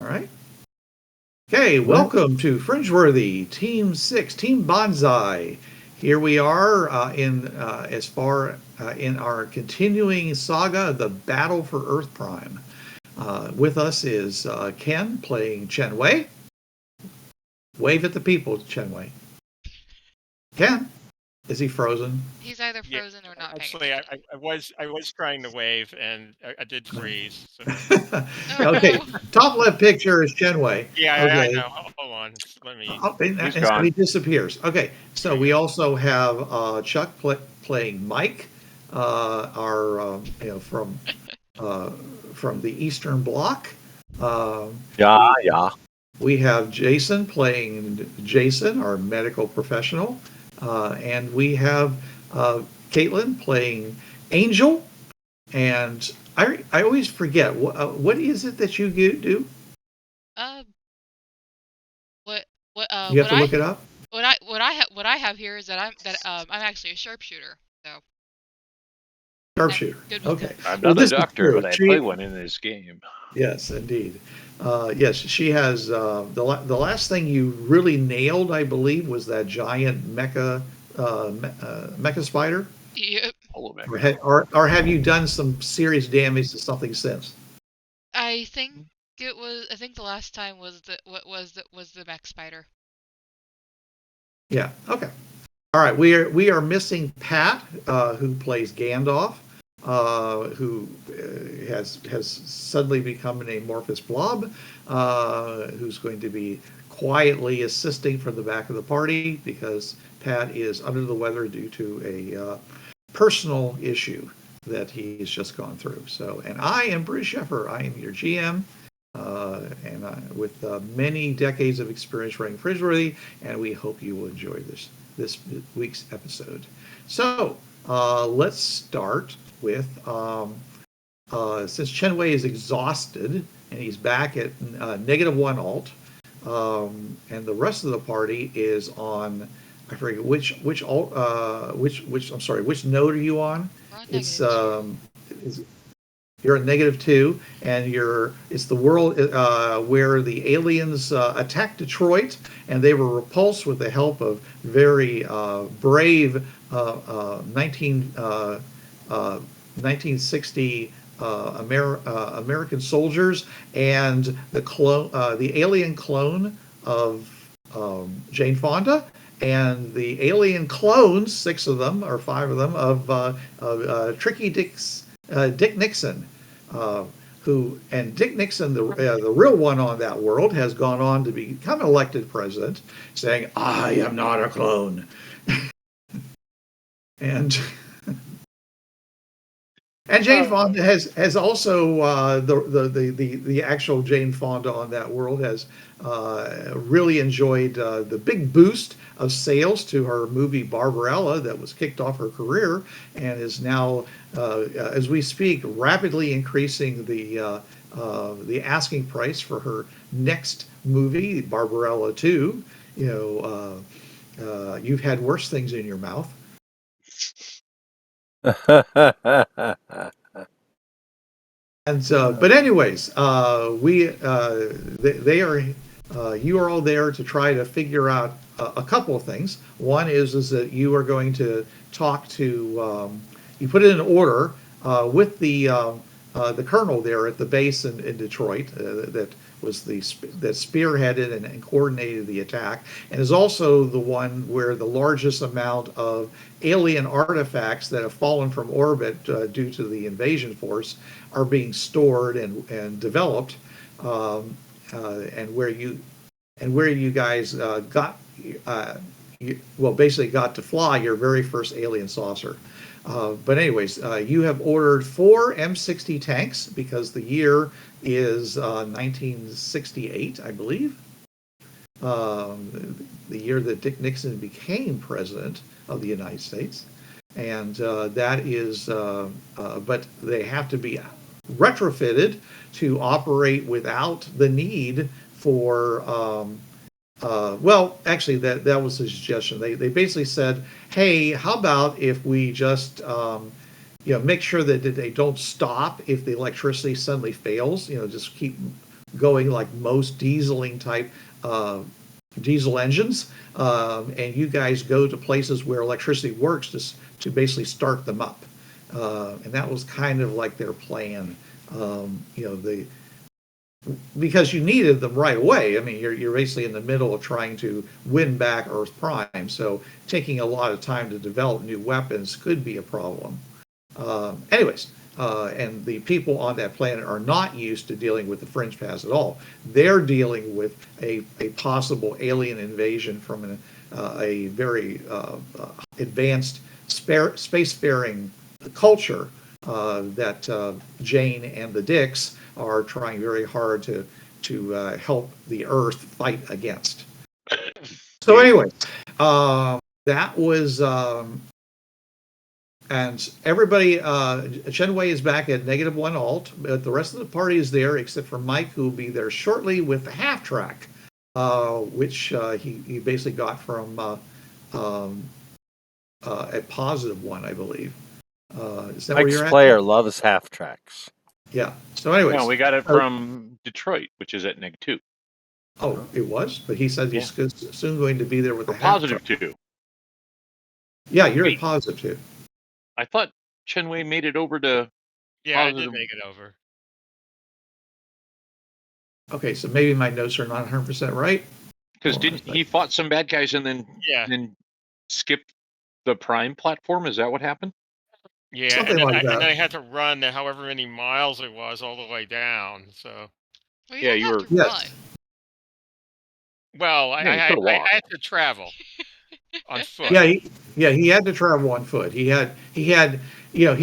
All right. Okay, welcome to Fringeworthy, Team 6, Team Banzai. Here we are in our continuing saga, The Battle for Earth Prime. With us is Ken playing Chen Wei. Wave at the people, Chen Wei. Ken, is he frozen? He's either frozen or not paying Actually, attention. I was trying to wave and I did freeze. So. Okay, top left picture is Chen Wei. Yeah, Okay. I know. Hold on, let me. And so he disappears. Okay, so we also have Chuck playing Mike, from the Eastern Bloc. Yeah. We have Jason playing Jason, our medical professional, and we have Kaitlin playing Angel. And I always forget what is it that you do? You have to look it up. What I have here is that I'm actually a sharpshooter. So Sharpshooter. Okay. I'm not a doctor, but I play one in this game. Yes, indeed. Yes, she has the last thing you really nailed, I believe, was that giant mecha spider. Yep. Or have you done some serious damage to something since? I think the last time was the mech spider. Yeah. Okay. All right. We are missing Pat, who plays Gandalf, who has suddenly become an amorphous blob, who's going to be quietly assisting from the back of the party because Pat is under the weather due to a personal issue that he's just gone through. So, and I am Bruce Sheffer. I am your GM. With many decades of experience running Fringeworthy, and we hope you will enjoy this week's episode. So let's start with since Chen Wei is exhausted and he's back at -1 alt, and the rest of the party is on. I forget which alt, I'm sorry, which node are you on? It's you're at -2, and it's the world where the aliens attacked Detroit, and they were repulsed with the help of very brave 1960 American soldiers, and the alien clone of Jane Fonda, and the alien clones, 6 of them or 5 of them, of Tricky Dick Nixon, and Dick Nixon, the real one on that world, has gone on to become elected president, saying, "I am not a clone," and Jane Fonda has also the actual Jane Fonda on that world has really enjoyed the big boost of sales to her movie Barbarella that was kicked off her career, and is now, as we speak, rapidly increasing the asking price for her next movie, Barbarella 2. You've had worse things in your mouth. And but anyways, they are. You are all there to try to figure out a couple of things. One is that you are going to talk to. You put it in order with the colonel there at the base in Detroit that was that spearheaded and coordinated the attack, and is also the one where the largest amount of alien artifacts that have fallen from orbit due to the invasion force are being stored and developed, and where you guys basically got to fly your very first alien saucer. But anyways, you have ordered 4 M60 tanks because the year is 1968, I believe. The year that Dick Nixon became president of the United States. And that is, but they have to be retrofitted to operate without the need for actually, that was a suggestion. They basically said, hey, how about if we just make sure that they don't stop if the electricity suddenly fails, just keep going like most dieseling type diesel engines, and you guys go to places where electricity works to basically start them up. And that was kind of like their plan. Because you needed them right away. I mean, you're basically in the middle of trying to win back Earth Prime, so taking a lot of time to develop new weapons could be a problem. Anyways, and the people on that planet are not used to dealing with the Fringepaths at all. They're dealing with a possible alien invasion from a very advanced spacefaring culture that Jane and the Dicks are trying very hard to help the Earth fight against. So anyway, that was, and everybody, Chen Wei is back at -1 alt, but the rest of the party is there except for Mike, who will be there shortly with the half track, which he basically got from a +1, I believe. Is that where Mike's you're at? player loves half tracks. Yeah. So anyways. No, we got it from Detroit, which is at -2. Oh, it was? But he said he's soon going to be there with the +2. Yeah, you're at +2. I thought Chen Wei made it over to Yeah, I positive. did make it over. Okay, so maybe my notes are not 100% right. Because didn't he fought some bad guys and then skipped the Prime platform? Is that what happened? Yeah, Something and then, like that. and then I had to run however many miles it was all the way down. So, Well, Yeah, don't you have were- to Yes. run. well, Yeah, you could've I walked. had to travel on foot. Yeah, he had to travel on foot. He had, he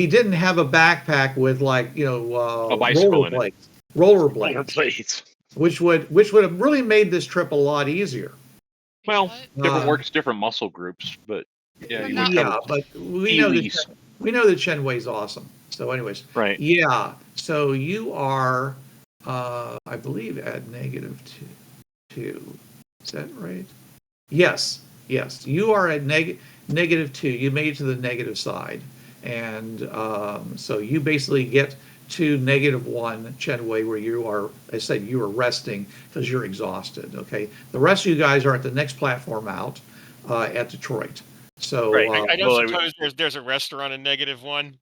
didn't have a backpack with like, A bicycle in it. rollerblades, Blades. which would have really made this trip a lot easier. You know Well, what? different works, different muscle groups, but yeah, We're you not- would Yeah, cover. but we know Elise. that Chen Wei's awesome. So anyways, Right. yeah. So you are, I believe, at -2. Is that right? Yes. You are at -2. You made it to the negative side, and so you basically get to -1 Chen Wei, where you are. I said you are resting because you're exhausted. Okay. The rest of you guys are at the next platform out at Detroit. So Right. I don't Well, suppose there's a restaurant in -1.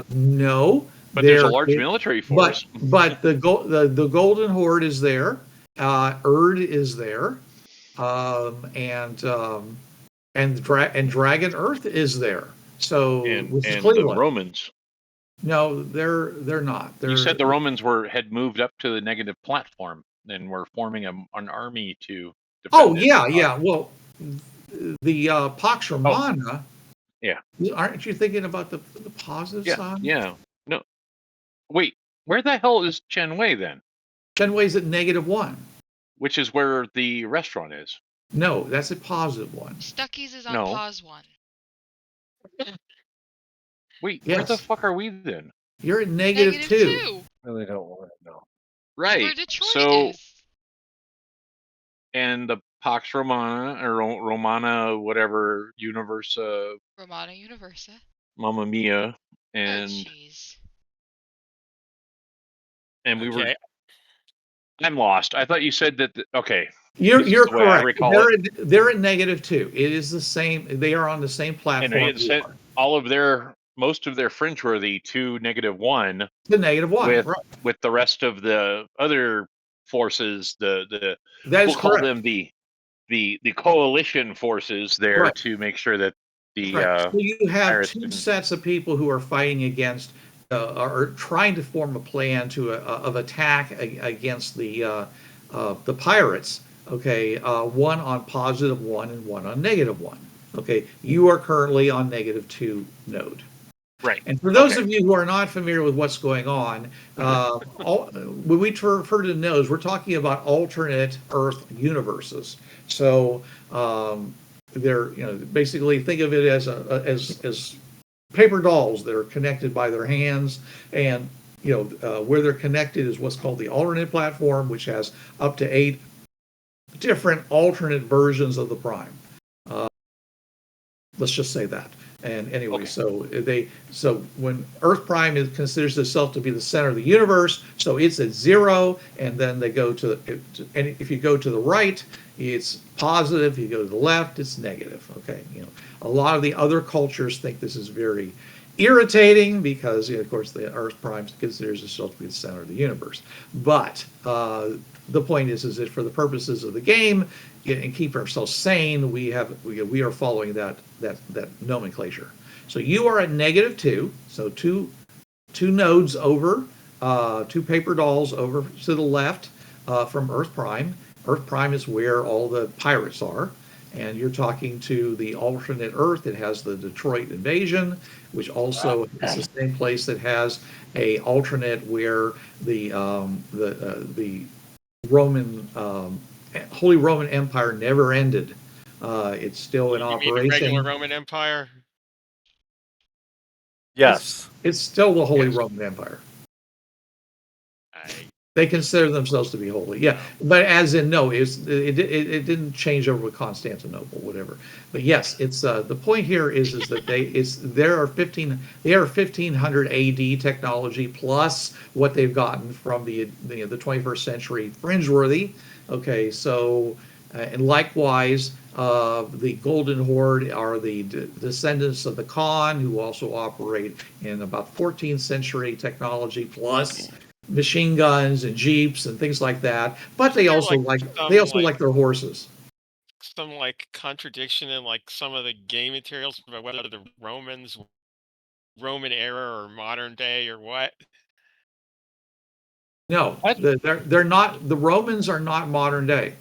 no, But there's a large military force. But the Golden Horde is there. Erd is there, and Dragon Earth is there. So and which is the Cleveland. Romans. No, they're not. You said the Romans had moved up to the negative platform and were forming an army to defend Oh it. yeah. Well, the Pax Romana. Yeah. Aren't you thinking about the positive side? Yeah. No. Wait. Where the hell is Chen Wei then? Chen Wei's at -1. Which is where the restaurant is. No, that's a +1. Stucky's is on No. +1. Wait, where the Yes. fuck are we then? You're at -2. Really don't want to know. Right. Where Detroit so, is. and the Pax Romana or Romana, whatever, Universa, Romana Universa. Mamma Mia, Oh, and jeez. we were. Okay. I'm lost. I thought you said that. Okay. You're This is the way I correct. recall They're at -2. It is the same. They are on the same platform. And they had sent most of their Fringeworthy to -1. The -1, with right? with the rest of the other forces. That We'll is call correct. them the coalition forces there Right. to make sure that the Right. So you have pirates two didn't- sets of people who are fighting against, are trying to form a plan of attack against the pirates. Okay, one on +1 and one on -1. Okay, you are currently on -2 node. right. And for those of you who are not familiar with what's going on, when we refer to nodes, we're talking about alternate Earth universes. So they're, basically think of it as paper dolls that are connected by their hands, and where they're connected is what's called the alternate platform, which has up to 8 different alternate versions of the Prime. Let's just say that. And anyway, Okay. so when Earth Prime considers itself to be the center of the universe, so it's at 0, and then they go and if you go to the right, it's positive. If you go to the left, it's negative. Okay, a lot of the other cultures think this is very irritating because, of course, the Earth Prime considers itself to be the center of the universe. But the point is that for the purposes of the game and keep ourselves sane, we are following that nomenclature. So you are at -2, so two nodes over, 2 paper dolls over to the left from Earth Prime. Earth Prime is where all the pirates are. And you're talking to the alternate Earth that has the Detroit invasion, which also is the same place that has a alternate where the Roman Holy Roman Empire never ended. It's still in You mean the regular operation. Roman Empire? Yes. It's still the Holy Yes. Roman Empire. I They consider themselves to be holy, yeah. But as in, no, it didn't change over with Constantinople, whatever. But yes, it's the point here is that they are 1500 AD technology plus what they've gotten from the 21st century Fringeworthy. Okay, so and likewise, the Golden Horde are the descendants of the Khan, who also operate in about 14th century technology plus machine guns and jeeps and things like that. But they also like their horses. some like contradiction in like some of the game materials about whether the Roman era or modern day or what. No, What? they're not. The Romans are not modern day.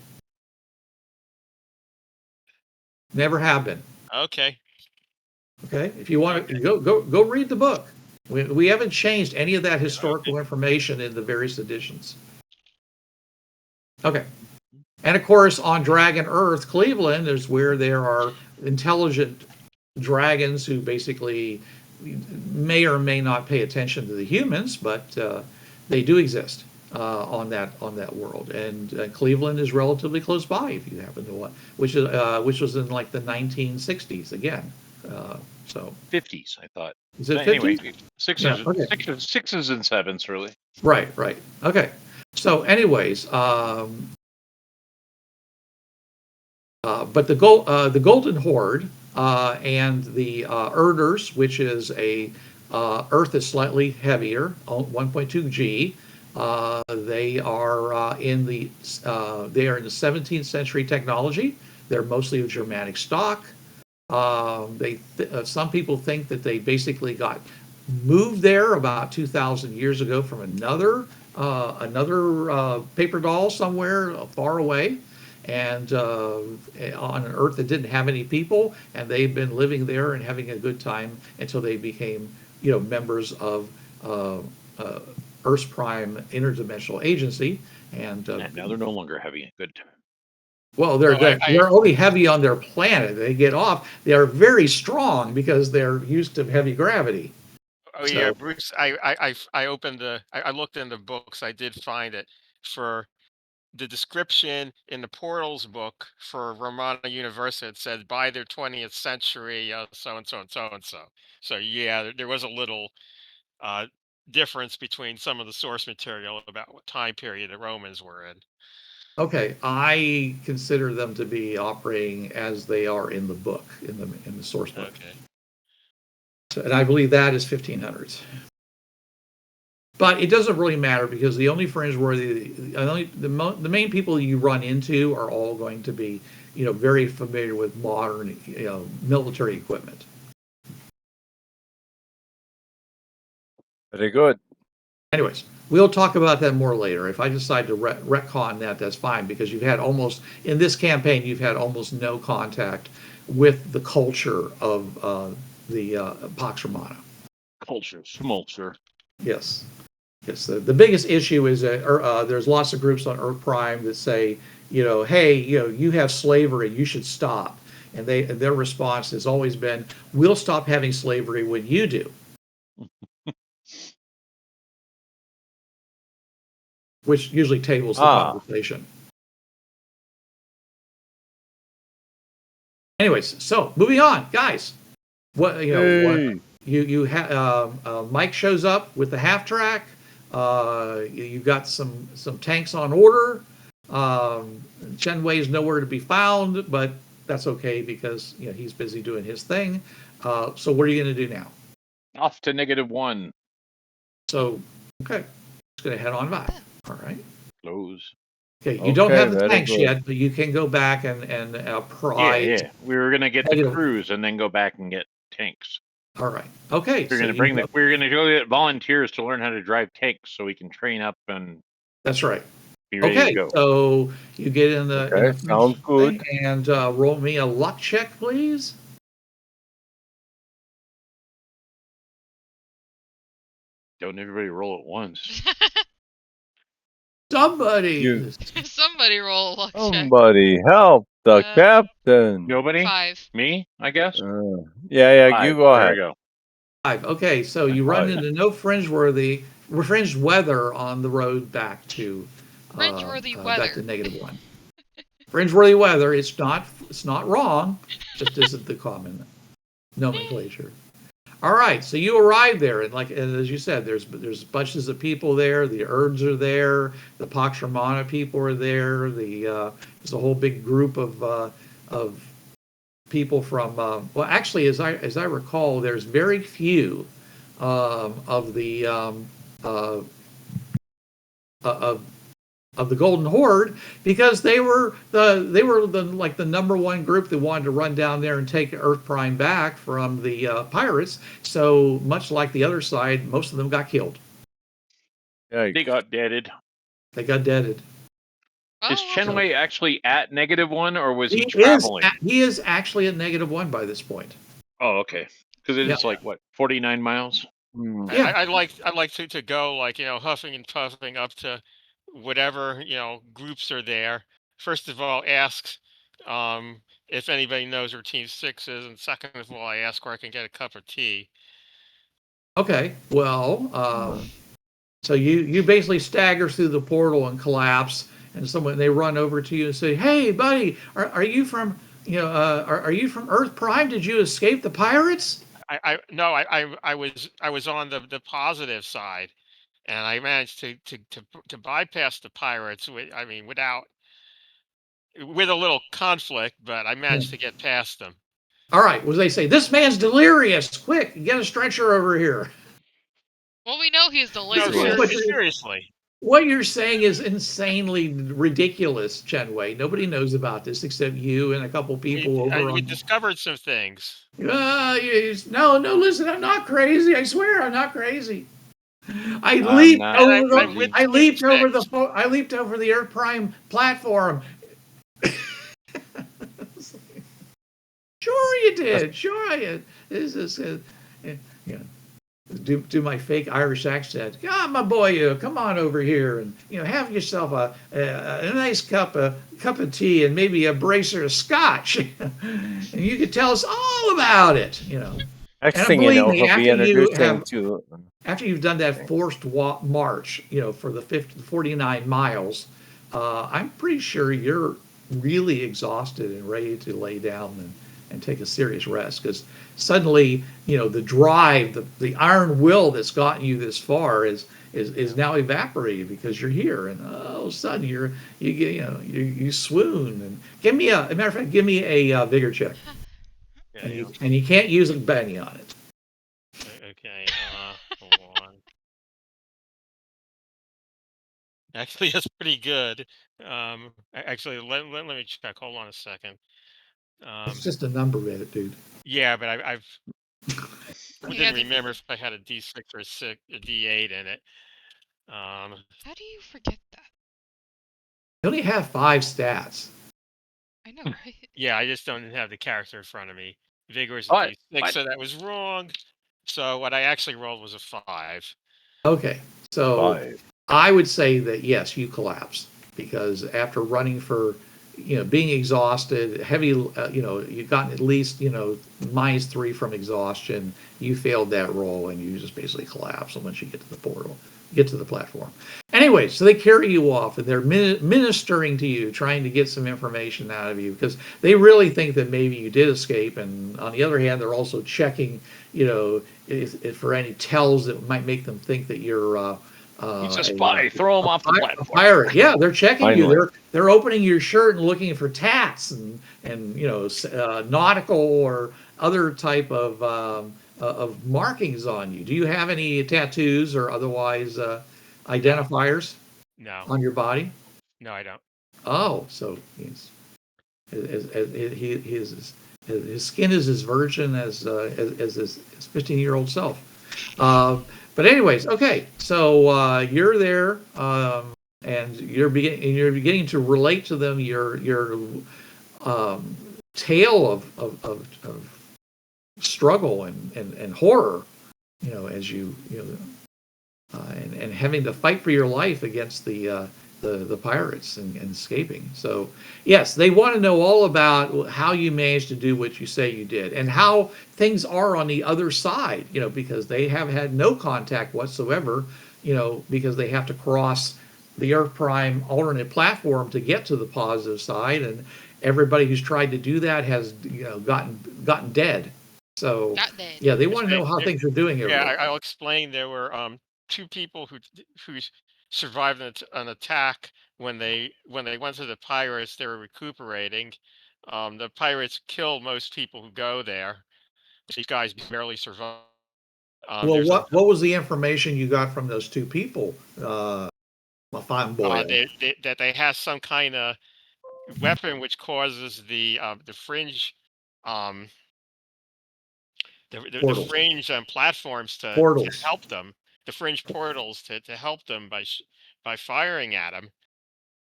Never have been. Okay. Okay, if you want to go read the book. We haven't changed any of that historical information in the various editions. Okay. And of course, on Dragon Earth, Cleveland is where there are intelligent dragons who basically may or may not pay attention to the humans, but they do exist on that world. And Cleveland is relatively close by, if you happen to want, which was in like the 1960s again. So 50s, I thought. is it 50s? Anyway, Yeah, okay. sixes and sevens, really. Right. Okay. So, anyways, but the Golden Horde and the Erders, which is a Earth is slightly heavier, 1.2 G. They are in the 17th century technology. They're mostly of Germanic stock. Some people think that they basically got moved there about 2,000 years ago from another paper doll somewhere far away, and on an Earth that didn't have any people, and they've been living there and having a good time until they became, members of Earth's Prime Interdimensional Agency, and now they're no longer heavy. Good. well, they're only heavy on their planet. They get off. They are very strong because they're used to heavy gravity. Oh yeah, Bruce. I opened I looked in the books. I did find it for the description in the Portals book for Romana Universa. It said by their 20th century, so and so and so and so. So yeah, there was a little uh, difference between some of the source material about what time period the Romans were in. Okay, I consider them to be operating as they are in the book, in the source book. Okay. So, and I believe that is 1500s. But it doesn't really matter because the only Fringeworthy, the main people you run into are all going to be, very familiar with modern, military equipment. Very good. Anyways, we'll talk about that more later. If I decide to retcon that, that's fine because in this campaign, you've had almost no contact with the culture of the Pax Romana. Culture, smolture. Yes. Yes. The biggest issue is that there's lots of groups on Earth Prime that say, hey, you have slavery, you should stop. And their response has always been, we'll stop having slavery when you do. Which usually tables the conversation. Anyways, so moving on, guys. what you know, what you have Mike shows up with the half track. You've got some tanks on order. Chen Wei is nowhere to be found, but that's okay because he's busy doing his thing. So what are you going to do now? Off to -1. So okay, just going to head on by. All right. Close. Okay, you don't have the very tanks good. yet, but you can go back and pry. Yeah. We were gonna get the crews and then go back and get tanks. All right. Okay. We're gonna we're gonna go get volunteers to learn how to drive tanks so we can train up and. That's right. Be ready to go. So you get in the. Okay, sounds good. And roll me a luck check, please. Don't everybody roll at once. Somebody. Somebody roll a luck check. Somebody help the captain. Nobody? 5. Me, I guess? Yeah, 5. you go There ahead. we go. 5. Okay, so you run into no fringe weather on the road back to Fringeworthy back weather. to -1. Fringeworthy weather. It's not wrong. Just isn't the common nomenclature. All right, so you arrive there, and as you said, there's bunches of people there. The Urds are there. The Pax Romana people are there. There's a whole big group of people from. Well, actually, as I recall, there's very few of the of the Golden Horde because they were the number one group that wanted to run down there and take Earth Prime back from the pirates. So much like the other side, most of them got killed. They got deaded. They got deaded. Is Chen Wei actually at -1 or was he He traveling? He is actually at -1 by this point. Oh, okay. Because it is like what, 49 miles? Yeah. I like to go huffing and puffing up to whatever groups are there. First of all, ask if anybody knows where Team 6 is, and second of all, I ask where I can get a cup of tea. Okay. Well, so you basically stagger through the portal and collapse, and they run over to you and say, "Hey, buddy, are you from are you from Earth Prime? Did you escape the pirates?" I was on the positive side, and I managed to bypass the pirates with a little conflict, but I managed to get past them. All right. Well, they say this man's delirious. Quick, get a stretcher over here. Well, we know he's delirious. No, seriously. What you're saying is insanely ridiculous, Chen Wei. Nobody knows about this except you and a couple people we discovered some things. No, listen, I'm not crazy. I swear, I'm not crazy. I leaped over the Earth Prime platform. Sure, you did. Sure, I did. This is, do my fake Irish accent. My boy, come on over here and have yourself a nice cup of tea and maybe a bracer of scotch, and you could tell us all about it. Next thing you know, he'll be introducing to. After you've done that forced march, for the 49 miles, I'm pretty sure you're really exhausted and ready to lay down and take a serious rest, because suddenly the drive, the iron will that's gotten you this far is now evaporated because you're here, and all of a sudden you swoon. And give me a matter of fact, give me a vigor check, and you can't use a penny on it. Okay, hold on. Actually, that's pretty good. Actually, let me check. Hold on a second. It's just a number of it, dude. Yeah, but I didn't remember if I had a D6 or a D8 in it. How do you forget that? You only have 5 stats. I know, right? Yeah, I just don't have the character in front of me. Vigor is a D6, What? so that was wrong. So what I actually rolled was a 5. Okay, so 5. I would say that yes, you collapse, because after running for, being exhausted, heavy, you've gotten at least, -3 from exhaustion. You failed that roll, and you just basically collapse once you get to the portal. get to the platform. Anyway, so they carry you off, and they're ministering to you, trying to get some information out of you, because they really think that maybe you did escape. And on the other hand, they're also checking, if for any tells that might make them think that you're he's a spy. Throw him off the platform. A pirate. Yeah, they're checking Finally. you. They're opening your shirt and looking for tats and nautical or other type of markings on you. Do you have any tattoos or otherwise identifiers No. on your body? No, I don't. Oh, so his skin is as virgin as his 15-year-old self. But anyways, okay. So you're there, and you're beginning to relate to them your tale of struggle and horror, as you and having to fight for your life against the pirates and escaping. So yes, they want to know all about how you managed to do what you say you did and how things are on the other side, because they have had no contact whatsoever, because they have to cross the Earth Prime alternate platform to get to the positive side, and everybody who's tried to do that has gotten dead. So yeah, they want to know how things are doing over there. I'll explain. There were 2 people who survived an attack when they went to the pirates. They were recuperating. The pirates kill most people who go there. These guys barely survive. Well, what was the information you got from those 2 people? My fine boy. That they have some kind of weapon which causes the fringe, the fringe platforms to help them. The fringe portals to help them by firing at them.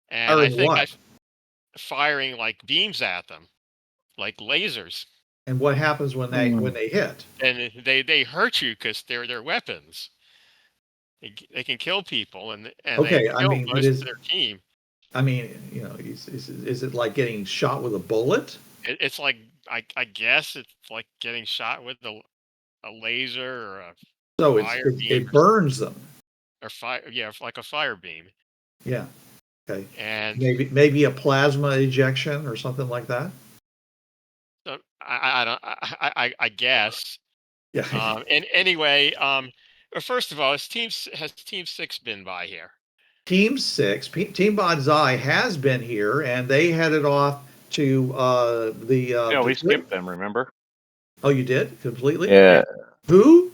And I think firing like beams at them, like lasers. And what happens when they hit? And they hurt you because they're weapons. They can kill people, and okay, they kill most of their team. I mean, is it like getting shot with a bullet? It's like I guess it's like getting shot with a laser or a fire beam. It burns them. Or fire, like a fire beam. Yeah. Okay. And maybe a plasma ejection or something like that. I guess. Yeah. And anyway, first of all, has Team 6 been by here? Team 6, Team Banzai has been here, and they headed off to the. We skipped them. Remember? Oh, you did completely. Yeah. Who?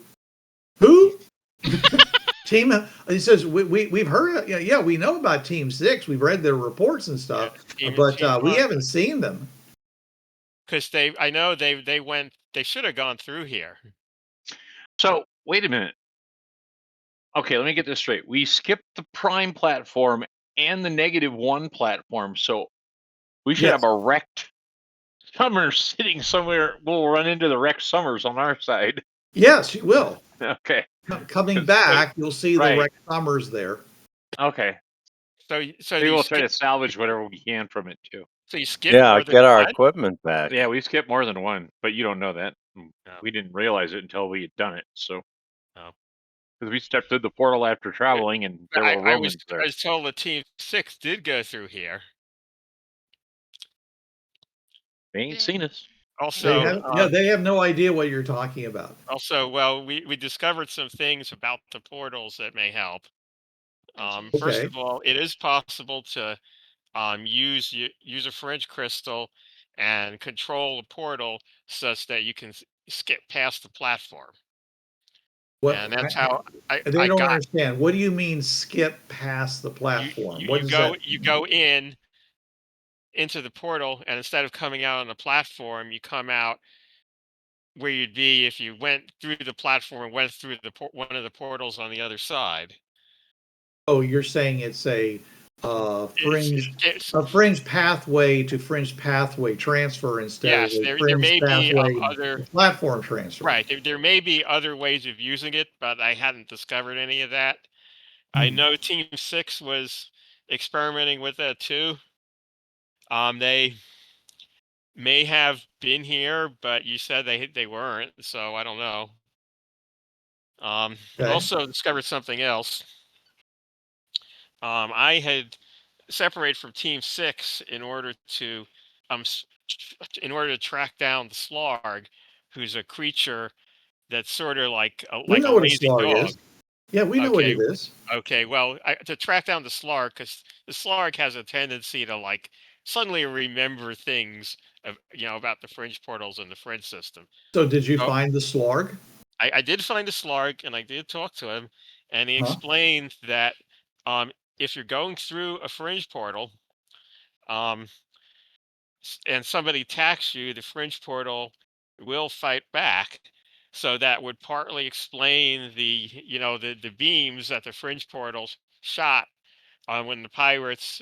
Team. He says we've heard. Yeah, we know about Team 6. We've read their reports and stuff, but we haven't seen them. Because I know they went. They should have gone through here. So wait a minute. Okay, let me get this straight. We skipped the Prime platform and the -1 platform, so we should have a wrecked Summer sitting somewhere. We'll run into the wrecked Summers on our side. Yes, you will. Okay. Coming back, you'll see the wrecked Summers there. Okay. So maybe we'll try to salvage whatever we can from it too. So you skip. Get our equipment back. Yeah, we skipped more than one, but you don't know that. No. We didn't realize it until we had done it. So. Because we stepped through the portal after traveling, and there were Romans there. I was told that Team 6 did go through here. They ain't seen us. Also, they have no idea what you're talking about. Also, well, we discovered some things about the portals that may help. First of all, it is possible to use a fringe crystal and control a portal such that you can skip past the platform. And that's how they don't understand. What do you mean skip past the platform? You go into the portal, and instead of coming out on the platform, you come out where you'd be if you went through the platform and went through one of the portals on the other side. Oh, you're saying it's a fringe pathway to fringe pathway transfer instead of a fringe pathway platform transfer. Right. There may be other ways of using it, but I hadn't discovered any of that. I know Team 6 was experimenting with that too. They may have been here, but you said they weren't, so I don't know. Also discovered something else. I had separated from Team 6 um in order to track down the Slarg, who's a creature that's sort of like We know a what a lazy Slarg dog. is. Yeah, we know what Okay, it is. okay. Well, to track down the Slarg, because the Slarg has a tendency to like suddenly remember things about the fringe portals and the fringe system. So did you So find the Slarg? I did find the Slarg, and I did talk to him, and he Huh? explained that if you're going through a fringe portal, um, and somebody attacks you, the fringe portal will fight back. So that would partly explain the beams that the fringe portals shot when the pirates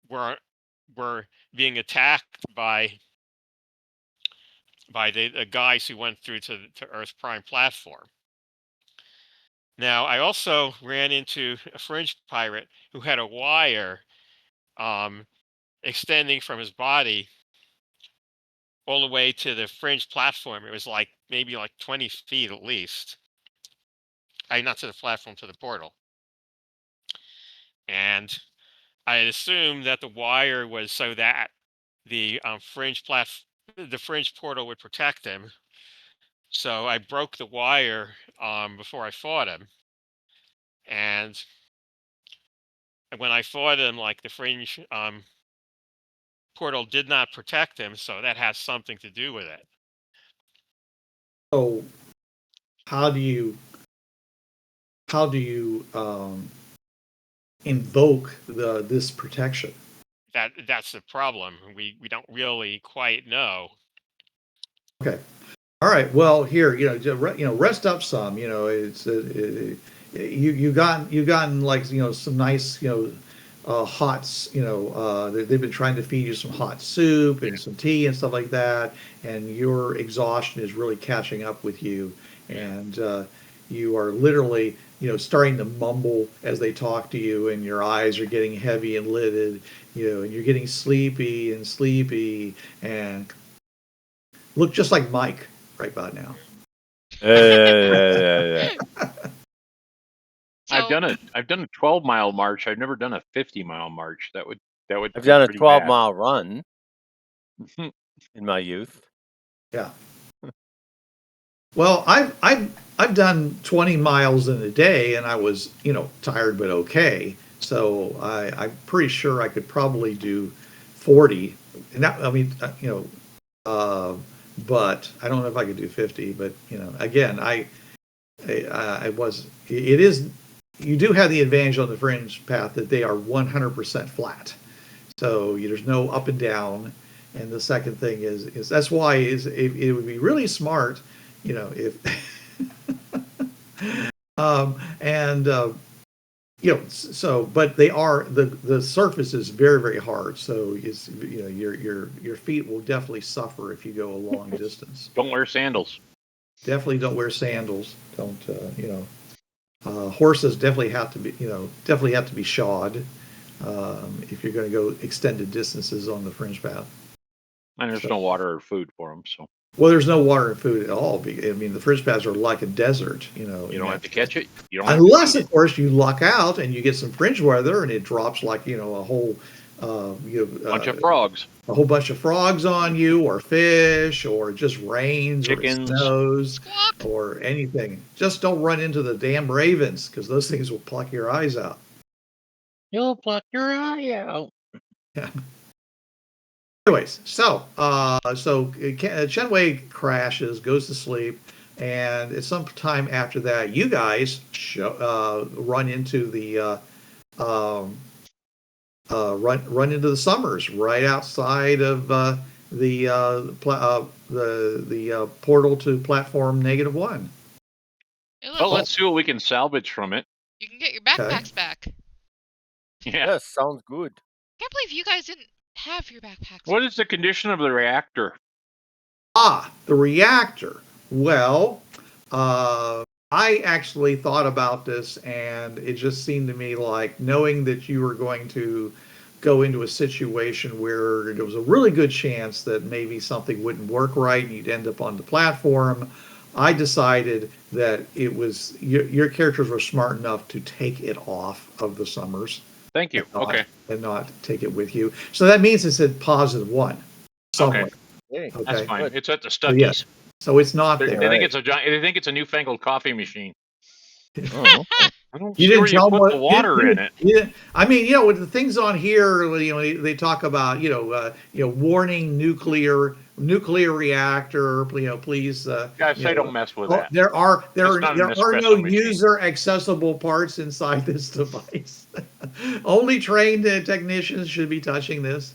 were were being attacked by the guys who went through to Earth's prime platform. Now, I also ran into a fringe pirate who had a wire um, extending from his body all the way to the fringe platform. It was like maybe like 20 feet at least. Not to the platform, to the portal. And I had assumed that the wire was so that the the fringe portal would protect him. So I broke the wire before I fought him. And when I fought him, like the fringe portal did not protect him, so that has something to do with it. So how do you invoke this protection? That's the problem. We don't really quite know. Okay. All right. Well, here, rest up some. It's you gotten like some nice hots. They've been trying to feed you some hot soup and some tea and stuff like that, and your exhaustion is really catching up with you, and you are literally starting to mumble as they talk to you, and your eyes are getting heavy and lidded, and you're getting sleepy and look just like Mike right about now. Yeah. So, I've done a 12-mile march. I've never done a 50-mile march. That would I've be done a pretty bad. 12-mile run in my youth. Yeah. Well, I've done 20 miles in a day, and I was tired but okay. So I'm pretty sure I could probably do 40. And that, I mean, but I don't know if I could do 50. But again, I was. It is. You do have the advantage on the fringe path that they are 100% flat. So there's no up and down. And the second thing is that's why it would be really smart, if and so but they are the surface is very very hard, so it's your feet will definitely suffer if you go a long distance. Don't wear sandals. Definitely don't wear sandals. Don't horses definitely have to be shod if you're going to go extended distances on the fringe path. And there's no water or food for them, so. Well, there's no water and food at all. I mean, the fringe paths are like a desert, You don't have to catch it. You don't unless, of course, you luck out and you get some fringe weather and it drops like a whole bunch of frogs, a whole bunch of frogs on you, or fish, or it just rains, chickens, or it snows, squawk. or anything. Just don't run into the damn ravens, because those things will pluck your eyes out. You'll pluck your eye out. Yeah. Anyways, so Chen crashes, goes to sleep, and at some time after that, you guys run into the run into the Summers right outside of the portal to platform -1. Hey, Well, look, let's see what we can salvage from it. you can get your backpacks back. Yeah. Yes, sounds good. Can't believe you guys didn't have your backpacks. What is the condition of the reactor? The reactor. Well, I actually thought about this, and it just seemed to me like, knowing that you were going to go into a situation where there was a really good chance that maybe something wouldn't work right and you'd end up on the platform, I decided that it was your characters were smart enough to take it off of the Summers. Thank you. Okay. And not take it with you. So that means it's at +1 somewhere. Okay. Hey, That's Okay. fine. Good. It's at the So, Stuckies. yeah. So it's not They there. think it's a giant. They think it's a newfangled coffee machine. Oh, okay. I don't You see didn't where you tell put what the water in it. Yeah, I mean, with the things on here, they talk about, warning nuclear reactor. Please. Guys, say don't mess with Oh, that. there are It's not an no espresso machine. user accessible parts inside this device. Only trained technicians should be touching this.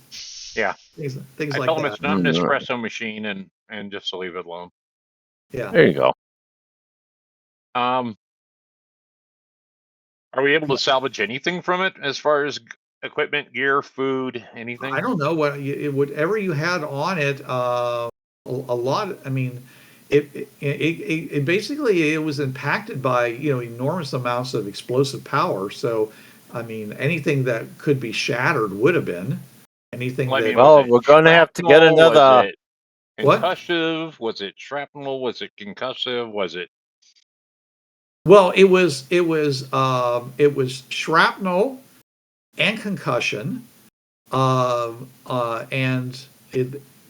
Yeah. Things I like tell them that. it's not an espresso machine, and just to leave it alone. Yeah. There you go. Are we able to salvage anything from it as far as equipment, gear, food, anything? I don't know whatever you had on it. A lot. I mean, it basically it was impacted by enormous amounts of explosive power. So, I mean, anything that could be shattered would have been anything. Well, we're going to have to get another. Was it What? concussive? Was it shrapnel? Was it concussive? Was it? Well, it was shrapnel and concussion, and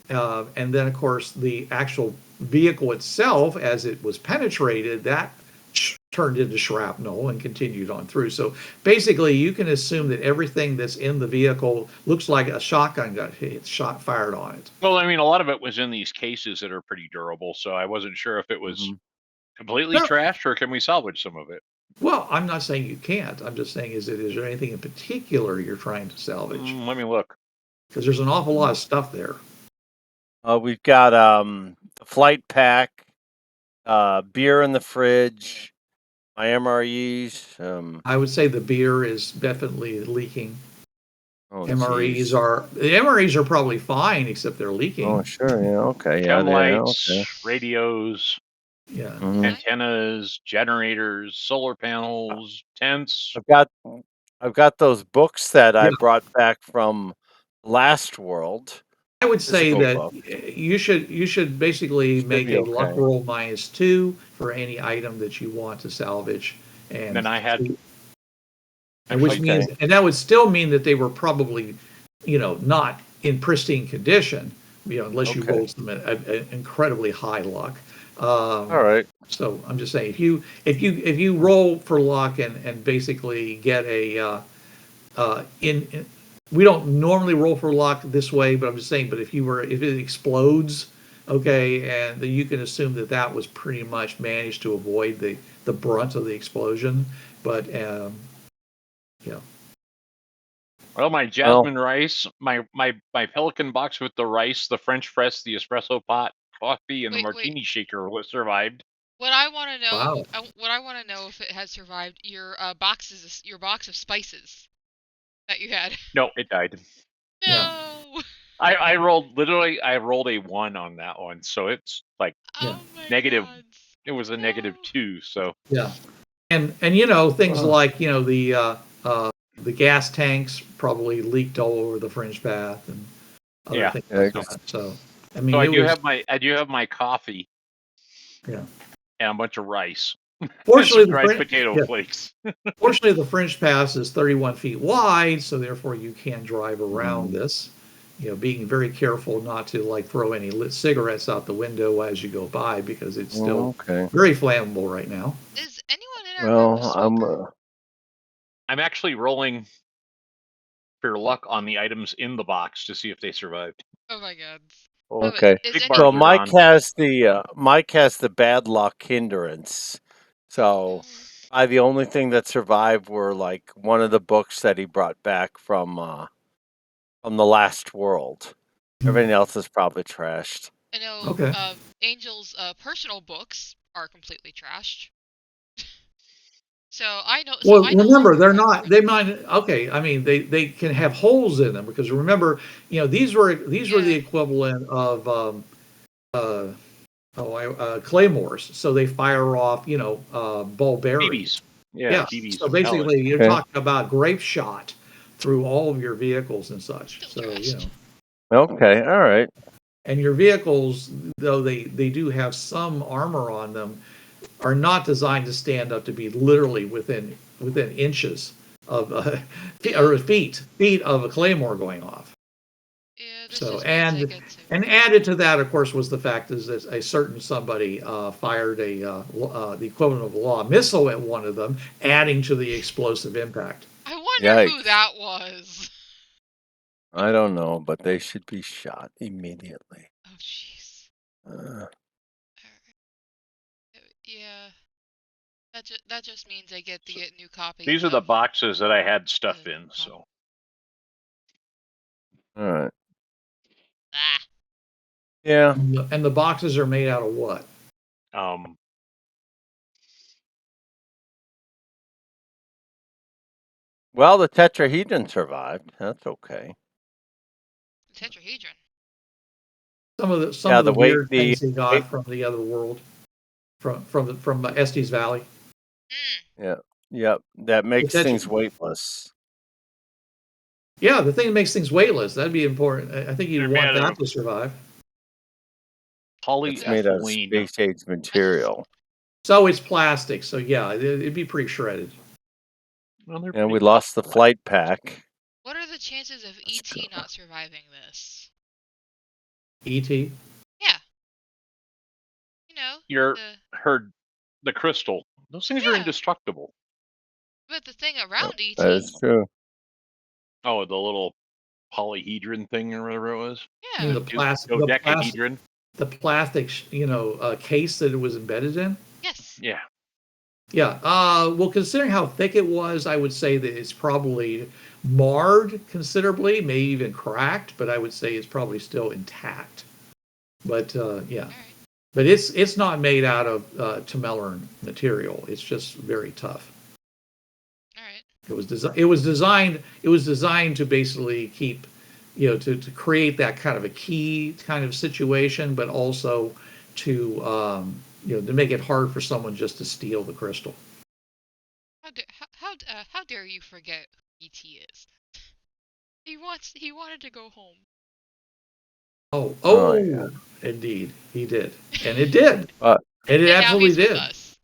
then of course the actual vehicle itself, as it was penetrated, that turned into shrapnel and continued on through. So basically, you can assume that everything that's in the vehicle looks like a shotgun got fired on it. Well, I mean, a lot of it was in these cases that are pretty durable, so I wasn't sure if it was completely trashed or can we salvage some of it. Well, I'm not saying you can't. I'm just saying, is there anything in particular you're trying to salvage? Let me look. Because there's an awful lot of stuff there. We've got the flight pack, beer in the fridge, my MREs. I would say the beer is definitely leaking. MREs are probably fine, except they're leaking. Oh, sure. Yeah. Okay. Chem Yeah. lights, Okay. radios, Yeah. antennas, generators, solar panels, tents. I've got those books that I brought back from Last World. I would say that book. you should basically make a okay. luck roll -2 for any item that you want to salvage, and then I had, which means, and that would still mean that they were probably, not in pristine condition, unless you rolled some incredibly high luck. All right. So I'm just saying, if you roll for luck and basically get a we don't normally roll for luck this way, but I'm just saying, but if it explodes, okay, and then you can assume that was pretty much managed to avoid the brunt of the explosion. But well, my jasmine rice, my pelican box with the rice, the French press, the espresso pot, coffee, and the martini shaker was survived. What I want to know, Wow. what I want to know if it has survived your box of spices that you had. No, it died. No. Yeah. I rolled a 1 on that one, so it's like negative. God. It was a -2, so yeah, and things like the gas tanks probably leaked all over the Fringepath and other things like that. So I mean, so I do have my coffee. Yeah. And a bunch of rice. Fortunately, rice potato flakes. Fortunately, the Fringepath is 31 feet wide, so therefore you can drive around this. Being very careful not to throw any lit cigarettes out the window as you go by, because it's still very flammable right now. Is anyone in our group I'm actually rolling for luck on the items in the box to see if they survived. Oh my God. Okay. So Mike has the bad luck hindrance. So the only thing that survived were one of the books that he brought back from the Last World. Everything else is probably trashed. I know Angel's personal books are completely trashed. So I know. Well, remember, they're not. They might. Okay, I mean, they can have holes in them, because remember, these were the equivalent of claymores. So they fire off, ball bearings. Yeah. So basically, you're talking about grape shot through all of your vehicles and such. So Okay. All right. And your vehicles, though they do have some armor on them, are not designed to stand up to be literally within inches of or feet of a claymore going off. Yeah, this So just means I and get to. and added to that, of course, was the fact is that a certain somebody fired the equivalent of a law missile at one of them, adding to the explosive impact. I wonder who Yikes. that was. I don't know, but they should be shot immediately. Oh, jeez. Yeah. That just means I get to get new copies. These are the boxes that I had stuff in, so. All right. Ah. Yeah. And the boxes are made out of what? Well, the tetrahedron survived. That's okay. Tetrahedron. Some of the weight- weird things he got from the other world, from Estes Valley. Yep. That makes tetra- things weightless. Yeah, the thing that makes things weightless. That'd be important. I think you'd They're want made that of- to survive. It's made of Polyethylene. space age material. So it's plastic. So yeah, it'd be pretty shredded. Well, they're And we pretty- lost the flight pack. What are the chances of ET not surviving this? E.T. Yeah. You know. Your heard the crystal. Those things are Yeah. indestructible. But the thing around ET. That is true. Oh, the little polyhedron thing or whatever it was. Yeah. The plastic, Dodecahedron. the plastic, case that it was embedded in. Yes. Yeah. Yeah. Well, considering how thick it was, I would say that it's probably marred considerably, maybe even cracked, but I would say it's probably still intact. But yeah. All right. But it's not made out of Tamelan material. It's just very tough. All right. It was designed to basically keep, to create that kind of a key kind of situation, but also to to make it hard for someone just to steal the crystal. How dare you forget who ET is? He wanted to go home. Oh, yeah. Indeed, he did, and it did, And and it And now absolutely he's with did. us.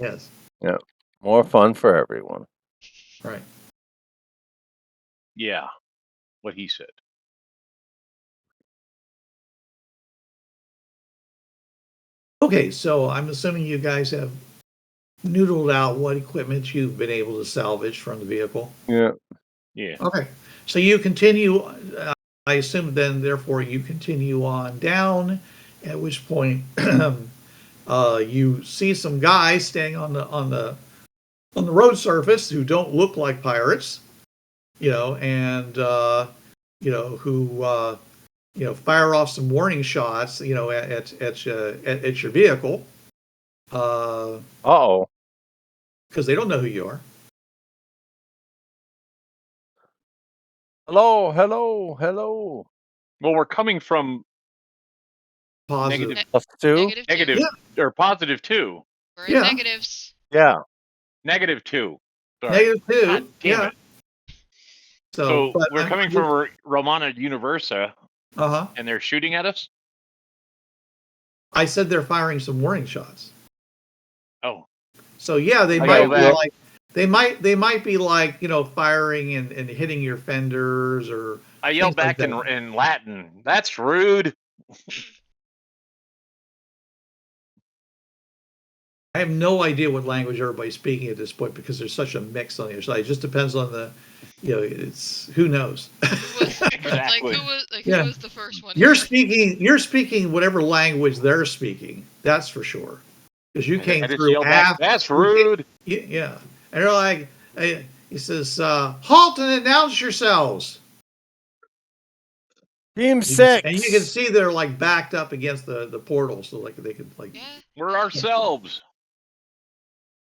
Yes, more fun for everyone. right. Yeah. What he said. Okay, so I'm assuming you guys have noodled out what equipment you've been able to salvage from the vehicle. Yeah. Yeah. Okay, so you continue. I assume then, therefore, you continue on down. At which point, you see some guys standing on the road surface who don't look like pirates, and who fire off some warning shots, at your vehicle. Uh-oh. Because they don't know who you are. Hello. Well, we're coming from Positive. +2? negative Yeah. or positive 2. We're in Yeah. negatives. Yeah. Negative 2. Sorry. -2. God damn Yeah. it. So So we're coming from Romana Universa, and they're shooting at us? I said they're firing some warning shots. Oh. So yeah, they I might go be back. like firing and hitting your fenders or. I yelled things like back that. in Latin. That's rude. I have no idea what language everybody's speaking at this point because there's such a mix on the other side. It just depends on the, it's who knows. Exactly. Who was the first one? You're here? speaking whatever language they're speaking. That's for sure. Because you came I just through yelled back, half. that's rude. Yeah, and they're like, he says, "Halt and announce yourselves." Team You 6. and you can see they're like backed up against the portal, so like they could like Yeah. We're ourselves.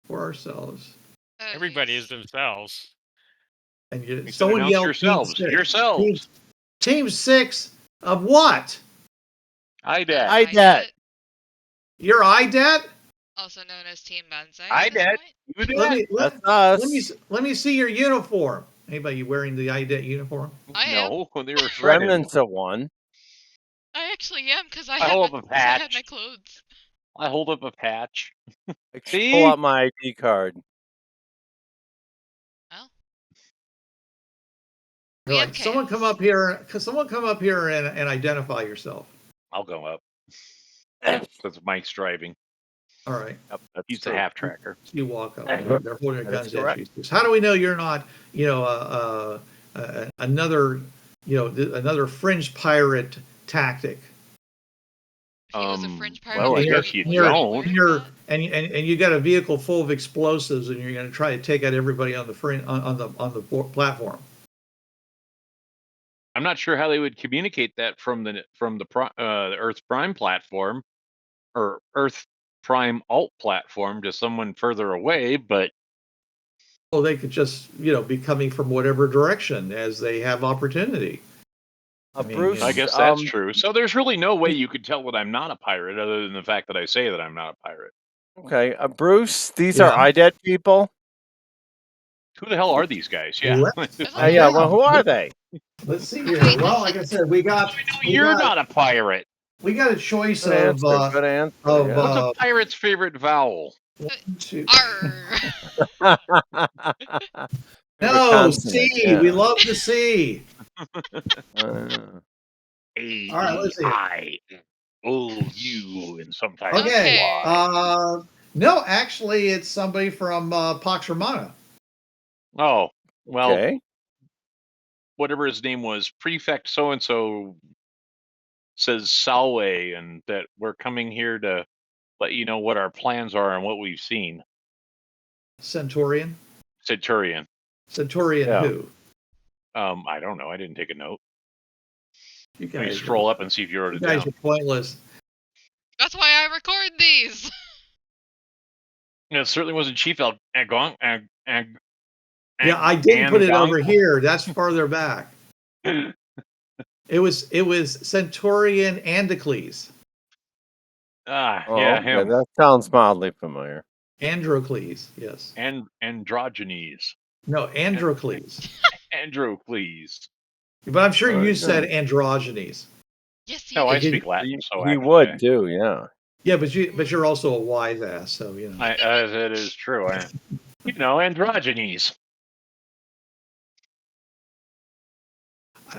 for ourselves. Everybody is themselves. And You said someone announce yelled yourselves. Team 6. Yourselves. Team 6 of what? IDET. IDET. You're IDET? Also known as Team Banzai. IDET. You do that? That's us. Let me see your uniform. Anybody wearing the IDET uniform? I am. No, when they were shredded. Remnants of one. I actually am, because I hold had up a patch. I had my clothes. I hold up a patch. I should See? pull out my ID card. Well, All we right, have someone come up here. Someone come up here and identify yourself. I'll go up. That's Mike's driving. All right, Yep, that's He's the true. half tracker. you walk up. Uh-huh. They're holding their That is guns at correct. you. How do we know you're not, another, another fringe pirate tactic? If he was a fringe pirate, well, I would guess he you be don't. aware of that? And you got a vehicle full of explosives, and you're going to try to take out everybody on the on the platform. I'm not sure how they would communicate that from the Earth Prime platform or Earth Prime Alt platform to someone further away, but Well, they could just be coming from whatever direction as they have opportunity. Bruce, I guess that's true. So there's really no way you could tell that I'm not a pirate other than the fact that I say that I'm not a pirate. Okay, Bruce, these are IDET people? Who the hell are these guys? Yeah. Yeah, well, who are they? Let's see here. Well, like I said, we got not a pirate. We got a choice Good of answer. What's a pirate's favorite vowel? 1, 2. Arr. No, C. Yeah. We love the C. A All right, let's see. I-O-U and sometimes Okay. Y. No, actually, it's somebody from Pax Romana. Oh, well, Okay. whatever his name was, Prefect so-and-so says Salwe, and that we're coming here to let you know what our plans are and what we've seen. Centurion. Centurion. Centurion Yeah. who? I don't know. I didn't take a note. You Let me guys, scroll up and see if you wrote you it guys down. are pointless. That's why I record these. It certainly wasn't Chief Agong. Yeah, I did put it over here. That's farther back. It was Centurion Andocles. Yeah, Okay, him. that sounds mildly familiar. Androcles, yes. And Androgenes. No, Androcles. Androcles. But I'm sure you Right. said androgenes. Yes, you No, I did. speak Latin, so He actually, would too, yeah. Yeah, but you're also a wise ass, so that is true. Androgenes.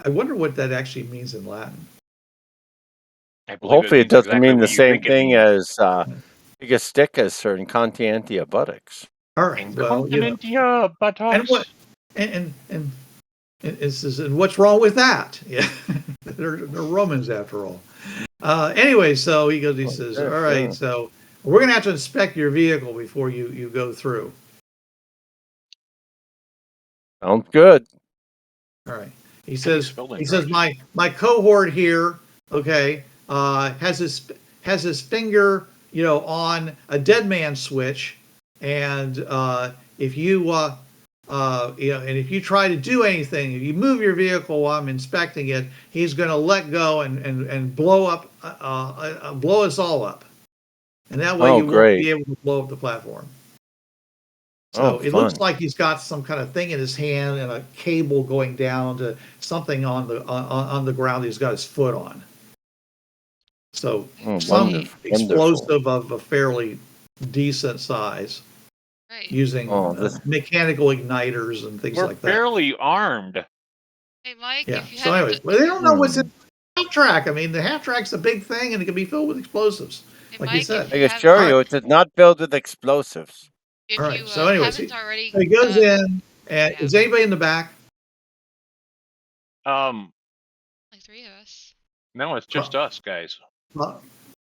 I wonder what that actually means in Latin. I believe Hopefully it means doesn't exactly mean the what you same think it thing means. as bigasticus or incontinentia buttocks. All right, well, Incontinentia buttocks. and what and what's wrong with that? Yeah, they're Romans after all. Anyway, so he goes. He says, "All right, so we're gonna have to inspect your vehicle before you go through." Sounds good. All right. He says spelled my cohort here, okay, has his finger, on a dead man switch, and if you and if you try to do anything, if you move your vehicle while I'm inspecting it, he's going to let go and blow us all up, and that way you won't be able to blow up the platform. So it looks like he's got some kind of thing in his hand and a cable going down to something on the ground he's got his foot on. So some explosive of a fairly decent size, Right. using mechanical igniters and things like that. We're barely armed. Hey, Mike. Yeah. If you So anyways, haven't- they don't know what's in the half track. I mean, the half track's a big thing, and it can be filled with explosives, Hey, like Mike, you said. I assure you, it is not filled with explosives. If All right. you So anyways, haven't already, he goes in, and is anybody in the back? like 3 of us. No, it's just us guys.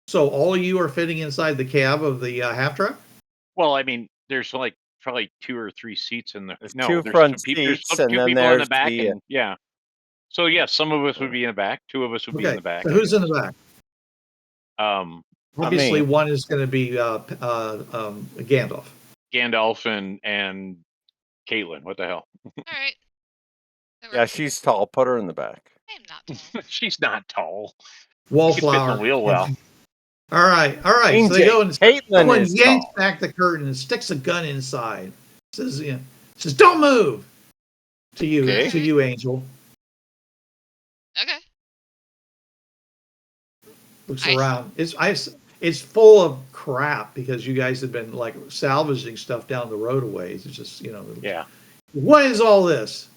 So all of you are fitting inside the cab of the half truck? Well, I mean, there's like probably 2 or 3 seats in the. There's No, two there's front two, there's seats, two and then people in the there's back, the and yeah. So yes, some of us would be in the back. 2 of us would be in the back. So who's in the back? Obviously, me. one is going to be Gandalf. Gandalf and Kaitlin. What the hell? All right. Yeah, she's tall. Put her in the back. I'm not tall. She's not tall. Wallflower. She fits the wheel well. All right. So they go and Kaitlin someone is yanks tall. back the curtain and sticks a gun inside. Says, "Don't move." To you, Okay. to you, Angel. Okay. looks around. It's full of crap because you guys have been like salvaging stuff down the road a ways. It's just, Yeah. What is all this?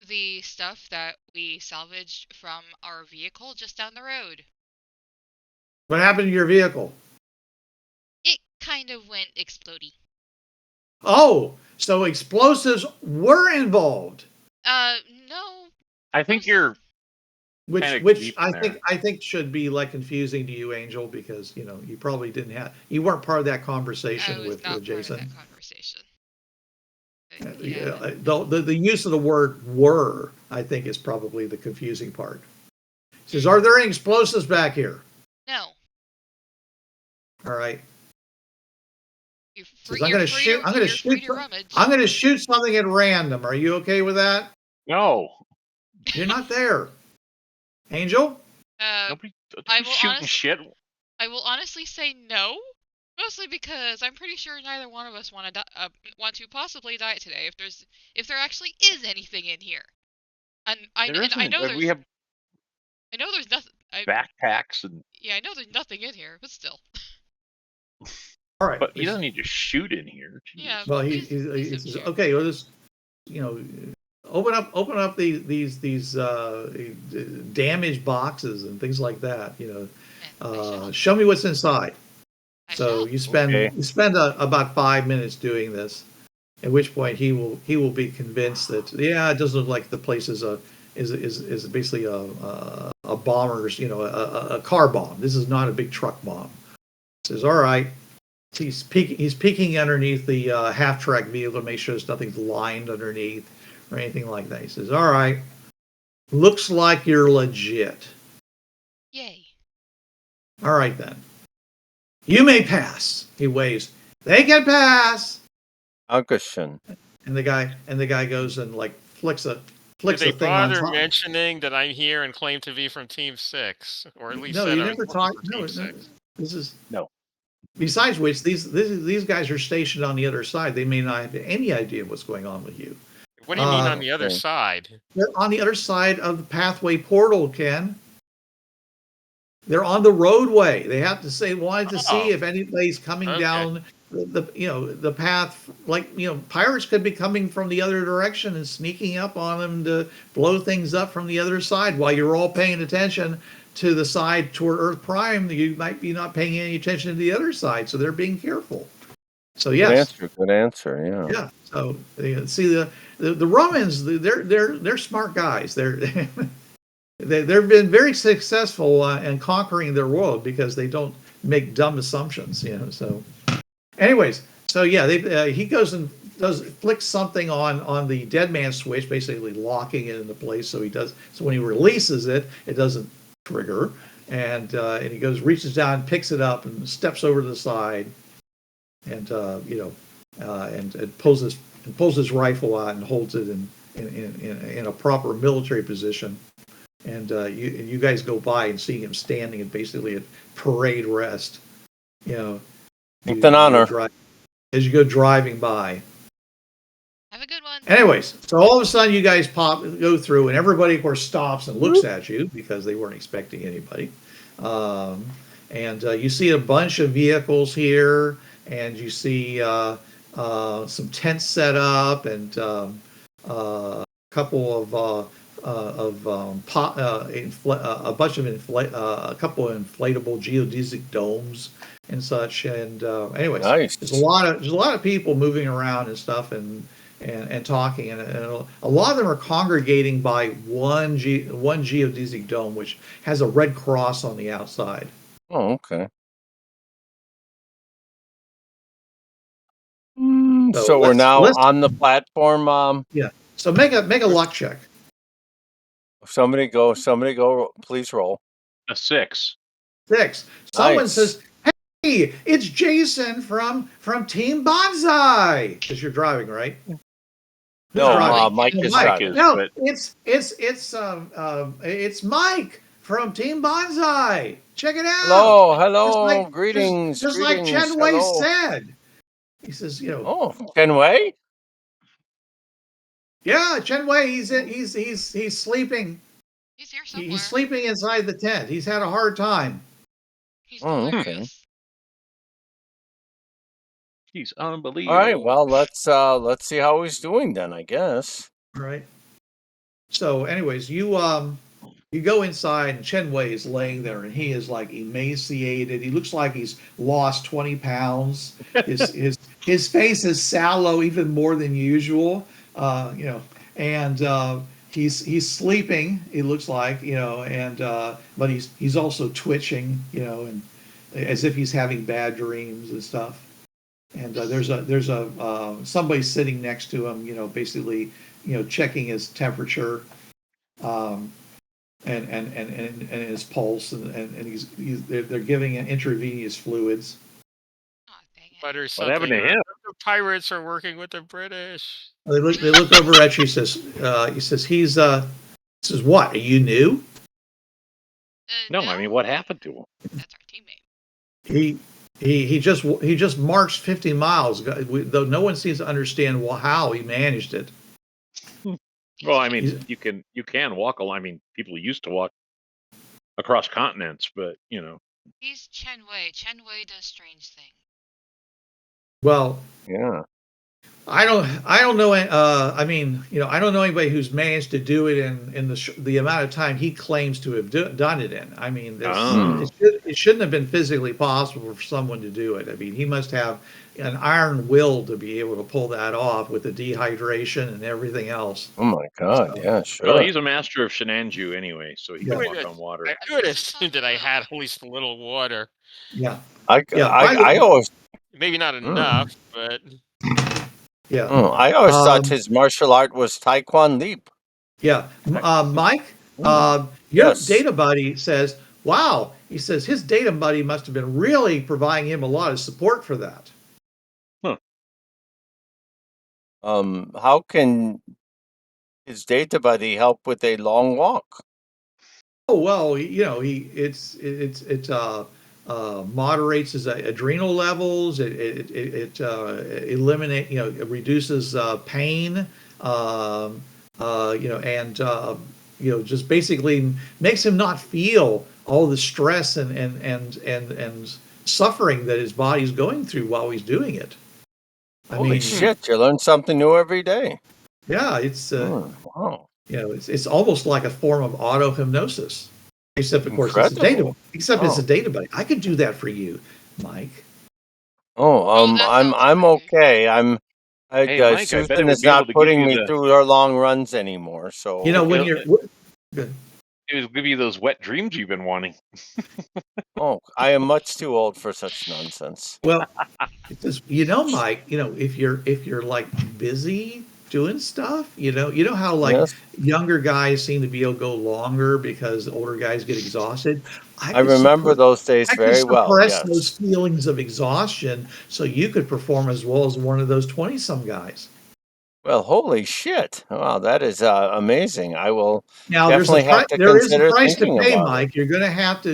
The stuff that we salvaged from our vehicle just down the road. What happened to your vehicle? It kind of went explodey. Oh, so explosives were involved. No. I think you're kinda Which deep I in think there. I think should be like confusing to you, Angel, because you probably you weren't part of that I conversation was with not part Jason. of that conversation. Yeah, the use of the word "were" I think is probably the confusing part. It says, "Are there any explosives back here?" No. All right. You're Says, free, I'm you're going to free shoot. to, I'm going to you're free shoot. to rummage. I'm going to shoot something at random. Are you okay with that? No. You're not there, Angel. Nobody I will shooting shit. I will honestly say no, mostly because I'm pretty sure neither one of us want to possibly die today. If there actually is anything in here, and I know We have there's nothing. backpacks and. Yeah, I know there's nothing in here, but still. All right. But he doesn't need to shoot in here. Jeez. Yeah. Well, please he don't says, shoot. okay. Well, this, open up these damaged boxes and things like that. Show me what's inside. So you spend about 5 minutes doing this, at which point he will be convinced that it doesn't look like the place is basically a bomber's a car bomb. This is not a big truck bomb. He says, all right. He's peeking underneath the half-track vehicle to make sure there's nothing lined underneath or anything like that. He says, all right, looks like you're legit. Yay. All right, then. You may pass. He waves. They can pass. Dankeschön. And the guy goes and like flicks a Did they thing on bother top. mentioning that I'm here and claim to be from Team 6? Or at least No, said you I never was working talked. for No, Team 6? this is No. Besides which, these guys are stationed on the other side. They may not have any idea what's going on with you. What do you mean on the other side? They're on the other side of the pathway portal, Ken. They're on the roadway. They have to wanted to see if anybody's coming down the path. Like, pirates could be coming from the other direction and sneaking up on them to blow things up from the other side while you're all paying attention to the side toward Earth Prime. You might be not paying any attention to the other side, so they're being careful. So yes, good answer. Yeah. Yeah. So see the Romans, they're smart guys. They've been very successful in conquering their world because they don't make dumb assumptions. So, anyways, so yeah, he goes and flicks something on the dead man switch, basically locking it into place. So when he releases it, it doesn't trigger, and he reaches down, picks it up, and steps over to the side, and and pulls his rifle out and holds it in a proper military position. And you guys go by and see him standing at basically at parade rest. It's an honor. As you go driving by. Have a good one. Anyways, so all of a sudden you guys go through, and everybody, of course, stops and looks at you because they weren't expecting anybody. And you see a bunch of vehicles here, and you see some tents set up, and a couple of a couple of inflatable geodesic domes and such. And anyways, nice. There's a lot of people moving around and stuff and talking, and a lot of them are congregating by one geodesic dome, which has a red cross on the outside. Oh, okay. So we're now on the platform. Yeah. So make a luck check. Somebody go. Please roll. A 6. Someone says, "Hey, it's Jason from Team Banzai." Because you're driving, right? No, Mike is driving. No, it's Mike from Team Banzai. Check it out. Hello, greetings. Just like Chen Wei said. He says, Oh, Chen Wei? Yeah, Chen Wei. He's sleeping. He's here somewhere. He's sleeping inside the tent. He's had a hard time. He's Oh, okay. hilarious. He's All unbelievable. right. Well, let's see how he's doing then, I guess. All right. So, anyways, you go inside, and Chen Wei is laying there, and he is like emaciated. He looks like he's lost 20 pounds. His face is sallow, even more than usual. And he's sleeping. It looks like, and but he's also twitching, and as if he's having bad dreams and stuff. And there's a somebody sitting next to him, basically, checking his temperature. Um, and his pulse, and they're giving him intravenous fluids. Oh, dang it. But or What happened something. to him? The pirates are working with the British. They look over at you. He says he says, what, are you new? No, I mean, what happened to him? That's our teammate. He just marched 50 miles, though no one seems to understand how he managed it. Well, I mean, you can walk I mean, people used to walk across continents, but He's Chen Wei. Chen Wei does strange things. Well, Yeah. I don't know. I mean, I don't know anybody who's managed to do it in the amount of time he claims to have done it in. I mean, it shouldn't have been physically possible for someone to do it. I mean, he must have an iron will to be able to pull that off with the dehydration and everything else. Oh my God. So, Yeah, sure. well, he's a master of Shenanju anyway, so he can walk on water. I would assume that I had at least a little water. Yeah. I always Maybe not enough, but yeah. I always thought his martial art was Taekwondo Leap. Yeah. Mike, your Yes. data buddy says, wow, he says his data buddy must have been really providing him a lot of support for that. How can his data buddy help with a long walk? Oh, well, it moderates his adrenal levels. It eliminate, it reduces pain. Just basically makes him not feel all the stress and suffering that his body's going through while he's doing it. Holy shit! You learn something new every day. Yeah, it's wow. It's almost like a form of auto hypnosis, except of course it's a data. Except it's a data buddy. I could do that for you, Mike. I'm okay. Hey, Mike, Susan is not putting me through her long runs anymore. So when you're good. It will give you those wet dreams you've been wanting. I am much too old for such nonsense. Well, because Mike, if you're like busy doing stuff, you know how like younger guys seem to be able to go longer because older guys get exhausted. I remember those days very well. Suppress those feelings of exhaustion so you could perform as well as one of those 20-some guys. Well, holy shit! Wow, that is amazing. I will now. There is a price to pay, Mike. You're going to have to,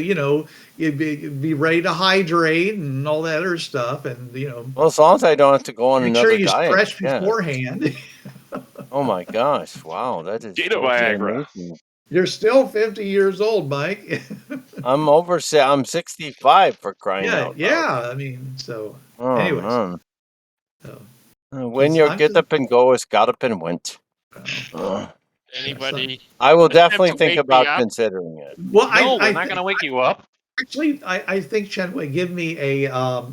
be ready to hydrate and all that other stuff, and Well, as long as I don't have to go on another diet. Make sure you stretch beforehand. Oh my gosh! Wow, that is Data Viagra. amazing. You're still 50 years old, Mike. I'm 65 for crying out loud. Yeah, I mean, so anyways. When your get up and go is got up and went. Anybody? I will definitely think about considering it. Well, we're not going to wake you up. Actually, I think Chen Wei, give me a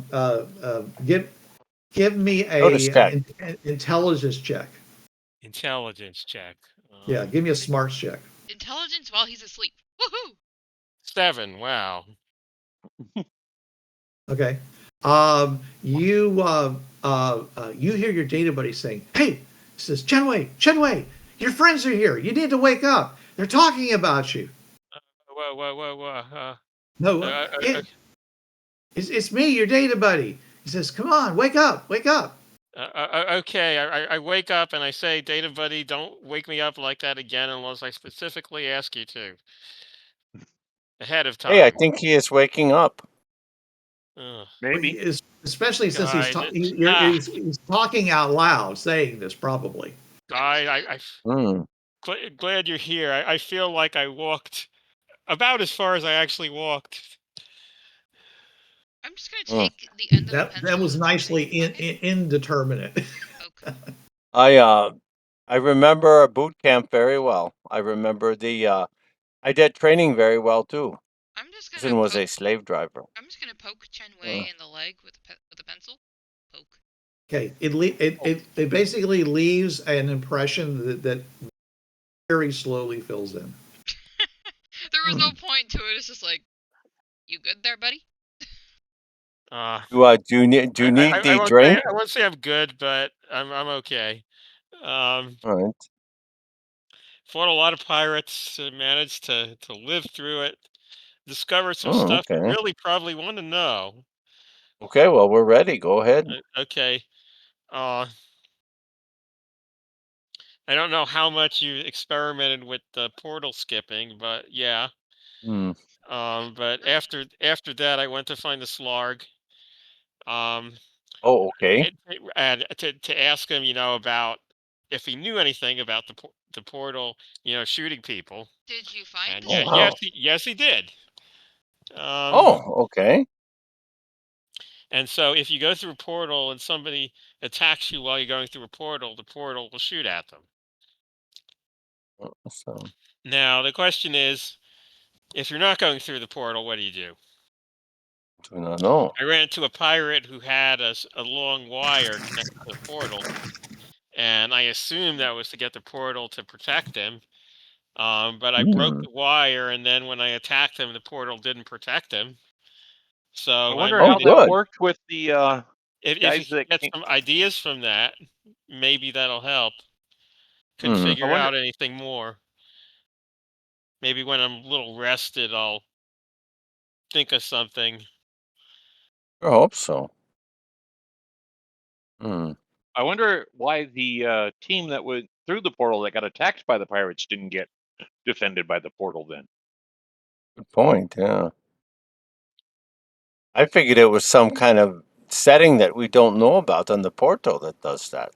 give me a intelligence check. Intelligence check. Yeah, give me a smarts check. Intelligence while he's asleep. Woohoo! 7. Wow. Okay. You hear your data buddy saying, "Hey," he says, Chen Wei, your friends are here. You need to wake up. They're talking about you." Whoa. No, it's me, your data buddy. He says, "Come on, wake up." Okay, I wake up and I say, "Data buddy, don't wake me up like that again unless I specifically ask you to." Ahead of time. Hey, I think he is waking up. Maybe. Especially since he's talking out loud, saying this probably. I'm glad you're here. I feel like I walked about as far as I actually walked. I'm just gonna take the end of the pencil. That was nicely indeterminate. Okay. I remember our boot camp very well. I remember the IDET training very well too. I'm just gonna. Chen was a slave driver. I'm just gonna poke Chen Wei in the leg with a pencil. Poke. Okay, it basically leaves an impression that very slowly fills in. There was no point to it. It's just like, you good there, buddy? Do you need the drink? I won't say I'm good, but I'm okay. All right. Fought a lot of pirates, managed to live through it, discovered some stuff you really probably want to know. Okay, well, we're ready. Go ahead. Okay. I don't know how much you experimented with the portal skipping, but yeah. But after that, I went to find the Slarg. Oh, okay. And to ask him, about if he knew anything about the portal, shooting people. Did you find And the yeah, wow. yes, he did. Okay. And so if you go through a portal and somebody attacks you while you're going through a portal, the portal will shoot at them. So, Now, the question is, if you're not going through the portal, what do you do? do not know. I ran into a pirate who had a long wire connected to the portal, and I assumed that was to get the portal to protect him. But I broke the wire, and then when I attacked him, the portal didn't protect him. So I wonder how that worked with the guys if you that get came. some ideas from that, maybe that'll help. Couldn't figure out anything more. Maybe when I'm a little rested, I'll think of something. I hope so. I wonder why the team that went through the portal that got attacked by the pirates didn't get defended by the portal then. Good point, yeah. I figured it was some kind of setting that we don't know about on the portal that does that.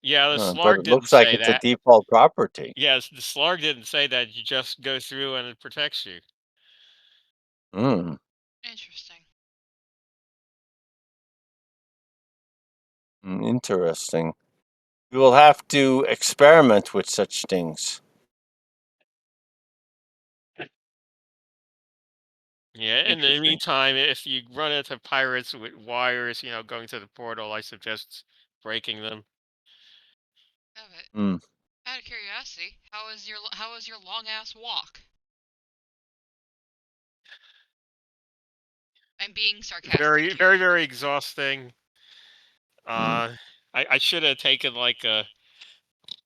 Yeah, the but Slarg it didn't looks like say it's that. a default property. Yes, the Slarg didn't say that. You just go through and it protects you. Interesting. Interesting. We will have to experiment with such things. Yeah, in the meantime, if you run into pirates with wires, going to the portal, I suggest breaking them. Out of curiosity, how was your long ass walk? I'm being sarcastic. Very, very, very exhausting. I should have taken like a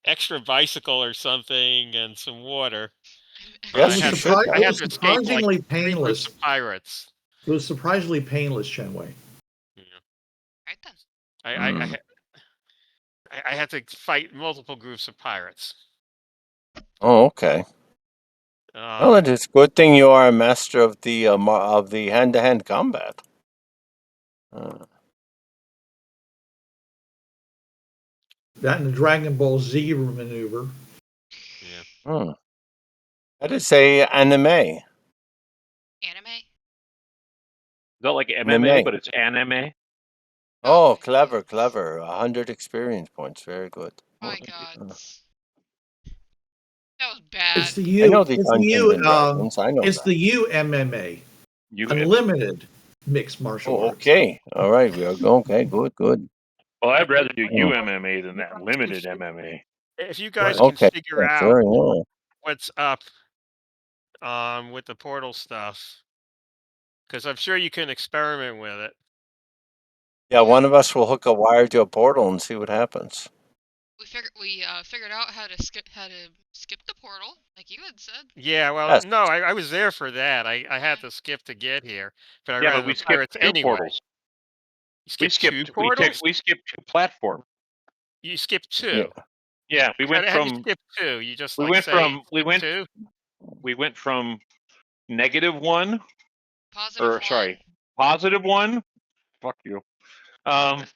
extra bicycle or something and some water. Yes, it was surprisingly painless. Pirates. It was surprisingly painless, Chen Wei. Yeah. Right then. I had to fight multiple groups of pirates. Oh, okay. Well, it is a good thing you are a master of the hand-to-hand combat. That and the Dragon Ball Z maneuver. Yeah. That is a anime. Anime? Not like MMA, but it's anime. Oh, clever. 100 experience points. Very good. My God. That was bad. It's the U. I know the Dungeons and Dragons. I know it's that. the UMMA. Unlimited mixed martial arts. Okay. All right. We are going. Okay. Good. Well, I'd rather do UMMA than that limited MMA. If you guys can figure out what's up with the portal stuff, because I'm sure you can experiment with it. Yeah, one of us will hook a wire to a portal and see what happens. We figured out how to skip the portal, like you had said. Yeah, well, no, I was there for that. I had to skip to get here, but I ran but we skipped two portals. We skipped two portals. We skipped two platforms. You skipped two. Yeah, we went from. You skipped two. You just we went from -1. Positive 1. Fuck you. To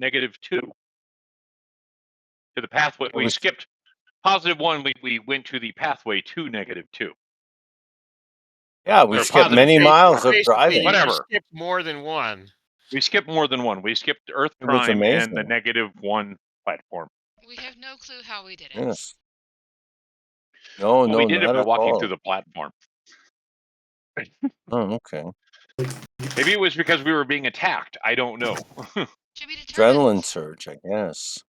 -2. To the pathway. We skipped +1. We went to the pathway to -2. Yeah, we They're skipped positive many change miles of Basically, driving. you Whatever. skipped more than one. We skipped more than one. We skipped Earth It was Prime and the amazing. -1 platform. We have no clue how we did it. Yes. No, Well, no, we did it not by at walking all. through the platform. Oh, okay. Maybe it was because we were being attacked. I don't know. To be determined. Adrenaline surge, I guess.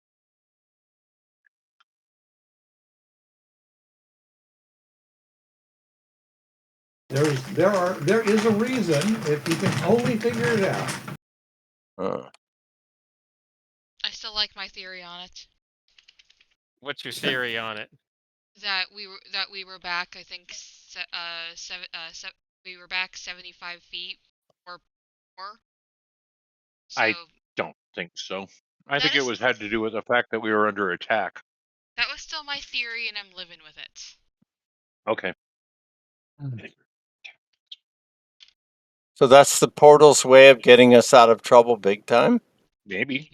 There is a reason if you can only figure it out. I still like my theory on it. What's your theory on it? That we were back. I think we were back 75 feet or more. So I don't think so. I think That it is- had to do with the fact that we were under attack. that was still my theory, and I'm living with it. Okay. So that's the portal's way of getting us out of trouble big time? Maybe.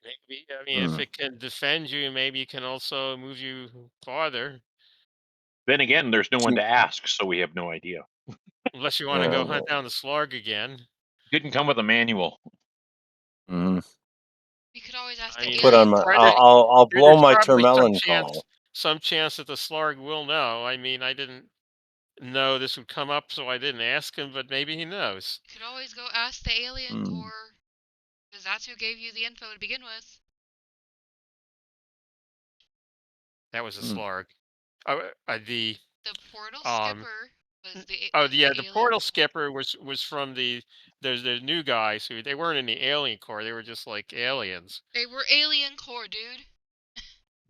Maybe. I mean, if it can defend you, maybe it can also move you farther. Then again, there's no one to ask, so we have no idea. Unless you want to go hunt down the Slarg again. Didn't come with a manual. Mm-hmm. We could always ask I the mean, Put on alien my. core. I'll blow There's my probably Termelin call. some chance that the Slarg will know. I mean, I didn't know this would come up, so I didn't ask him, but maybe he knows. You could always go ask the alien core, because that's who gave you the info to begin with. That was a Slarg. The portal skipper was the. The portal skipper was from there's the new guys who they weren't in the alien core. They were just like aliens. They were alien core, dude.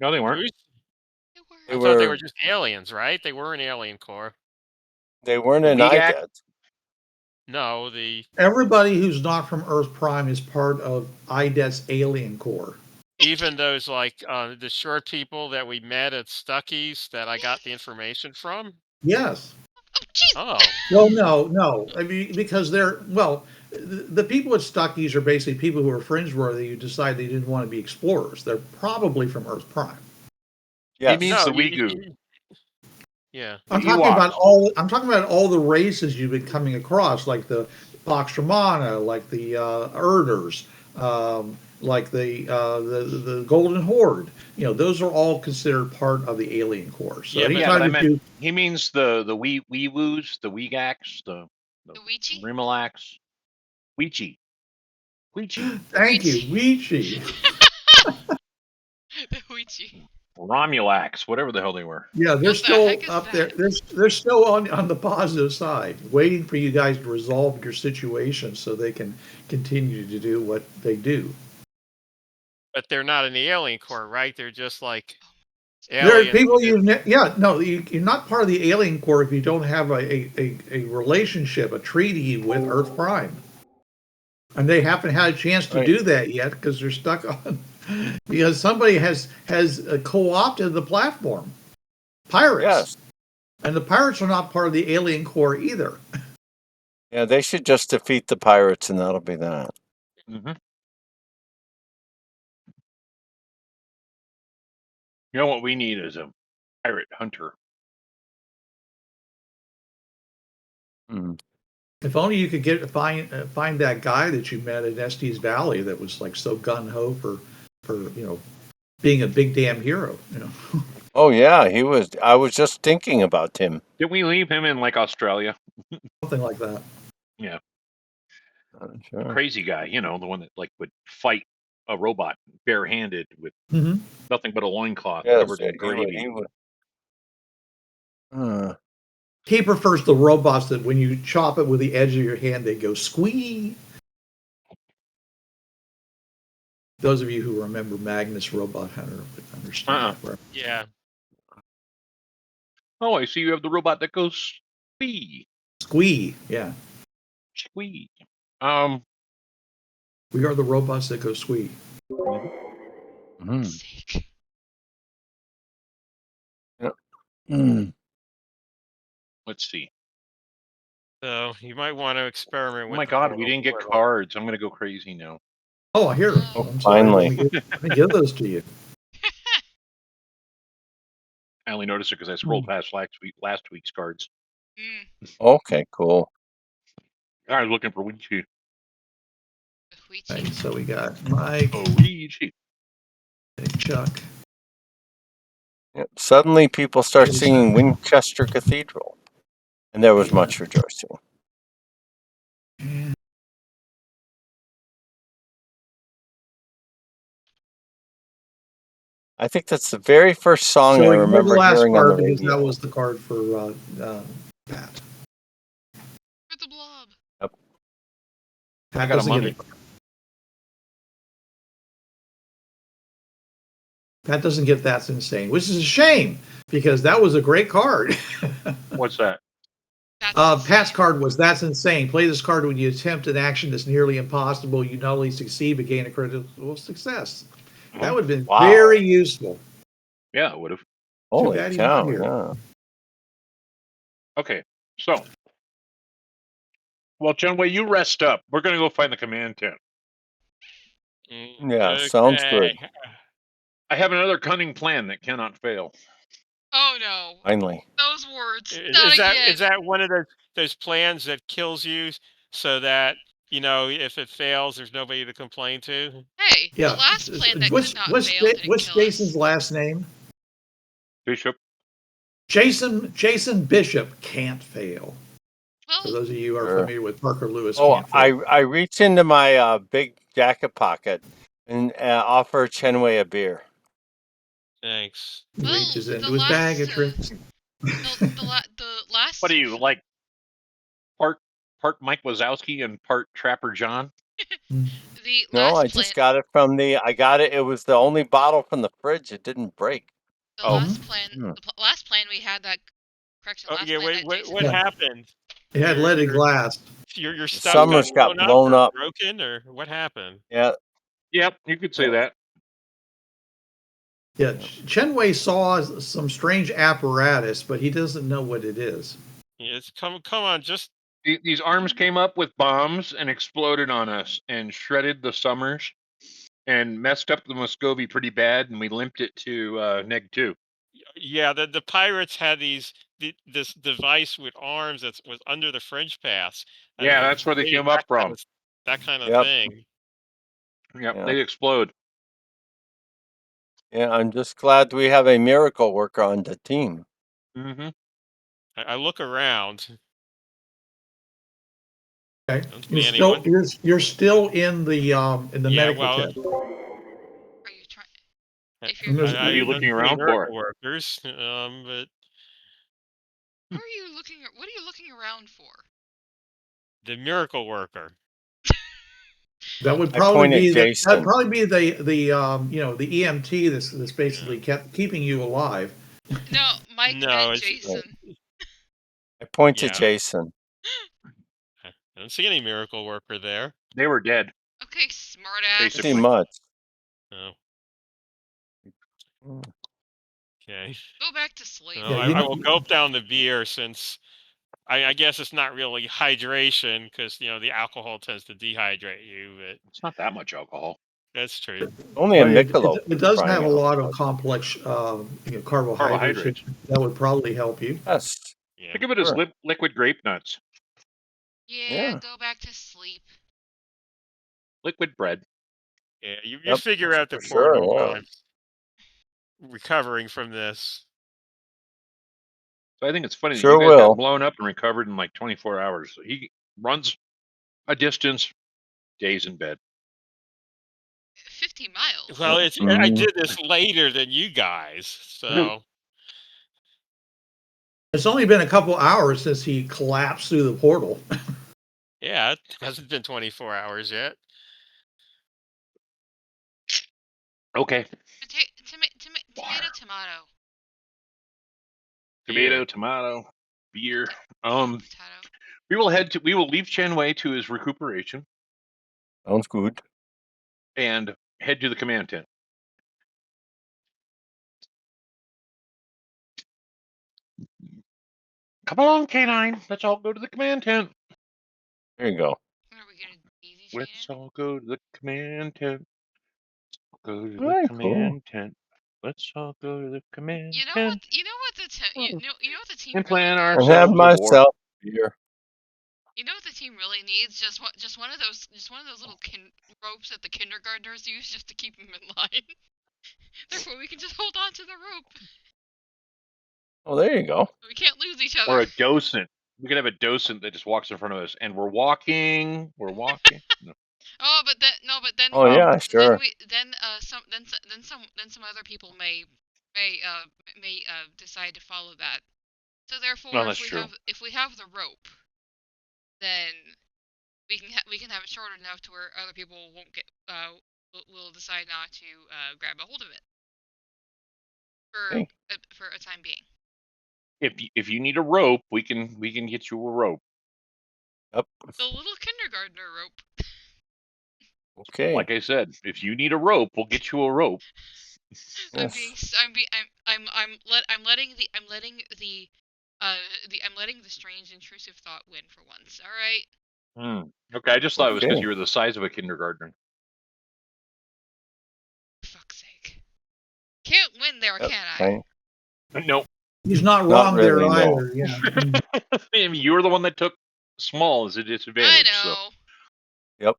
No, they weren't. They I thought they were just aliens, right? They were in alien core. They weren't in IDET. No, everybody who's not from Earth Prime is part of IDET's alien core. Even those like the short people that we met at Stucky's that I got the information from. Yes. Oh, Well, no. I mean, because the people at Stucky's are basically people who are Fringeworthy who decide they didn't want to be explorers. They're probably from Earth Prime. He means the Uyghur. Yeah. I'm talking about all the races you've been coming across, like the Pax Romana, like the Erders, like the Golden Horde. You know, those are all considered part of the alien core. So he means the Weewoos, the Weegax, the Rimalax, Weechi. Thank you, Weechi. The Weechi. Romulax, whatever the hell they were. Yeah, they're still up there. They're still on the positive side, waiting for you guys to resolve your situation so they can continue to do what they do. But they're not in the alien core, right? They're just like aliens. There are people you're not part of the alien core if you don't have a relationship, a treaty with Earth Prime. And they haven't had a chance to do that yet because they're stuck on because somebody has co-opted the platform. Pirates. Yes. And the pirates are not part of the alien core either. Yeah, they should just defeat the pirates and that'll be that. Mm-hmm. You know what we need is a pirate hunter. If only you could find that guy that you met at Estes Valley that was like so gung ho for being a big damn hero. Oh yeah, he was. I was just thinking about him. Did we leave him in like Australia? Something like that. Yeah. Sure. The crazy guy, the one that like would fight a robot barehanded with nothing but a loincloth covered in gravy. He prefers the robots that when you chop it with the edge of your hand, they go squee. Those of you who remember Magnus Robot Hunter would understand. Yeah. Oh, I see you have the robot that goes squee. Squee, yeah. Squee. We are the robots that go squee. Let's see. So you might want to experiment with. Oh my God, we didn't get cards. I'm going to go crazy now. Oh, here. Finally. Let me give those to you. I only noticed it because I scrolled past last week's cards. Okay, cool. I was looking for Ouija. Right, so we got Mike, Ouija. and Chuck. Yep. Suddenly, people start singing Winchester Cathedral, and there was much rejoicing. I think that's the very first song So I ignore the remember last hearing on the card because radio. that was the card for Pat. For the blob. Yep. Pat I got a doesn't get mummy. Pat doesn't get That's Insane, which is a shame because that was a great card. What's that? Pat's card was That's Insane. Play this card when you attempt an action that's nearly impossible. You not only succeed but gain a critical success. That would have been very useful. Yeah, it would have. Holy cow! Yeah. Okay, so well, Chen Wei, you rest up. We're gonna go find the command tent. Yeah, sounds good. I have another cunning plan that cannot fail. Oh no! Finally, those words. Is that one of those plans that kills you so that if it fails, there's nobody to complain to? Hey, the last plan that could not fail didn't what's kill Jason's us. last name? Bishop. Jason Bishop can't fail. Well, for those of you who are familiar with Parker Lewis. Oh, I reach into my big jacket pocket and offer Chen Wei a beer. Thanks. He reaches into his bag and drinks. The last. What are you like? Part Mike Wazowski and part Trapper John. No, I just got it from I got it. It was the only bottle from the fridge. It didn't break. The last plan. The last plan we had that. Correction. Oh yeah, what happened? It had leaded glass. Your stuff Summers got blown up. Broken, or what happened? Yeah. Yep, you could say that. Yeah, Chen Wei saw some strange apparatus, but he doesn't know what it is. Yeah, it's come on, just these arms came up with bombs and exploded on us and shredded the Summers and messed up the Muscovy pretty bad, and we limped it to Neg 2. Yeah, the pirates had this device with arms that was under the Fringepath. Yeah, that's where they came up from. That kind of thing. Yep, they explode. Yeah, I'm just glad we have a miracle worker on the team. Mm-hmm. I look around. Okay, you're still in the medical tent. Are you trying? What are you looking around for? Workers, but. What are you looking around for? The miracle worker. That would probably be the EMT that's basically kept keeping you alive. No, Mike and Jason. I point to Jason. I don't see any miracle worker there. They were dead. Okay, smartass. Pretty much. Oh. Okay. Go back to sleep. Well, I will gulp down the beer since I guess it's not really hydration because the alcohol tends to dehydrate you, but it's not that much alcohol. That's true. Only a Mikolaj. It does have a lot of complex carbohydrates. That would probably help you. Yes. Yeah. Think of it as liquid grape nuts. Yeah, go back to sleep. Liquid bread. Yeah, you figure out the portal while I'm recovering from this. So I think it's funny that you guys got blown up and recovered in like 24 hours. So he runs a distance, days in bed. 50 miles. Well, I did this later than you guys, so. It's only been a couple hours since he collapsed through the portal. Yeah, it hasn't been 24 hours yet. Okay. Tomato, beer. We will leave Chen Wei to his recuperation. Sounds good. And head to the command tent. Come along, K9. Let's all go to the command tent. There you go. Are we gonna easy Let's all go to the command tent. Go to the command tent. Let's all go to the command You know tent what? You know what the you know what the team and really plan needs? And have ourselves a war. myself here. You know what the team really needs? Just one of those little ropes that the kindergartners use just to keep them in line. Therefore, we can just hold on to the rope. Oh, there you go. We can't lose each other. Or a docent. We could have a docent that just walks in front of us, and we're walking. No. Oh, but then Oh yeah, sure. then some other people may decide to follow that. So therefore, No, that's true. if we have the rope, then we can have it short enough to where other people won't get will decide not to grab a hold of it for a time being. If you need a rope, we can get you a rope. Yep. The little kindergartner rope. Okay. Like I said, if you need a rope, we'll get you a rope. Yes. I'm letting the strange intrusive thought win for once. All right. Okay, I just thought it was because Okay. you were the size of a kindergartner. For fuck's sake. Can't win there, Yep, can I? fine. Nope. He's not Not wrong really, there no. either. Yeah. I mean, you were the one that took small as a disadvantage. I know. Yep.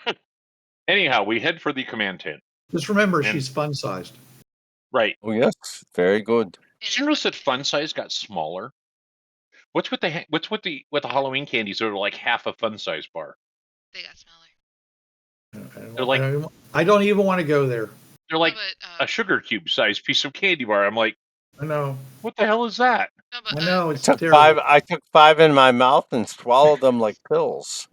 So. Anyhow, we head for the command tent. Just remember, she's fun sized. Right. Oh yes, very good. Did you notice that fun size got smaller? What's with the Halloween candies that are like half a fun size bar? They got smaller. They're like I don't even want to go there. they're like a sugar cube sized piece of candy bar. I'm like, I know. what the hell is that? No, but, I know. It's I took terrible. I took 5 in my mouth and swallowed them like pills.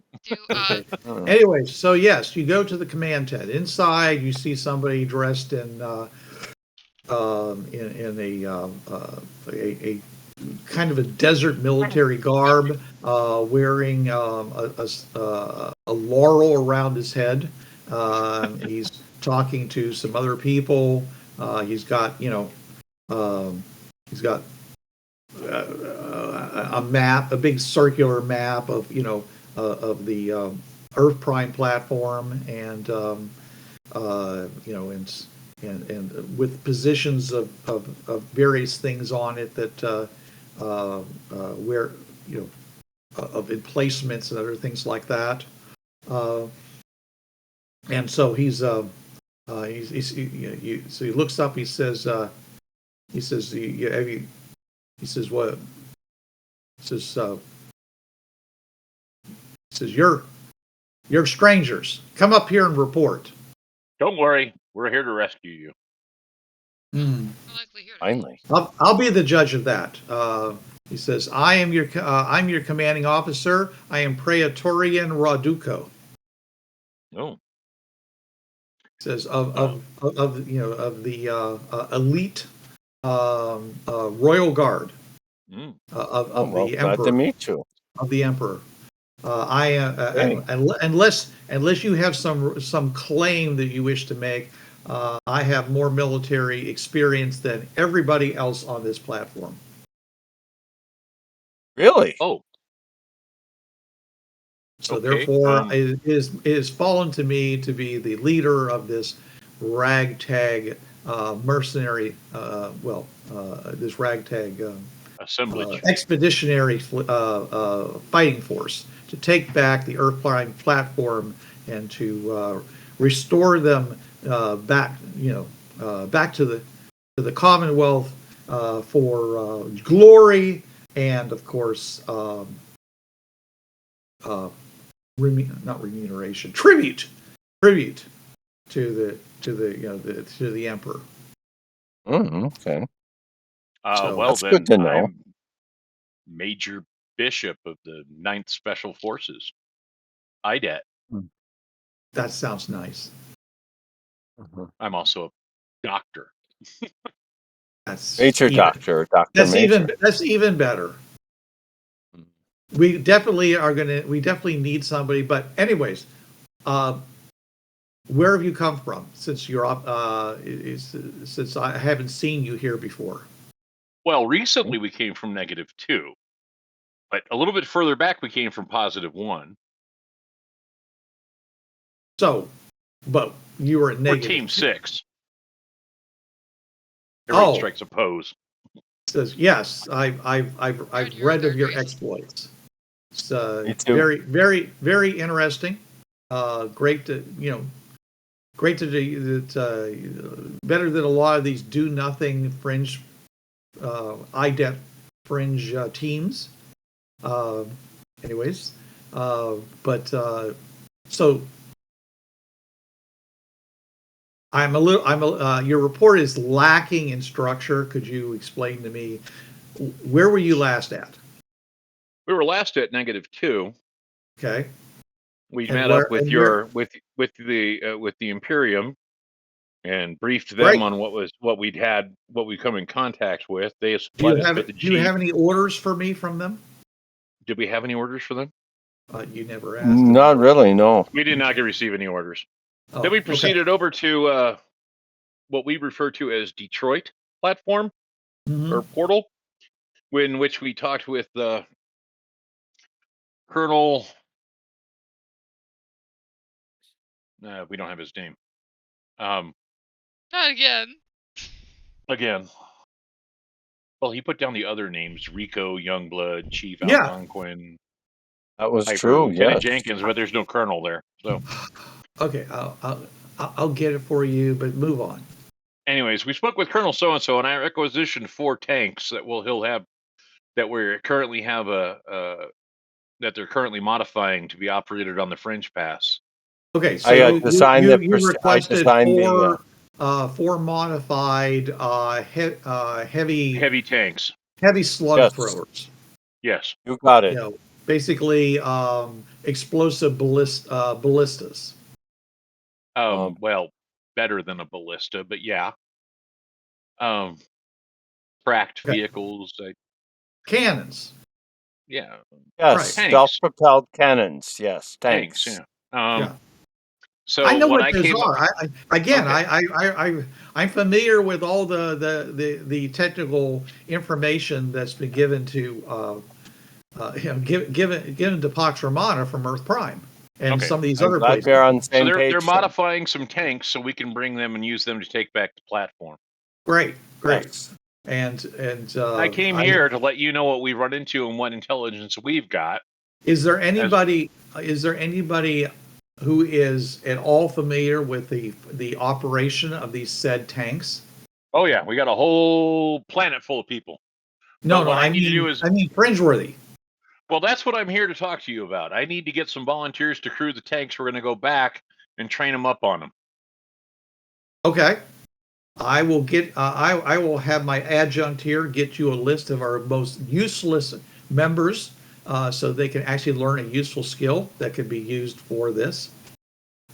Okay. Anyway, so yes, you go to the command tent. Inside, you see somebody dressed in a kind of a desert military garb, wearing a laurel around his head. He's talking to some other people. He's got a map, a big circular map of of the Earth Prime platform, and and with positions of various things on it that where of emplacements and other things like that. And so so he looks up. He says what? He says you're strangers. Come up here and report. Don't worry, we're here to rescue you. Finally, I'll be the judge of that. He says, I'm your commanding officer. I am Praetorian Raduco. Oh. He says of the elite royal guard of the glad emperor. to meet you. Of the emperor. Unless you have some claim that you wish to make, I have more military experience than everybody else on this platform. Really? Oh. So okay. Therefore, it is fallen to me to be the leader of this ragtag mercenary, this ragtag assemblage, expeditionary fighting force to take back the Earth Prime platform and to restore them back to the Commonwealth for glory and, of course, not remuneration, tribute to the emperor. Okay. That's good to know. I'm Major Bishop of the 9th Special Forces, IDET. That sounds nice. I'm also a doctor. That's Major Doctor. That's Major. even better. We definitely need somebody. But anyways, where have you come from? Since you're since I haven't seen you here before. Well, recently we came from -2, but a little bit further back we came from +1. So, but you were at We're -2. Team 6. Everybody strikes a pose. Says yes. I've read of your exploits. It's very, very, very interesting. Great to great to do that. Better than a lot of these do nothing fringe, IDET fringe teams. Anyways, but so your report is lacking in structure. Could you explain to me where were you last at? We were last at -2. Okay. We met up with the Imperium and briefed them on what we'd come in contact with. They supplied us with the Do you have any orders for me from them? Did we have any orders for them? You never asked. Not really, no. We did not receive any orders. Then we proceeded over to what we refer to as Detroit platform or portal, in which we talked with Colonel. We don't have his name. Not again. Again. Well, he put down the other names: Rico, Youngblood, Chief Algonquin. That was true. Lieutenant Jenkins, but there's no colonel there. So. Okay, I'll get it for you, but move on. Anyways, we spoke with Colonel So and So, and I requisitioned 4 tanks that he'll have, that we currently have that they're currently modifying to be operated on the Fringepath. Okay, so you requested 4 modified heavy tanks, heavy slug throwers. Yes, you got it. Basically, explosive ballistas. Well, better than a ballista, but yeah. Tracked vehicles, cannons. Yeah. Yes, self-propelled cannons. Yes, tanks. Yeah. So I know what those are. I'm familiar with all the technical information that's been given to given to Pax Romana from Earth Prime and some of these other places. They're modifying some tanks so we can bring them and use them to take back the platform. Great. And I came here to let you know what we run into and what intelligence we've got. Is there anybody who is at all familiar with the operation of these said tanks? Oh yeah, we got a whole planet full of people. I mean Fringeworthy. Well, that's what I'm here to talk to you about. I need to get some volunteers to crew the tanks. We're going to go back and train them up on them. Okay. I will get. I will have my adjunct here get you a list of our most useless members, so they can actually learn a useful skill that can be used for this.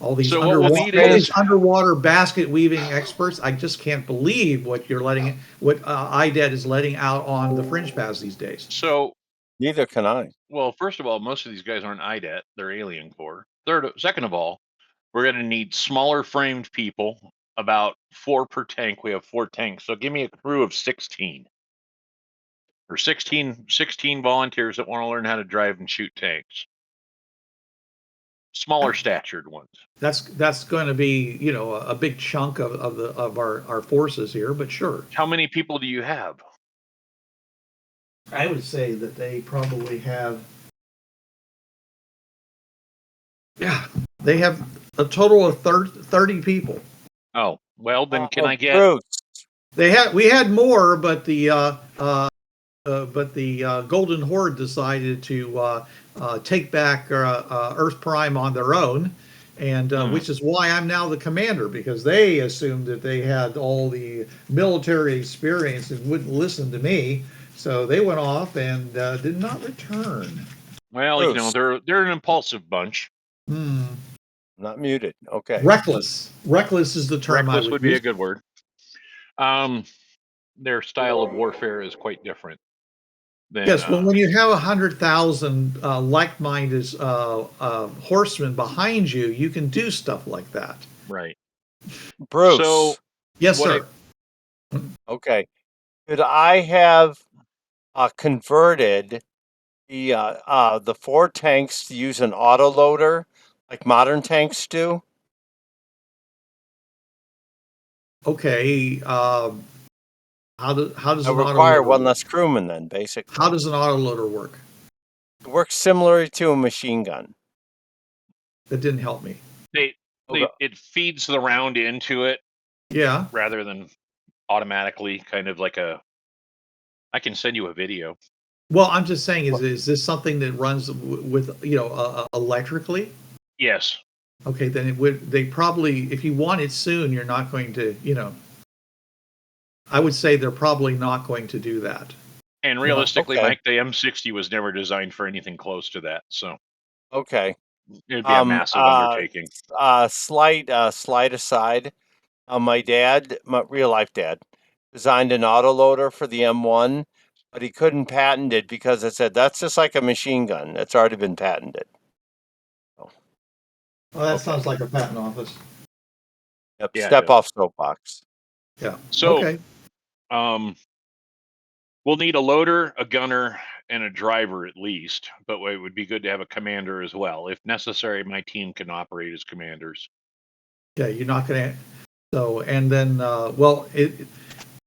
All these underwater basket weaving experts. I just can't believe what IDET is letting out on the Fringepath these days. So neither can I. Well, first of all, most of these guys aren't IDET; they're Alien Corps. Second of all, we're going to need smaller framed people. About 4 per tank. We have 4 tanks. So give me a crew of 16. Or 16 volunteers that want to learn how to drive and shoot tanks. Smaller statured ones. That's going to be, a big chunk of our forces here, but sure. How many people do you have? I would say that they probably have they have a total of 30 people. Oh, well, then can I get... We had more, but the Golden Horde decided to take back Earth Prime on their own, and which is why I'm now the commander, because they assumed that they had all the military experience and wouldn't listen to me, so they went off and did not return. Well, they're an impulsive bunch. Not muted. Okay. Reckless is the term. Reckless would be a good word. Their style of warfare is quite different. Yes, well, when you have 100,000 like-minded horsemen behind you, you can do stuff like that. Right. Bruce. So, yes, sir. Okay. Could I have converted the 4 tanks to use an autoloader like modern tanks do? Okay. How does I an require autoloader one work? less crewman then, basically. How does an autoloader work? It works similar to a machine gun. That didn't help me. It feeds the round into it Yeah. rather than automatically, kind of like a. I can send you a video. Well, I'm just saying, is this something that runs with electrically? Yes. Okay, then it would. They probably, if you want it soon, you're not going to. I would say they're probably not going to do that. And realistically, okay. Mike, the M60 was never designed for anything close to that. So Okay. it'd be a massive undertaking. Slight aside. My dad, my real life dad, designed an autoloader for the M1, but he couldn't patent it because it said that's just like a machine gun. It's already been patented. Well, that sounds like a patent office. Yep. Yeah, Step off soapbox. Yeah. So, okay. We'll need a loader, a gunner, and a driver at least, but it would be good to have a commander as well. If necessary, my team can operate as commanders. Yeah, you're not going to. So, and then, it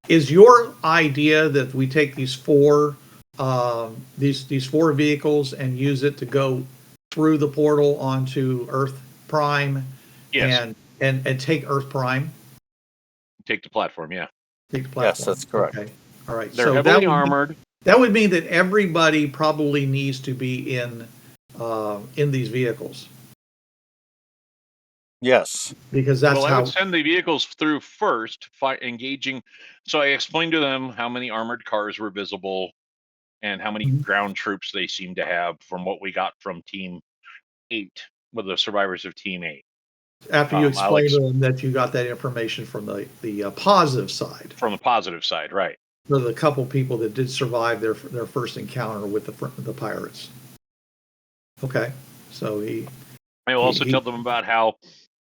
is your idea that we take these four vehicles and use it to go through the portal onto Earth Prime, Yes. and take Earth Prime. Take the platform, yeah. Take the platform. Yes, that's correct. Okay. All right. They're so heavily armored. That would mean that everybody probably needs to be in these vehicles. Yes. Because that's I would send the vehicles through first, engaging. So I explained to them how many armored cars were visible and how many ground troops they seemed to have from what we got from Team 8, with the survivors of Team 8. After you explain to them that you got that information from the positive side. From the positive side, right. For the couple people that did survive their first encounter with the pirates. Okay. So I will also tell them about how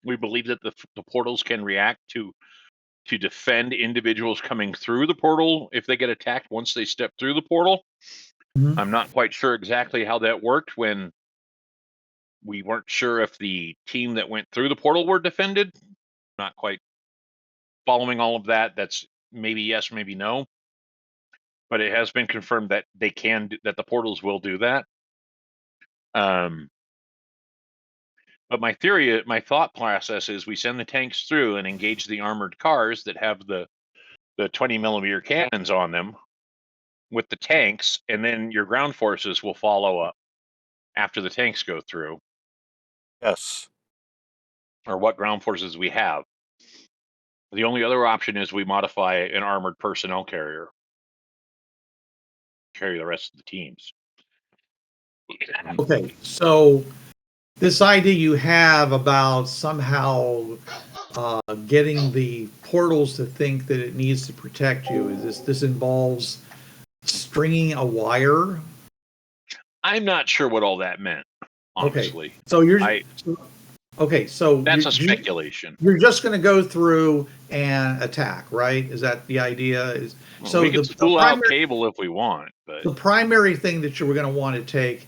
we believe that the portals can react to defend individuals coming through the portal if they get attacked once they step through the portal. Mm-hmm. I'm not quite sure exactly how that worked when we weren't sure if the team that went through the portal were defended. Not quite following all of that. That's maybe yes, maybe no. But it has been confirmed that they can that the portals will do that. But my theory, my thought process is we send the tanks through and engage the armored cars that have the 20 millimeter cannons on them with the tanks, and then your ground forces will follow up after the tanks go through. Yes. Or what ground forces we have. The only other option is we modify an armored personnel carrier. Carry the rest of the teams. Okay, so this idea you have about somehow getting the portals to think that it needs to protect you, is this involves stringing a wire? I'm not sure what all that meant, honestly. Okay, so that's a speculation. You're just going to go through and attack, right? Is that the idea? So we can spool out cable if we want, but the primary thing that you're going to want to take,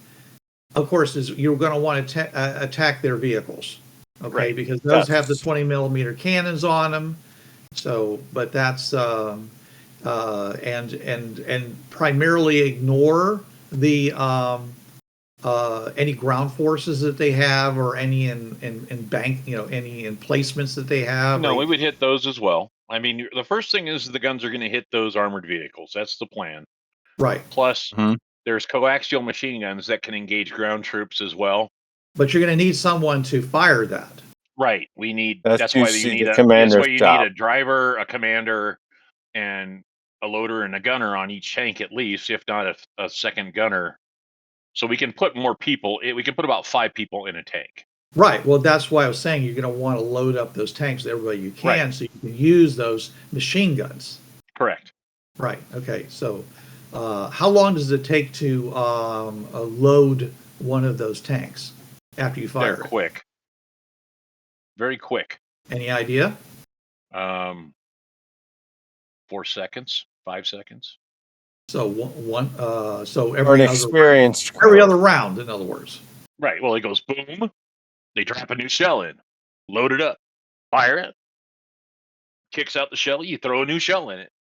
of course, is you're going to want to attack their vehicles, okay? Right. Because those have the 20 millimeter cannons on them. So, but that's and primarily ignore the any ground forces that they have, or any in bank, any emplacements that they have. No, we would hit those as well. I mean, the first thing is the guns are going to hit those armored vehicles. That's the plan. Right. Plus, there's coaxial machine guns that can engage ground troops as well. But you're going to need someone to fire that. Right. We need. That's why you need a driver, a commander, and a loader and a gunner on each tank at least, if not a second gunner. So we can put more people. We can put about 5 people in a tank. Right. Well, that's why I was saying you're going to want to load up those tanks with everybody you can, so you can use those machine guns. Correct. Right. Okay. So, how long does it take to load one of those tanks after you fire? They're quick. Very quick. Any idea? 4 seconds, 5 seconds. So so every other round, in other words. Right. Well, it goes boom. They drop a new shell in, load it up, fire it, kicks out the shell. You throw a new shell in it.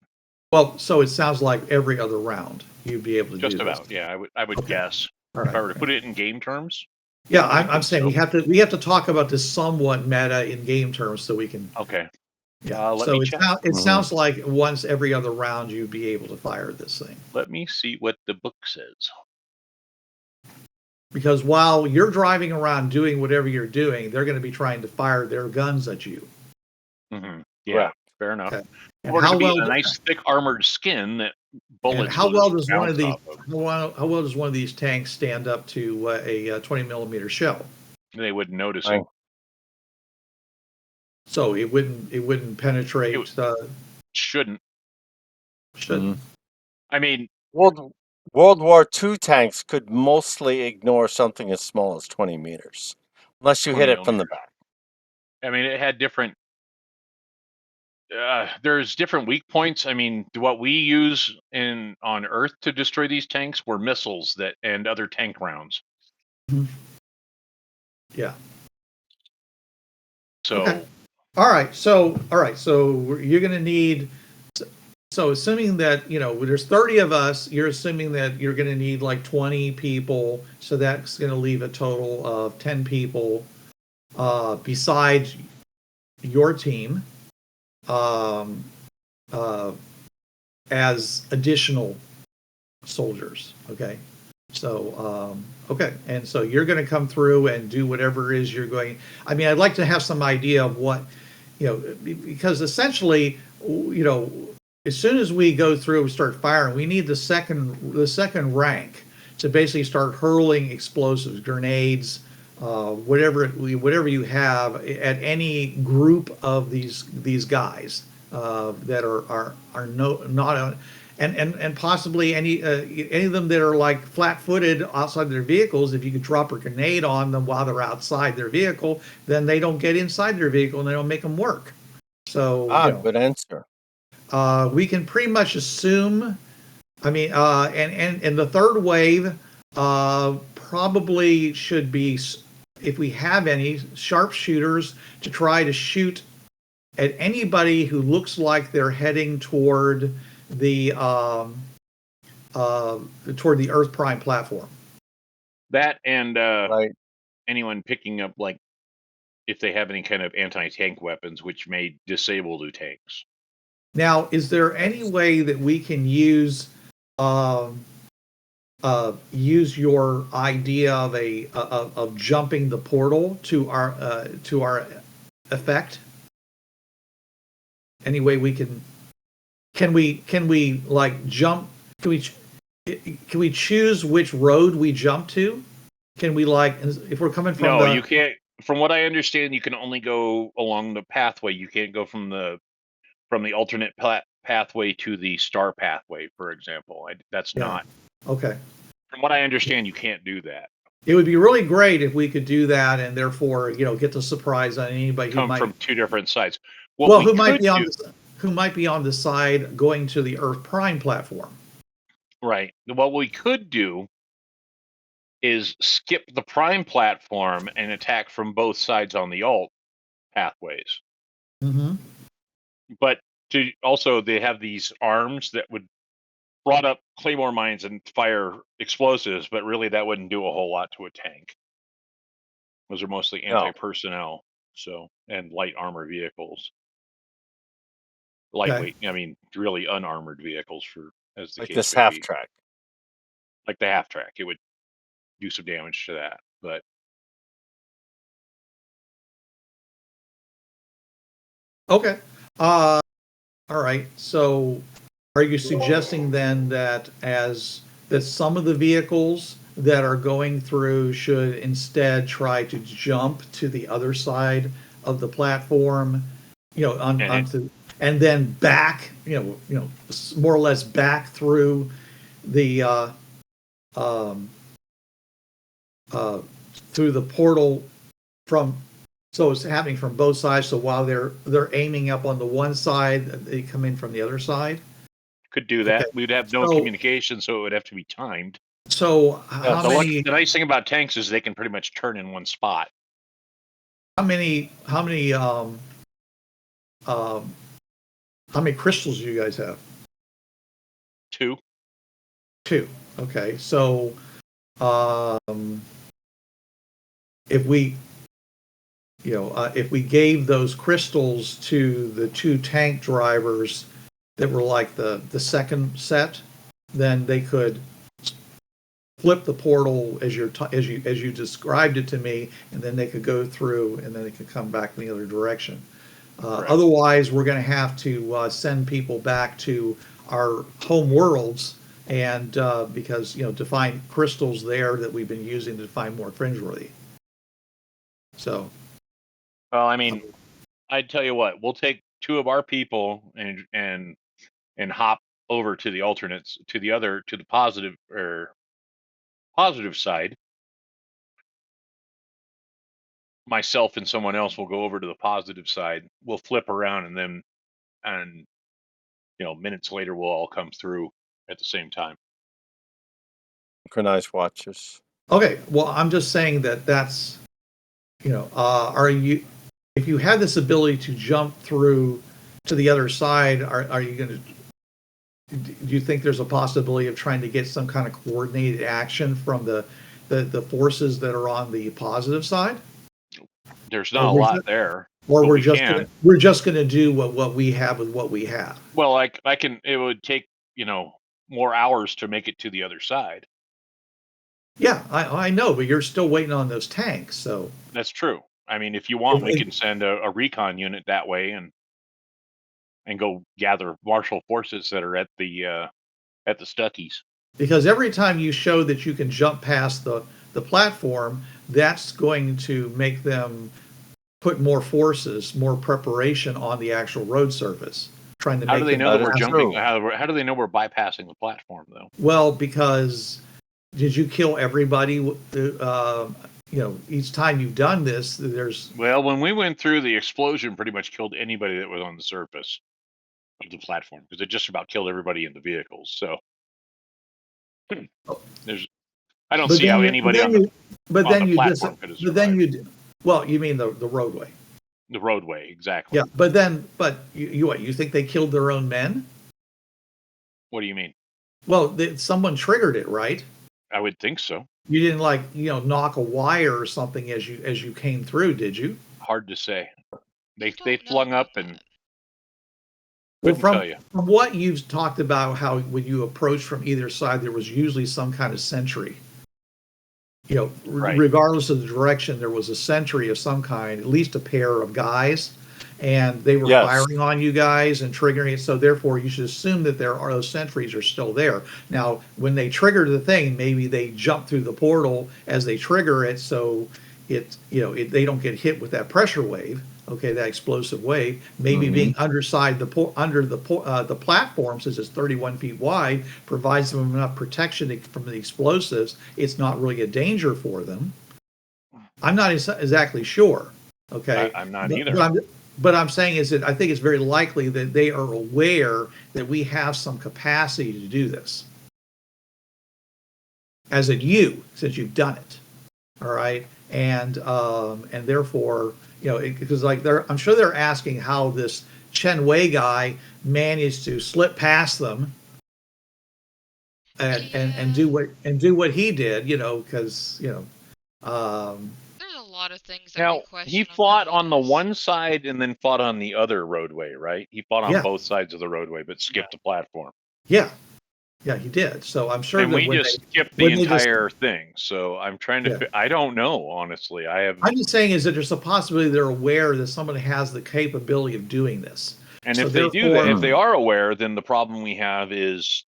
Well, so it sounds like every other round you'd be able to Just do this. about, yeah. I would Okay. guess. All If I right. were to put it in game terms. Yeah, I I'm think saying so. we have to talk about this somewhat meta in game terms so we can. Okay. Yeah. Let So me check. it sounds like once every other round you'd be able to fire this thing. Let me see what the book says. Because while you're driving around doing whatever you're doing, they're going to be trying to fire their guns at you. Mm-hmm. Yeah, Right. fair enough. Okay. And We're how going to be well in a nice thick armored skin that and bullets how will well just does one of bounce these off of. how well does one of these tanks stand up to a 20 millimeter shell? They wouldn't notice Right. it. So it wouldn't penetrate. Shouldn't. Shouldn't. I mean, World War II tanks could mostly ignore something as small as 20 meters, unless you hit 20 it from the millimeters. back. I mean, it had different. There's different weak points. I mean, what we use on Earth to destroy these tanks were missiles and other tank rounds. Yeah. So. Okay. All right. So you're going to need. So assuming that there's 30 of us, you're assuming that you're going to need like 20 people. So that's going to leave a total of 10 people besides your team as additional soldiers. Okay. So, okay. And so you're going to come through and do whatever it is you're going. I mean, I'd like to have some idea of what, because essentially, as soon as we go through and start firing, we need the second rank to basically start hurling explosives, grenades, whatever you have at any group of these guys that are not and possibly any of them that are like flat-footed outside their vehicles. If you could drop a grenade on them while they're outside their vehicle, then they don't get inside their vehicle and they don't make them work. So good answer. We can pretty much assume. I mean, and the third wave probably should be, if we have any, sharpshooters to try to shoot at anybody who looks like they're heading toward the Earth Prime platform. That and Right. anyone picking up, like, if they have any kind of anti-tank weapons, which may disable the tanks. Now, is there any way that we can use your idea of jumping the portal to our effect? Any way we can we like jump? Can we choose which road we jump to? Can we, like, if we're coming from you can't. From what I understand, you can only go along the pathway. You can't go from the alternate pathway to the star pathway, for example. That's not. Okay. From what I understand, you can't do that. It would be really great if we could do that, and therefore, get the surprise on anybody who might come from two different sides. who might be on the side going to the Earth Prime platform. Right. What we could do is skip the Prime platform and attack from both sides on the alt pathways. Mm-hmm. But they have these arms that would brought up claymore mines and fire explosives, but really that wouldn't do a whole lot to a tank. Those are mostly anti-personnel, and light armor vehicles. Lightweight, I mean, really unarmored vehicles, as the like case this may half be. track. Like the half track, it would do some damage to that, but Okay. All right. So, are you suggesting then that some of the vehicles that are going through should instead try to jump to the other side of the platform, onto, and then back, more or less back through the through the portal so it's happening from both sides. So while they're aiming up on the one side, they come in from the other side. Could do that. Okay. We'd have no communication, so it would have to be timed. So the nice thing about tanks is they can pretty much turn in one spot. How many crystals do you guys have? 2. Okay, so if we gave those crystals to the 2 tank drivers that were like the second set, then they could flip the portal as you described it to me, and then they could go through, and then they could come back in the other direction. Otherwise, we're going to have to send people back to our home worlds, and because to find crystals there that we've been using to find more Fringeworthy. So, well, I mean, I'd tell you what, we'll take 2 of our people and hop over to the alternates, to the positive side. Myself and someone else will go over to the positive side. We'll flip around, and minutes later we'll all come through at the same time. Synchronized watches. Okay, well, I'm just saying that's if you had this ability to jump through to the other side, are you going to? Do you think there's a possibility of trying to get some kind of coordinated action from the forces that are on the positive side? There's not a lot there. Or we're just gonna do what we have with what we have. Well, it would take more hours to make it to the other side. Yeah, I know, but you're still waiting on those tanks, so that's true. I mean, if you want, we can send a recon unit that way and go gather martial forces that are at the Stuckies. Because every time you show that you can jump past the platform, that's going to make them put more forces, more preparation on the actual road surface. Trying to how do they know that we're jumping? How do they know we're bypassing the platform, though? Well, because did you kill everybody? Each time you've done this, when we went through, the explosion pretty much killed anybody that was on the surface of the platform, because it just about killed everybody in the vehicles. So I don't see how anybody on the platform could have survived. Well, you mean the roadway? The roadway, exactly. Yeah, but you think they killed their own men? What do you mean? Well, someone triggered it, right? I would think so. You didn't knock a wire or something as you came through, did you? Hard to say. They flung up and. Well, from what you've talked about, how when you approached from either side, there was usually some kind of sentry. Right. Regardless of the direction, there was a sentry of some kind, at least a pair of guys, and they were firing on you guys and triggering it. So therefore, you should assume that those sentries are still there. Now, when they trigger the thing, maybe they jump through the portal as they trigger it, so they don't get hit with that pressure wave. Okay, that explosive wave, maybe being under the platform, since it's 31 feet wide, provides them enough protection from the explosives. It's not really a danger for them. I'm not exactly sure. Okay, I'm not either. But I'm saying is that I think it's very likely that they are aware that we have some capacity to do this. As in you, since you've done it. All right, and therefore. Because I'm sure they're asking how this Chen Wei guy managed to slip past them and do what he did. Because there's a lot of things. Now he fought on the one side and then fought on the other roadway, right? He fought on both sides of the roadway, but skipped the platform. Yeah, he did. So I'm sure. And we just skipped the entire thing. So I'm trying to. I don't know, honestly. I'm just saying is that there's a possibility they're aware that someone has the capability of doing this. And if they do that, if they are aware, then the problem we have is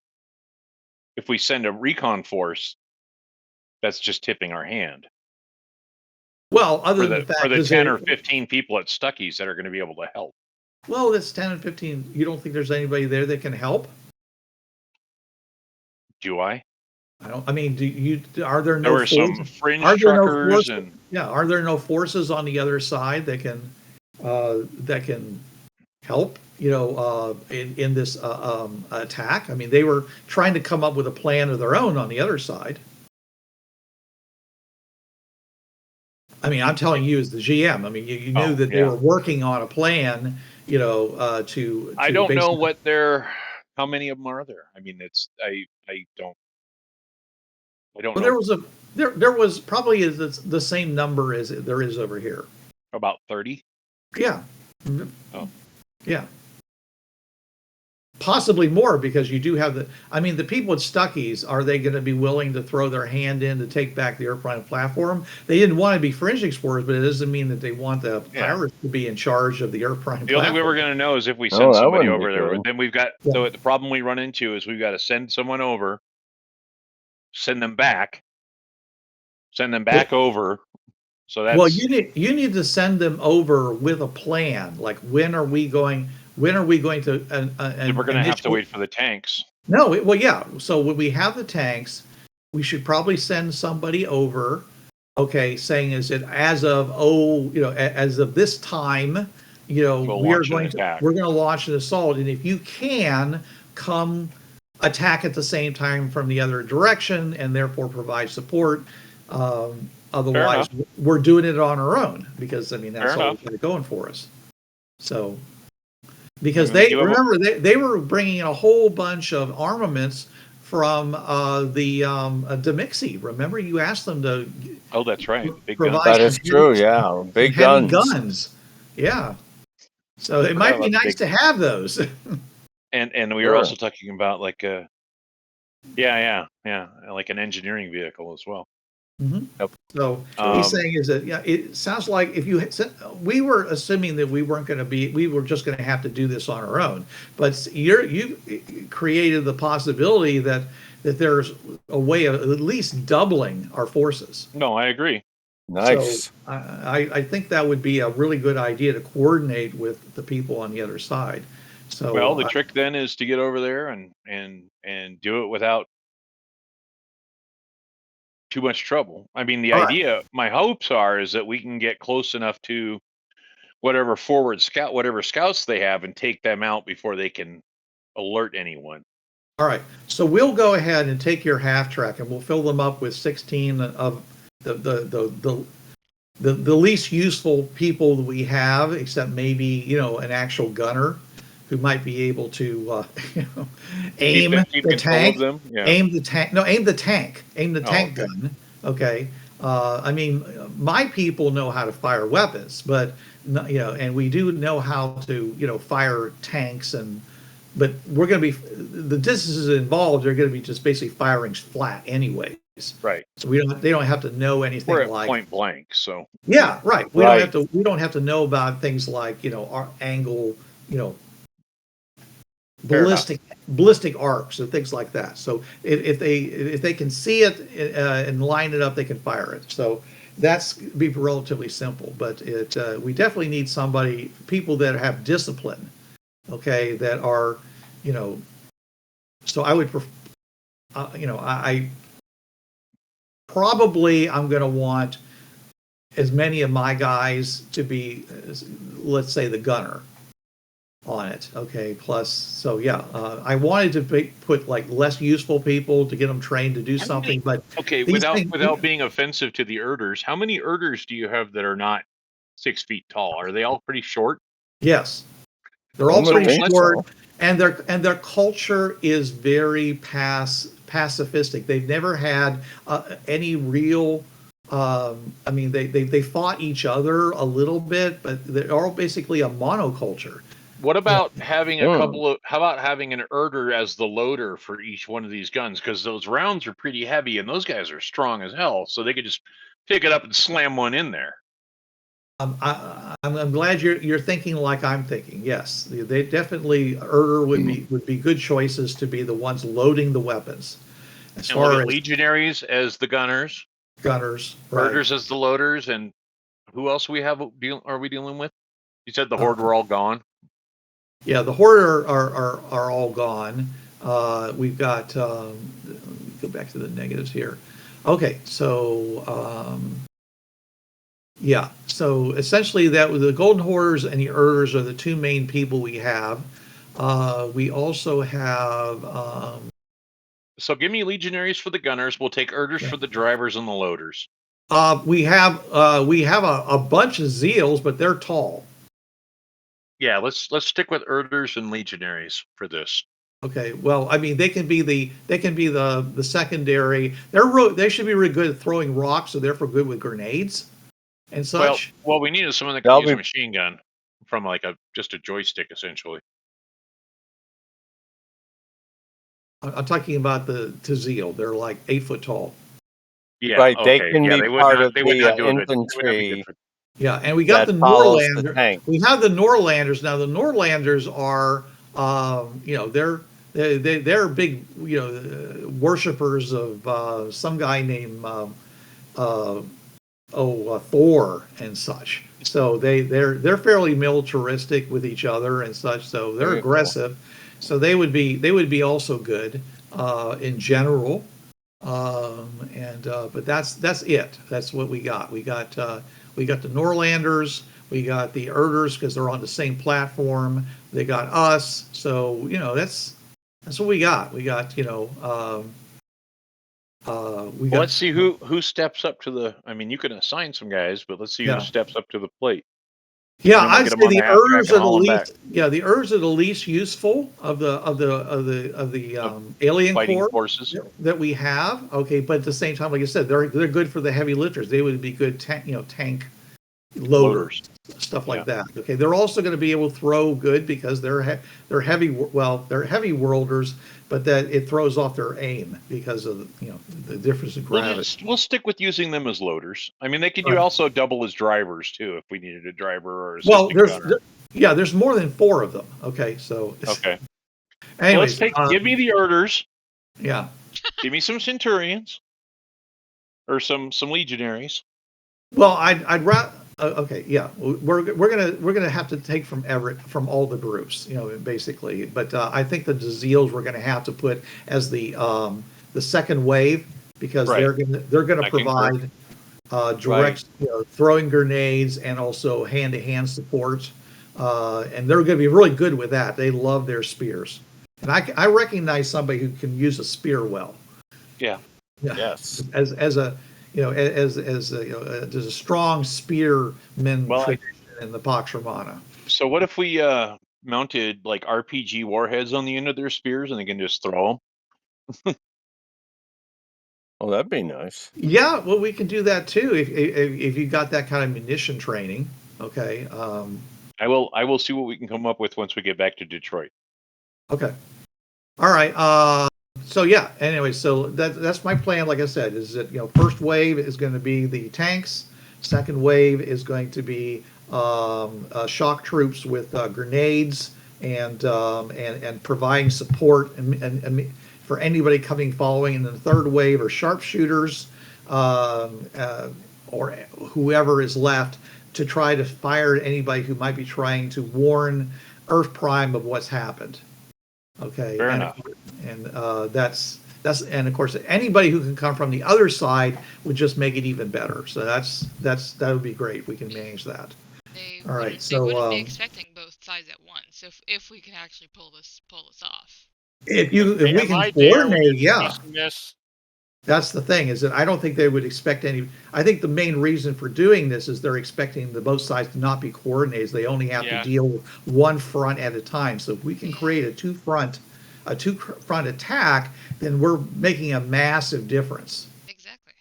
if we send a recon force, that's just tipping our hand. Well, other than the fact for the 10 or 15 people at Stuckies that are going to be able to help. Well, that's 10 and 15. You don't think there's anybody there that can help? Do I? I don't. I mean, are there no? There were some fringe truckers and. Yeah, are there no forces on the other side that can help? In this attack. I mean, they were trying to come up with a plan of their own on the other side. I mean, I'm telling you as the GM. I mean, you knew that they were working on a plan. To I don't know what their How many of them are there? I mean, I don't Well, know. there was probably the same number as there is over here. About 30. Yeah. Oh. Yeah. Possibly more, because you do have the people at Stuckey's, are they going to be willing to throw their hand in to take back the Earthprime platform? They didn't want to be fringe explorers, but it doesn't mean that they want the pirates to be in charge of the Earthprime platform. The only way we're going to know is if we send somebody over there. Then we've got, Yeah. the problem we run into is we've got to send someone over, send them back over. So that's, well, you need to send them over with a plan. Like, when are we going to we're going to have to wait for the tanks. No, well, yeah. So when we have the tanks, we should probably send somebody over, okay, saying, is it as of this time, we're going to launch an assault, and if you can come attack at the same time from the other direction and therefore provide support. Otherwise, we're doing it on our own, because that's all we've got going for us. So, because they were bringing in a whole bunch of armaments from the Demixi. Remember, you asked them to. Oh, that's right. Big guns. That is true. Yeah, big guns. Yeah. So it might be nice to have those. and we were also talking about like like an engineering vehicle as well. Mm-hmm. Yep. So what he's saying is that it sounds like we were assuming that we were just going to have to do this on our own, but you created the possibility that there's a way of at least doubling our forces. No, I agree. Nice. So I think that would be a really good idea to coordinate with the people on the other side. So the trick then is to get over there and do it without too much trouble. I mean, the idea, my hopes is that we can get close enough to whatever scouts they have and take them out before they can alert anyone. All right. So we'll go ahead and take your half track, and we'll fill them up with 16 of the least useful people that we have, except maybe, an actual gunner who might be able to aim the tank. Yeah. Aim the tank gun. Okay. My people know how to fire weapons, but and we do know how to fire tanks, but we're going to be the distances involved are going to be just basically firing flat anyways. Right. So they don't have to know anything. We're at like point blank. So yeah, right. We don't have to know about things like our angle, ballistic arcs and things like that. So if they can see it and line it up, they can fire it. So that's be relatively simple. But we definitely need people that have discipline. Okay, that are So I would, I probably I'm going to want as many of my guys to be, let's say, the gunner on it. Okay. Plus, so yeah, I wanted to put like less useful people to get them trained to do something, but without being offensive to the Erders, how many Erders do you have that are not 6 feet tall? Are they all pretty short? Yes, they're all pretty short, and their culture is very pacifistic. They've never had any real. They fought each other a little bit, but they're all basically a monoculture. What about having how about having an Erder as the loader for each one of these guns? Because those rounds are pretty heavy and those guys are strong as hell. So they could just pick it up and slam one in there. I'm glad you're thinking like I'm thinking. Yes, they definitely Erder would be good choices to be the ones loading the weapons. As far as legionaries as the gunners, right. Erders as the loaders, and who else are we dealing with? You said the Horde were all gone. Yeah, the Horde are all gone. We've got let me go back to the negatives here. Okay, so yeah, so essentially that the Golden Horders and the Erders are the two main people we have. We also have. So give me legionaries for the gunners. We'll take Erders for the drivers and the loaders. We have a bunch of Zeals, but they're tall. Yeah, let's stick with Erders and legionaries for this. Okay, well, I mean, they can be the secondary. They should be really good at throwing rocks, so therefore good with grenades and such. Well, we needed someone that could use a machine gun from like just a joystick, essentially. I'm talking about the Tazil. They're like 8 foot tall. Yeah, right. okay. They can be part of the infantry. Yeah, and we got the follows the Norlanders. tank. We have the Norlanders now. The Norlanders are, they're big, worshippers of some guy named Thor and such. So they're fairly militaristic with each other and such. So they're aggressive. So they would be also good in general. But that's it. That's what we got. We got the Norlanders. We got the Erders because they're on the same platform. They got us. So that's what we got. We got let's see who steps up to the. I mean, you can assign some guys, but let's see who steps up to the plate. Yeah, I'd say the Erders are the least. Yeah, the Erders are the least useful of the alien forces that we have. Okay, but at the same time, like I said, they're good for the heavy lifters. They would be good tank loaders, stuff like that. Okay, they're also going to be able to throw good because they're heavy. Well, they're heavy worlders, but that it throws off their aim because of the difference in gravity. We'll stick with using them as loaders. I mean, they could also double as drivers too if we needed a driver or a gunner. There's more than 4 of them. Okay, so okay. Anyways, give me the Erders. Yeah. Give me some Centurions or some Legionaries. Well, I'd rather. Okay, yeah, we're gonna have to take from all the groups, basically. But I think the Tazils we're gonna have to put as the second wave because they're gonna provide direct throwing grenades and also hand-to-hand support, and they're gonna be really good with that. They love their spears, and I recognize somebody who can use a spear well. Yeah. Yes. As a there's a strong spearman tradition in the Pax Romana. So what if we mounted like RPG warheads on the end of their spears and they can just throw them? Oh, that'd be nice. Yeah, well, we can do that too if you got that kind of munition training. Okay. I will see what we can come up with once we get back to Detroit. Okay. All right. So yeah. Anyway, so that's my plan. Like I said, is that first wave is going to be the tanks. Second wave is going to be shock troops with grenades and providing support and for anybody following. And then the third wave are sharpshooters or whoever is left to try to fire at anybody who might be trying to warn Earth Prime of what's happened. Okay. Fair enough. And that's and of course anybody who can come from the other side would just make it even better. So that would be great. We can manage that. All right. So they wouldn't be expecting both sides at once if we can actually pull this off. If we can coordinate, yeah. Yes. That's the thing, is that I don't think they would expect any. I think the main reason for doing this is they're expecting both sides to not be coordinated. They only have to deal with one front at a time. So if we can create a two front attack, then we're making a massive difference. Exactly.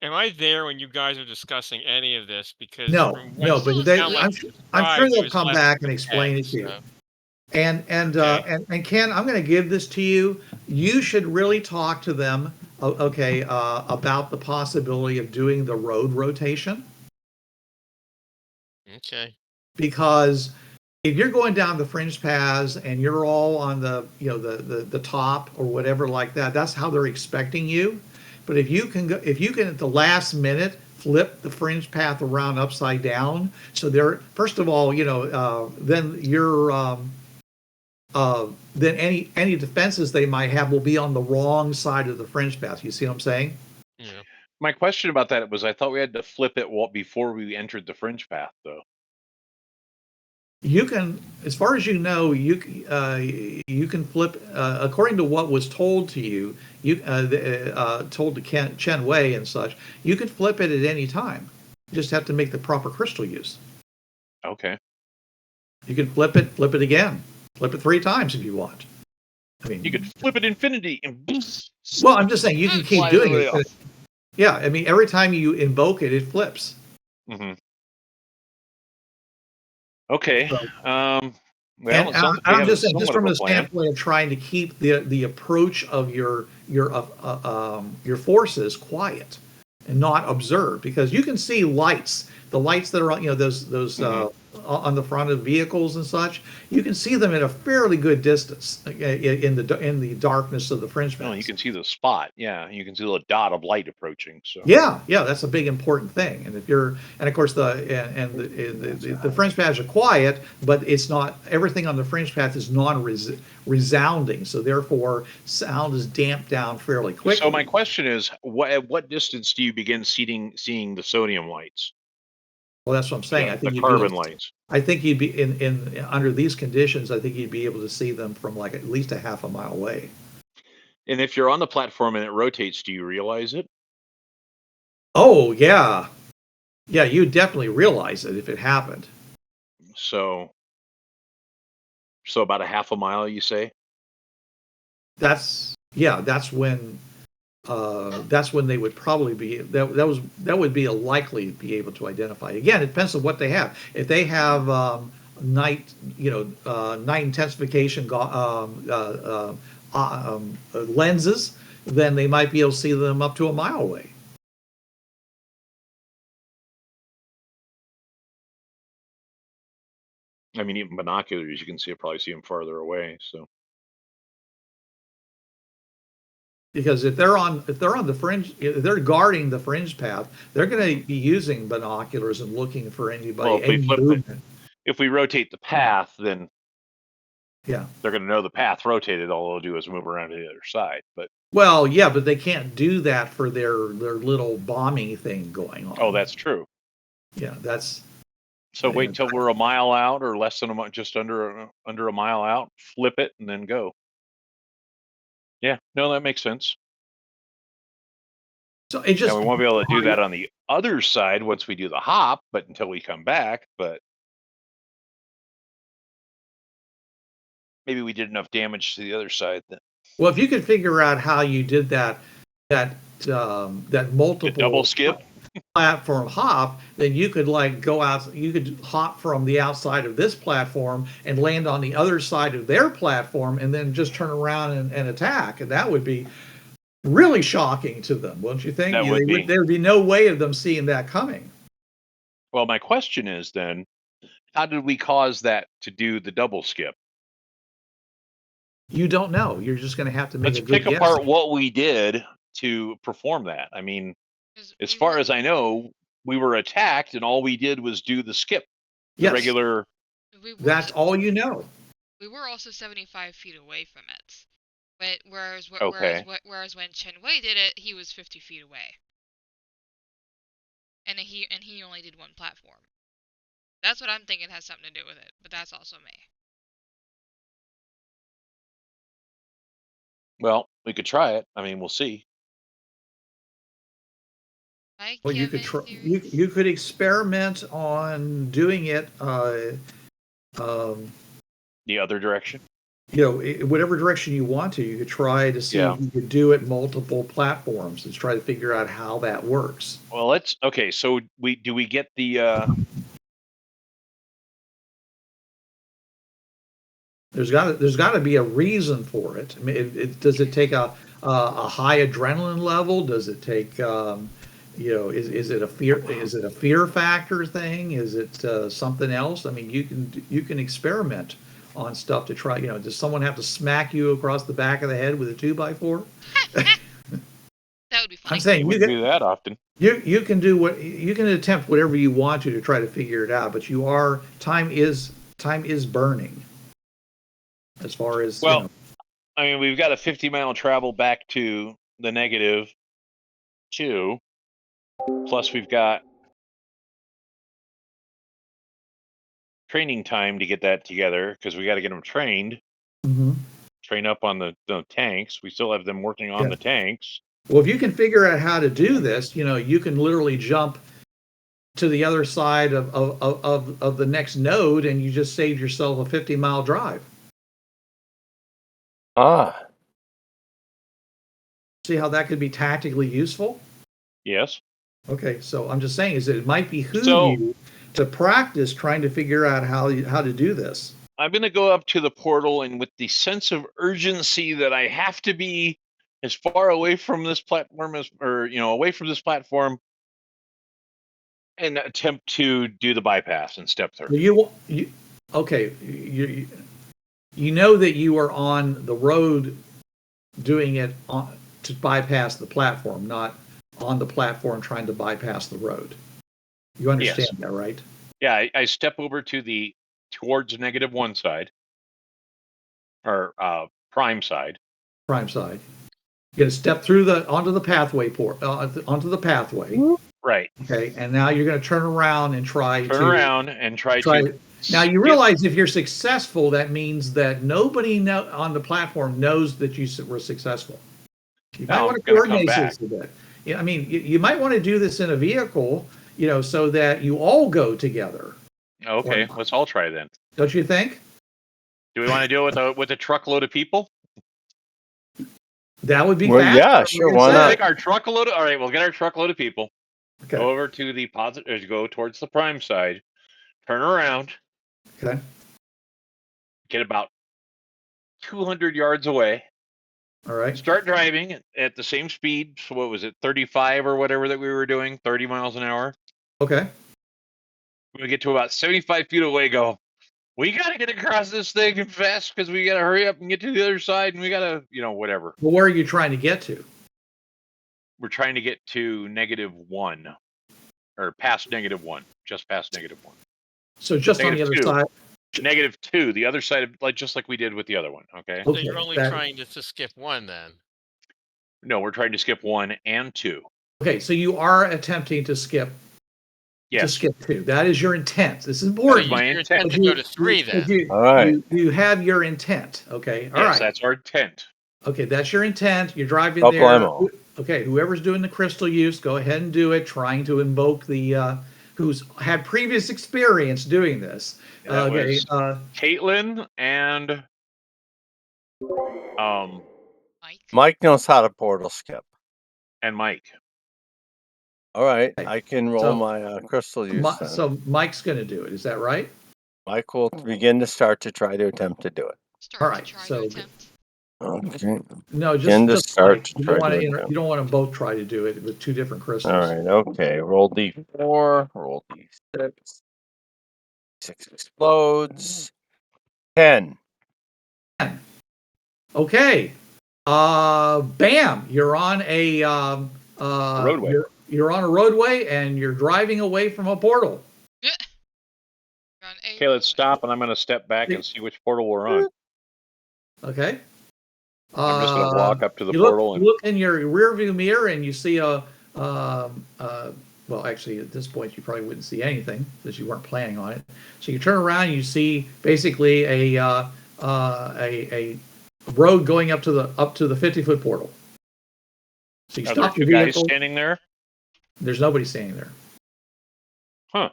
Am I there when you guys are discussing any of this? Because no, but I'm sure they'll come back and explain it to you. And Ken, I'm going to give this to you. You should really talk to them, about the possibility of doing the road rotation. Okay. Because if you're going down the fringe paths and you're all on the top or whatever like that, that's how they're expecting you. But if you can at the last minute flip the fringe path around upside down, so they're first of all, then you're then any defenses they might have will be on the wrong side of the fringe path. You see what I'm saying? Yeah. My question about that was I thought we had to flip it before we entered the fringe path, though. You can, as far as you know, you can flip according to what was told to you. Told to Chen Wei and such. You can flip it at any time. You just have to make the proper crystal use. Okay. You can flip it again. Flip it 3 times if you want. I mean, you could flip it infinity and well, I'm just saying you can keep fly doing everybody it. off. Yeah, I mean, every time you invoke it, it flips. Mm-hmm. Okay. So, Well, and it sounds like we I'm have just saying, just somewhat from of a the plan. standpoint of trying to keep the approach of your forces quiet and not observe, because you can see lights, the lights that are on, those on the front of vehicles and such. You can see them at a fairly good distance in the darkness of the fringe No, you paths. can see the spot. Yeah, you can see the dot of light approaching. So Yeah, that's a big important thing. And if you're, and of course the fringe paths are quiet, but it's not, everything on the fringe path is non-resounding, so therefore sound is damped down fairly quickly. So my question is, at what distance do you begin seeing the sodium lights? Well, that's what I'm saying. Yeah, I think the carbon lights. I think you'd be in under these conditions. I think you'd be able to see them from like at least a half a mile away. And if you're on the platform and it rotates, do you realize it? Oh yeah, you definitely realize it if it happened. So about a half a mile, you say? That's when they would probably be, that would be a likely be able to identify. Again, it depends on what they have. If they have night intensification lenses, then they might be able to see them up to a mile away. I mean, even binoculars, you can probably see them farther away. So Because if they're on the fringe, if they're guarding the fringe path, they're going to be using binoculars and looking for anybody. Well, if we rotate the path, then yeah, they're going to know the path rotated. All they'll do is move around to the other side. But but they can't do that for their little bombing thing going on. Oh, that's true. Yeah, that's. So wait until we're a mile out, or less than just under a mile out. Flip it and then go. Yeah, no, that makes sense. So it just. Now we won't be able to do that on the other side once we do the hop, but until we come back. But maybe we did enough damage to the other side that. Well, if you could figure out how you did that multiple double skip platform hop, then you could go out. You could hop from the outside of this platform and land on the other side of their platform, and then just turn around and attack. And that would be really shocking to them, wouldn't you think? There would be no way of them seeing that coming. Well, my question is then, how did we cause that to do the double skip? You don't know. You're just going to have to make Let's pick apart what we did to perform that. I mean, as far as I know, we were attacked, and all we did was do the skip. The regular. That's all you know. We were also 75 feet away from it. Whereas when Chen Wei did it, he was 50 feet away. And he only did one platform. That's what I'm thinking has something to do with it, but that's also me. Well, we could try it. I mean, we'll see. Well, you could try. You could experiment on doing it. The other direction. Whatever direction you want to. You could try to see if you could do it multiple platforms and try to figure out how that works. Well, okay. So we get the. There's got to be a reason for it. I mean, does it take a high adrenaline level? Does it take is it a fear factor thing? Is it something else? I mean, you can experiment on stuff to try. Does someone have to smack you across the back of the head with a 2x4? That would be fun. I'm saying you can do that often. You can attempt whatever you want to try to figure it out, but time is burning. As far as I mean, we've got a 50-mile travel back to the -2. Plus, we've got training time to get that together because we got to get them trained. Mm-hmm. Train up on the tanks. We still have them working on the tanks. Well, if you can figure out how to do this, you can literally jump to the other side of the next node, and you just saved yourself a 50-mile drive. Ah. See how that could be tactically useful? Yes. Okay, so I'm just saying is that it might behoove So- you to practice trying to figure out how to do this. I'm going to go up to the portal, and with the sense of urgency that I have to be as far away from this platform away from this platform, and attempt to do the bypass and step through. You know that you are on the road doing it to bypass the platform, not on the platform trying to bypass the road. You understand that, right? Yeah, I step over towards -1 side, or prime side. Prime side. You're going to step through onto the pathway onto the pathway. Right. Okay, and now you're going to turn around and try to. Now you realize if you're successful, that means that nobody on the platform knows that you were successful. You might want to coordinate this a bit. Yeah, I mean, you might want to do this in a vehicle, so that you all go together. Okay, let's all try then. Don't you think? Do we want to do it with a truckload of people? That would be well, faster. yeah, sure. Why not? Take our truckload. All right, we'll get our truckload of people. Okay. Go over to the positive. Go towards the prime side. Turn around. Okay. Get about 200 yards away. All right. Start driving at the same speed. So what was it, 35 or whatever that we were doing? 30 miles an hour. Okay. When we get to about 75 feet away, go. We got to get across this thing fast because we got to hurry up and get to the other side, and we got to, whatever. Well, where are you trying to get to? We're trying to get to -1, or past -1, just past -1. So just on the other side. -2, the other side of just like we did with the other one. Okay. So you're only trying to skip 1 then. No, we're trying to skip 1 and 2. Okay, so you are attempting to skip. Yes. To skip 2. That is your intent. This is important. My intent to go to 3 then. All right. You have your intent. Okay. All right. Yes, that's our intent. Okay, that's your intent. You're driving Up there. Limo. Okay, whoever's doing the crystal use, go ahead and do it. Trying to invoke the who's had previous experience doing this. That was Kaitlin and Mike knows how to portal skip. And Mike. All right, I can roll my crystal use then. So Mike's going to do it. Is that right? Mike will begin to try to attempt to do it. All right. So okay. No, just start. You don't want to both try to do it with 2 different crystals. All right. Okay. Roll D4. Roll D6. 6 explodes. 10. Okay. Bam! You're on a roadway. You're on a roadway and you're driving away from a portal. Okay, let's stop, and I'm going to step back and see which portal we're on. Okay. I'm just going to walk up to the portal and look in your rearview mirror, and you see well, actually, at this point, you probably wouldn't see anything because you weren't planning on it. So you turn around, and you see basically a road going up to the 50-foot portal. So you stop your vehicle. Guys standing there? There's nobody standing there. Huh.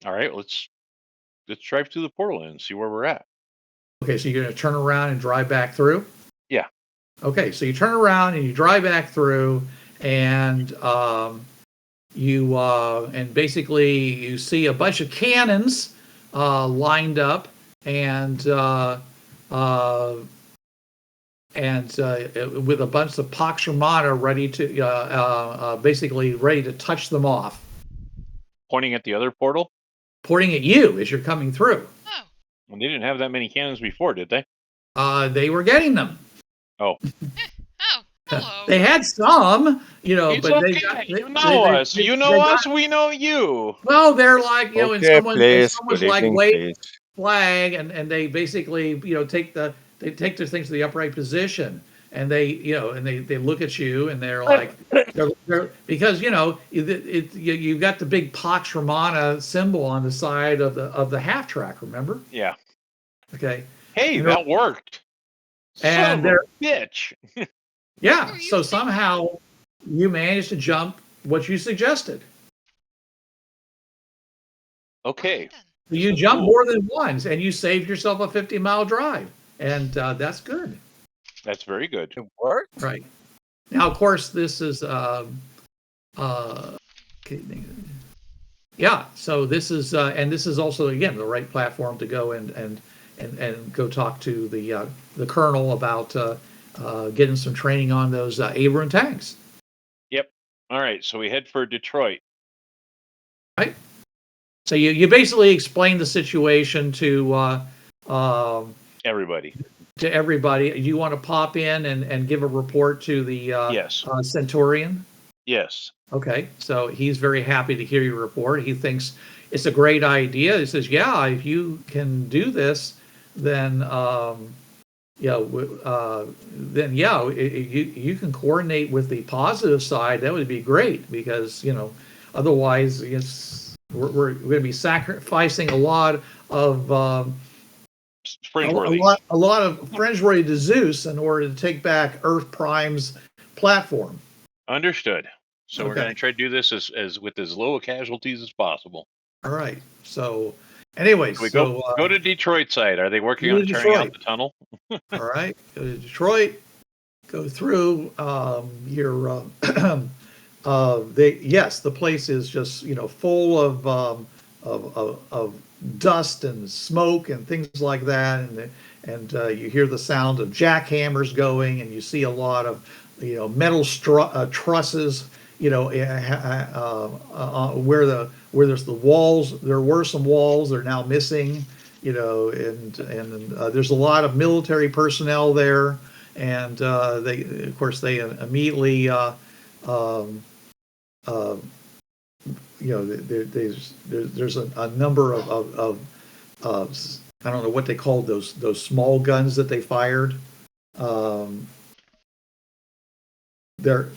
All right, let's drive through the portal and see where we're at. Okay, so you're going to turn around and drive back through? Yeah. Okay, so you turn around and you drive back through, and basically you see a bunch of cannons lined up, and with a bunch of Pax Romana ready to basically ready to touch them off. Pointing at the other portal? Pointing at you as you're coming through. Oh. Well, they didn't have that many cannons before, did they? They were getting them. Oh. Oh, hello. They had some, It's but okay. You know us. You know us. We know you. Well, they're like, and someone's like wave flag, and they basically, take their things to the upright position, and they look at you, and they're like, because you've got the big Pax Romana symbol on the side of the half track. Remember? Yeah. Okay. Hey, that worked. And they're bitch. Yeah. So somehow you managed to jump what you suggested. Okay. You jump more than once, and you saved yourself a 50-mile drive, and that's good. That's very good. It worked. Right. Now, of course, this is yeah. So this is and this is also again the right platform to go and go talk to the colonel about getting some training on those Abrams tanks. Yep. All right. So we head for Detroit. Right. So you basically explain the situation to everybody. To everybody. You want to pop in and give a report to the yes. Centurion? Yes. Okay. So he's very happy to hear your report. He thinks it's a great idea. He says, yeah, if you can do this, then you can coordinate with the positive side. That would be great because, otherwise we're going to be sacrificing a lot of Fringeworthy. A lot of Fringeworthy to Zeus in order to take back Earth Prime's platform. Understood. So we're going to try to do this as with as low casualties as possible. All right. So, anyways, we go to Detroit side. Are they working on tearing out the tunnel? All right. Go to Detroit. Go through your. Yes, the place is just full of dust and smoke and things like that, and you hear the sound of jackhammers going, and you see a lot of metal trusses, where there's the walls. There were some walls, they're now missing, and there's a lot of military personnel there, and they immediately there's a number of I don't know what they called those small guns that they fired. They're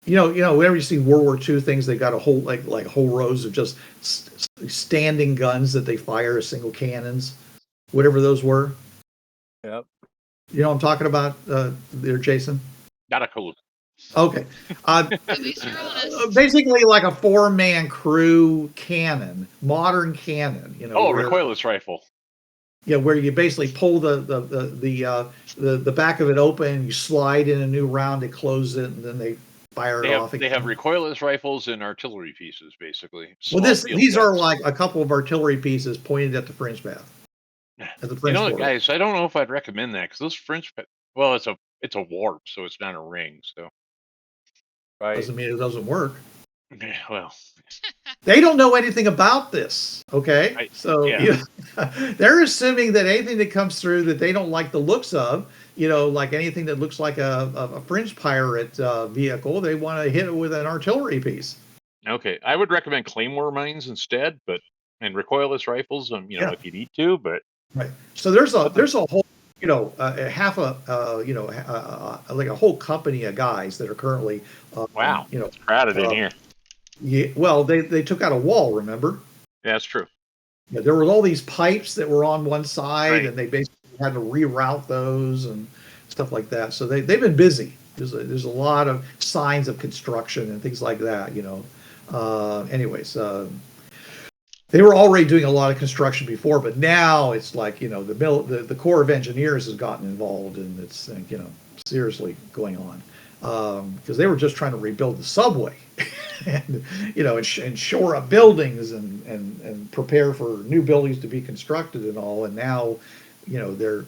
whenever you see World War II things, they got a whole like whole rows of just standing guns that they fire as single cannons, whatever those were. Yep. You know what I'm talking about there, Jason? Not a clue. Okay. Basically like a 4-man crew cannon, modern cannon. Recoilless rifle. Yeah, where you basically pull the back of it open, and you slide in a new round, it closes it, and then they fire it off again. They have recoilless rifles and artillery pieces, basically. Well, these are like a couple of artillery pieces pointed at the Fringepath. Guys, I don't know if I'd recommend that because those Fringepath. Well, it's a warp, so it's not a ring. So, right. Doesn't mean it doesn't work. Well, they don't know anything about this. Okay, they're assuming that anything that comes through that they don't like the looks of, like anything that looks like a Fringe pirate vehicle, they want to hit it with an artillery piece. Okay, I would recommend claymore mines instead, and recoilless rifles. If you need to, but right. So there's a whole. Half like a whole company of guys that are currently wow, crowded in here. Yeah, well, they took out a wall. Remember? Yeah, that's true. Yeah, there were all these pipes that were on one side, right. And they basically had to reroute those and stuff like that. So they've been busy. There's a lot of signs of construction and things like that. Anyways. They were already doing a lot of construction before, but now it's like the Corps of Engineers has gotten involved, and it's seriously going on because they were just trying to rebuild the subway, and and shore up buildings and prepare for new buildings to be constructed and all, and now they're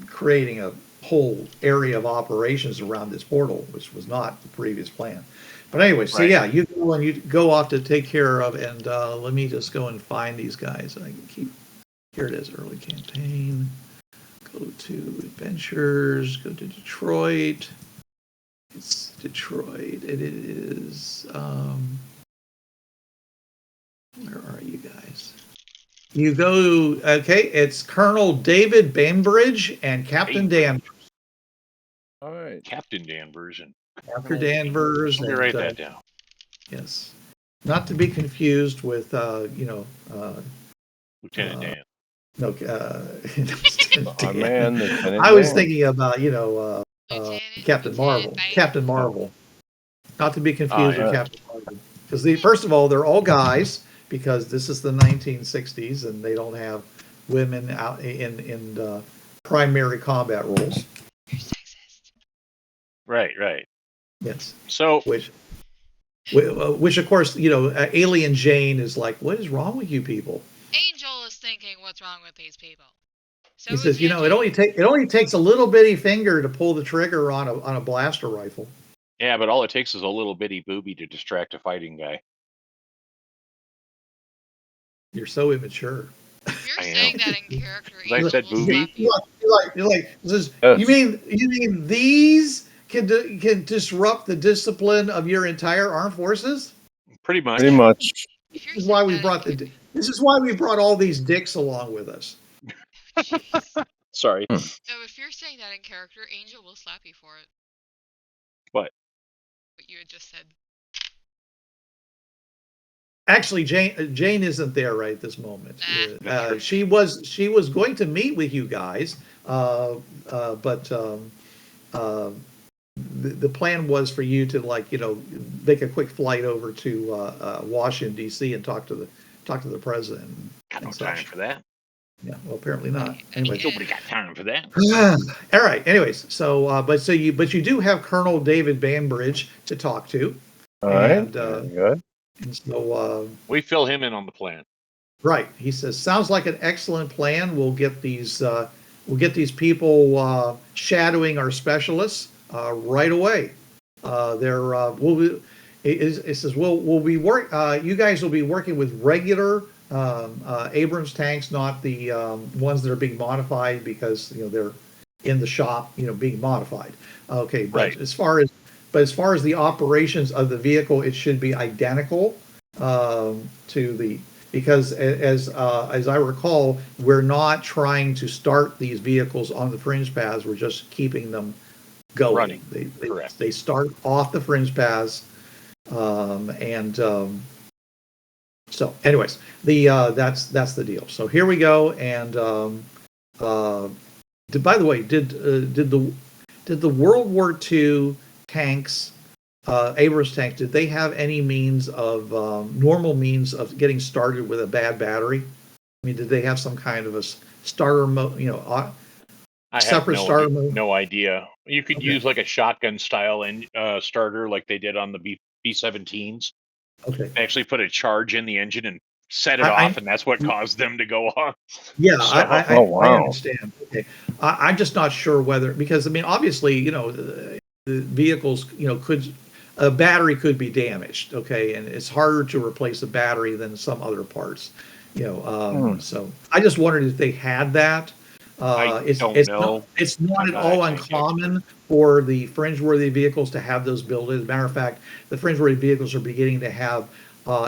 creating a whole area of operations around this portal, which was not the previous plan. But anyway, so right. Yeah, you go off to take care of, and let me just go and find these guys. I can keep. Here it is, early campaign. Go to adventures. Go to Detroit. It's Detroit. It is. Where are you guys? You go. Okay, it's Colonel David Bainbridge and Captain Danvers. All right, Captain Danvers and. After Danvers. Let me write that down. Yes. Not to be confused with, Lieutenant Dan. No, oh, man, I was thinking about, Captain Marvel. Captain Marvel. Not to be confused with Captain Marvel. Because first of all, they're all guys, because this is the 1960s and they don't have women out in primary combat roles. You're sexist. Right. Yes. So, Which of course, Alien Jane is like, what is wrong with you people? Angel is thinking, what's wrong with these people? So He says, it only takes a little bitty finger to pull the trigger on a blaster rifle. yeah, but all it takes is a little bitty booby to distract a fighting guy. You're so immature. If you're I saying am. that in character, I Angel said will booby. slap you. You're like says, Yes. you mean these can disrupt the discipline of your entire armed forces? Pretty much. Pretty much. If you're This is why saying we that brought in this is why we brought all these dicks along with us. Jeez. Sorry. Hmm. So if you're saying that in character, Angel will slap you for it. What? What you had just said. Actually, Jane isn't there right at this moment. Nah. She was going to meet with you guys, but the plan was for you to make a quick flight over to Washington D.C. and talk to the president. Got no and time such. for that. Yeah, well, apparently not. Anyway, Nobody got time for that. all right. Anyways, but you do have Colonel David Banbridge to talk to. All right. And, Very good. And so, We fill him in on the plan. right. He says, "Sounds like an excellent plan. We'll get these people shadowing our specialists right away. It says we'll be you guys will be working with regular Abrams tanks, not the ones that are being modified because they're in the shop, being modified. Okay, but Right. as far as the operations of the vehicle, it should be identical because as I recall, we're not trying to start these vehicles on the fringe paths. We're just keeping them going. Running. Correct. They start off the fringe paths, so anyways, that's the deal. So here we go. And by the way, did the World War II tanks, Abrams tanks, did they have any means of normal means of getting started with a bad battery? I mean, did they have some kind of a starter mode? I separate have starter mode? no idea. You could Okay. use like a shotgun style starter like they did on the B-17s. Okay. They actually put a charge in the engine and set it I- off, and that's what caused them to go off. Yeah, So- I understand. Okay, I'm just not sure whether, because I mean, obviously, the vehicles, a battery could be damaged. Okay, and it's harder to replace a battery than some other parts. So I just wondered if they had that. I don't know. It's not I'm at not all actually uncommon for the Fringeworthy vehicles to have those built in. As a matter of fact, the Fringeworthy vehicles are beginning to have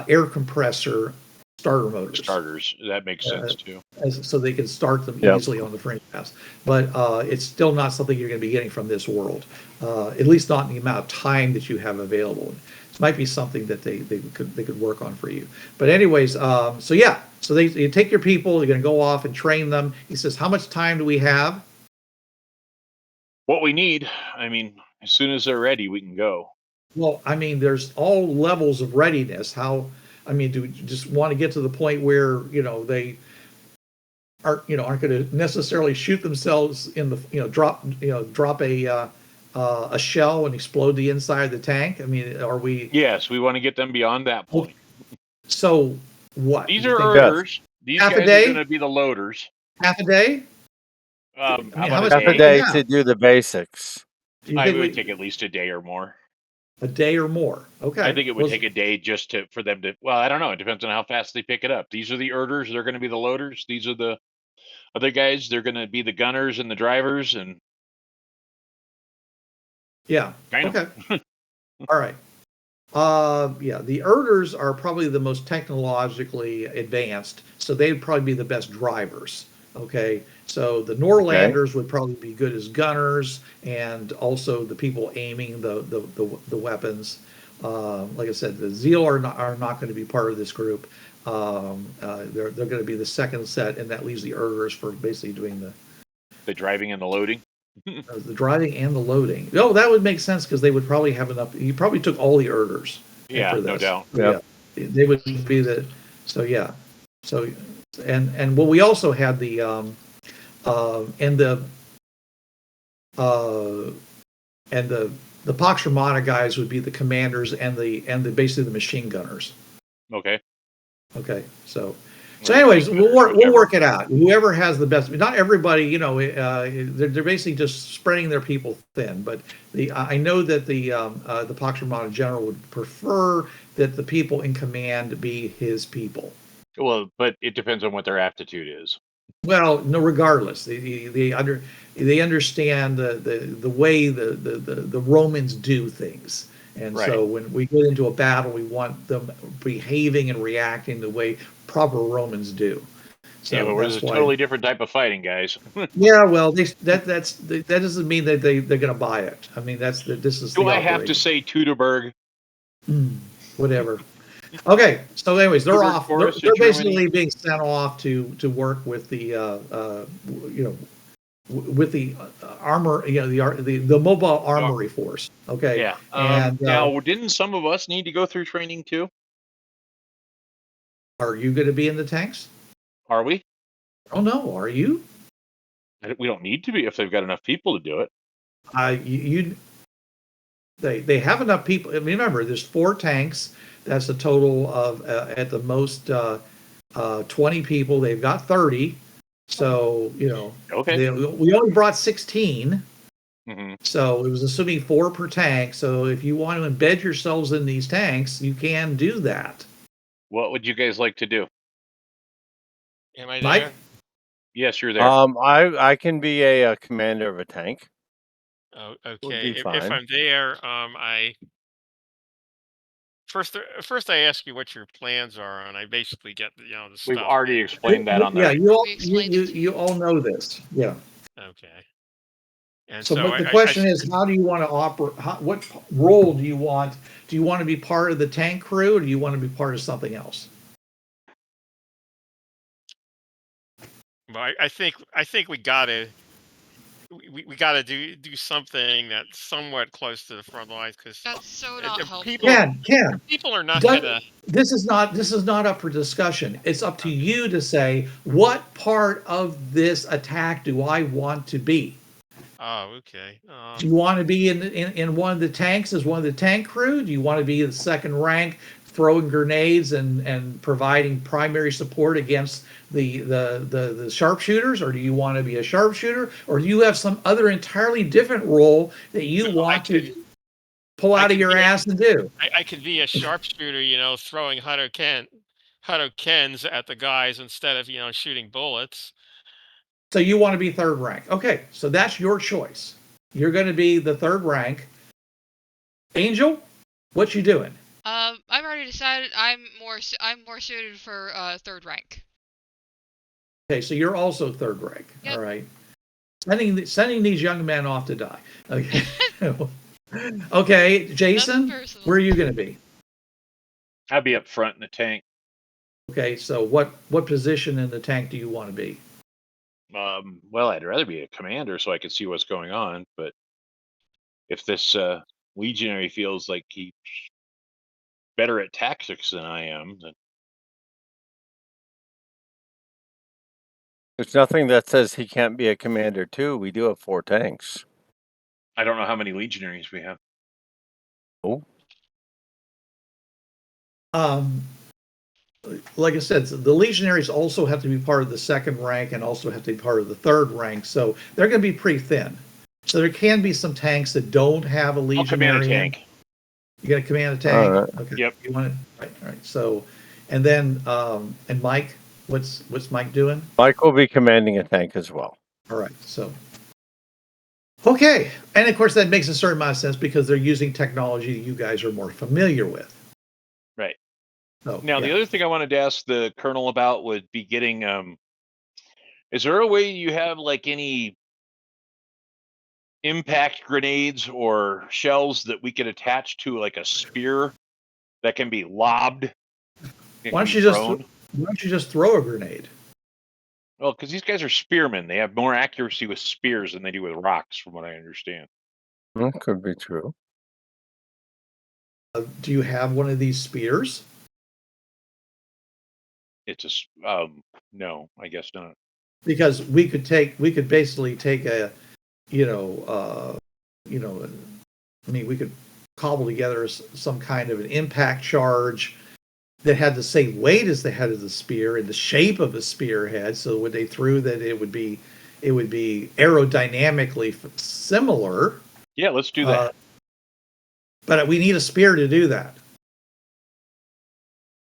air compressor starter motors. Starters. That makes sense too. So they can start them Yep. easily on the fringe paths. But it's still not something you're going to be getting from this world, at least not in the amount of time that you have available. It might be something that they could work on for you. But anyways, so you take your people, you're going to go off and train them. He says, how much time do we have? What we need, I mean, as soon as they're ready, we can go. Well, I mean, there's all levels of readiness. Do we just want to get to the point where, they aren't going to necessarily shoot themselves in the, drop a shell and explode the inside of the tank? I mean, are we? Yes, we want to get them beyond that point. So what? These You are think orders. These half a guys day? are going to be the loaders. half a day? How how about much a Half a day? day to do the basics. Do you I think would take at least a day or more. a day or more? Okay. I think it would take a day just for them to. Well, I don't know. It depends on how fast they pick it up. These are the orders. They're going to be the loaders. These are the other guys. They're going to be the gunners and the drivers and. Yeah. Kind of. Okay. All right. The Erders are probably the most technologically advanced, so they'd probably be the best drivers. Okay, so the Norlanders would probably be good as gunners, and also the people aiming the weapons. Like I said, the Zeal are not going to be part of this group. They're going to be the second set, and that leaves the Erders for basically doing the driving and the loading. the driving and the loading. No, that would make sense because they would probably have enough. You probably took all the Erders. Yeah, for no this. doubt. Yeah. They would be So yeah. So and well, we also had the and the Pax Romana guys would be the commanders and the basically the machine gunners. Okay. Okay. So anyways, we'll work it out. Whoever has the best. Not everybody, they're basically just spreading their people thin. But I know that the Pax Romana general would prefer that the people in command be his people. Well, but it depends on what their aptitude is. Well, no, regardless, they understand the way the Romans do things, and Right. so when we get into a battle, we want them behaving and reacting the way proper Romans do. So yeah, but it's a totally different type of fighting, guys. Yeah, well, that doesn't mean that they're going to buy it. I mean, this is. Do I have to say Teutoburg? Whatever. Okay, so anyways, they're off. They're basically being sent off to work with the with the armor, the mobile armory force. Okay. Yeah. And now, didn't some of us need to go through training too? Are you going to be in the tanks? Are we? Oh no, are you? We don't need to be if they've got enough people to do it. They have enough people. Remember, there's 4 tanks. That's a total of at the most 20 people. They've got 30. So okay. We only brought 16. Mm-hmm. So it was assuming 4 per tank. So if you want to embed yourselves in these tanks, you can do that. What would you guys like to do? Am I there? Mike? Yes, you're there. I can be a commander of a tank. Oh, okay. If I'm there, First I ask you what your plans are, and I basically get the stuff. We've already explained that on there. Yeah, you all know this. Yeah. Okay. And so but the question is, how do you want to operate? What role do you want? Do you want to be part of the tank crew, or do you want to be part of something else? Well, I think we gotta do something that's somewhat close to the front lines, because that's so not helpful. People are not gonna. This is not up for discussion. It's up to you to say, what part of this attack do I want to be? Oh, okay. Do you want to be in one of the tanks as one of the tank crew? Do you want to be the second rank, throwing grenades and providing primary support against the sharpshooters, or do you want to be a sharpshooter, or do you have some other entirely different role that you want to pull out of your ass and do? I could be a sharpshooter, throwing Hadokens at the guys instead of shooting bullets. So you want to be third rank. Okay, so that's your choice. You're going to be the third rank. Angel, what you doing? I've already decided I'm more suited for third rank. Okay, so you're also third rank. Yep. All right. Sending these young men off to die. Okay. Okay, Jason, where are you going to be? I'd be up front in the tank. Okay, so what position in the tank do you want to be? Well, I'd rather be a commander so I can see what's going on. But if this legionary feels like he's better at tactics than I am, then there's nothing that says he can't be a commander too. We do have 4 tanks. I don't know how many legionaries we have. Oh. Like I said, the legionaries also have to be part of the second rank and also have to be part of the third rank. So they're going to be pretty thin. So there can be some tanks that don't have a legionary. I'll command a tank. You got to command a tank. Right. Okay. Yep. You want it? Right. All right. So, and then and Mike, what's Mike doing? Mike will be commanding a tank as well. All right. So. Okay, and of course that makes a certain amount of sense because they're using technology that you guys are more familiar with. Right. So, now, the other thing I wanted to ask the colonel about would be getting, is there a way you have like any impact grenades or shells that we could attach to like a spear that can be lobbed? Why don't you just throw a grenade? Well, because these guys are spearmen. They have more accuracy with spears than they do with rocks, from what I understand. That could be true. Do you have one of these spears? It's no, I guess not. Because we could basically take a, you know, I mean, we could cobble together some kind of an impact charge that had the same weight as the head of the spear and the shape of a spearhead. So when they threw that, it would be aerodynamically similar. Yeah, let's do that. But we need a spear to do that.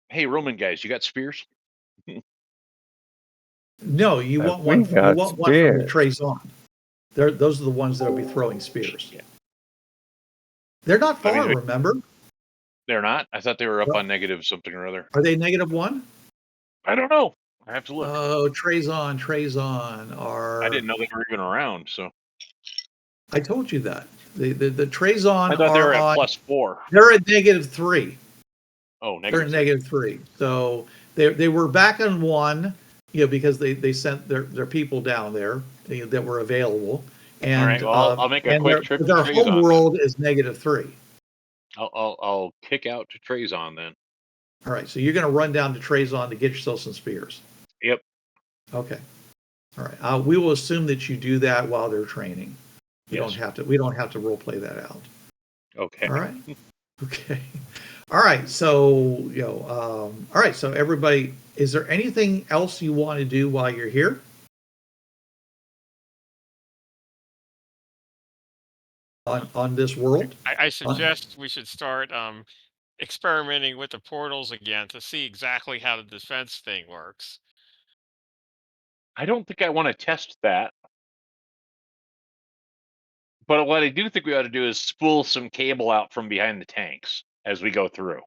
Hey, Roman guys, you got spears? No, you want one. You want one from the Trazon. Those are the ones that will be throwing spears. Yeah. They're not far, remember? They're not? I thought they were up on negative something or other. Are they -1? I don't know. I have to look. Oh, Trazon are... I didn't know they were even around, so... I told you that. The Trazon I thought they were at +4. They're at -3. Oh, They're at -3. So they were back on 1, because they sent their people down there that were available. And, all right, well, I'll make a quick trip to their home world is -3. I'll kick out to Trazon then. All right, so you're going to run down to Trazon to get yourself some spears. Yep. Okay. All right. We will assume that you do that while they're training. We don't have to role play that out. Okay. All right. Okay. All right. So all right. So everybody, is there anything else you want to do while you're here? On this world? I suggest we should start experimenting with the portals again to see exactly how the defense thing works. I don't think I want to test that. But what I do think we ought to do is spool some cable out from behind the tanks as we go through.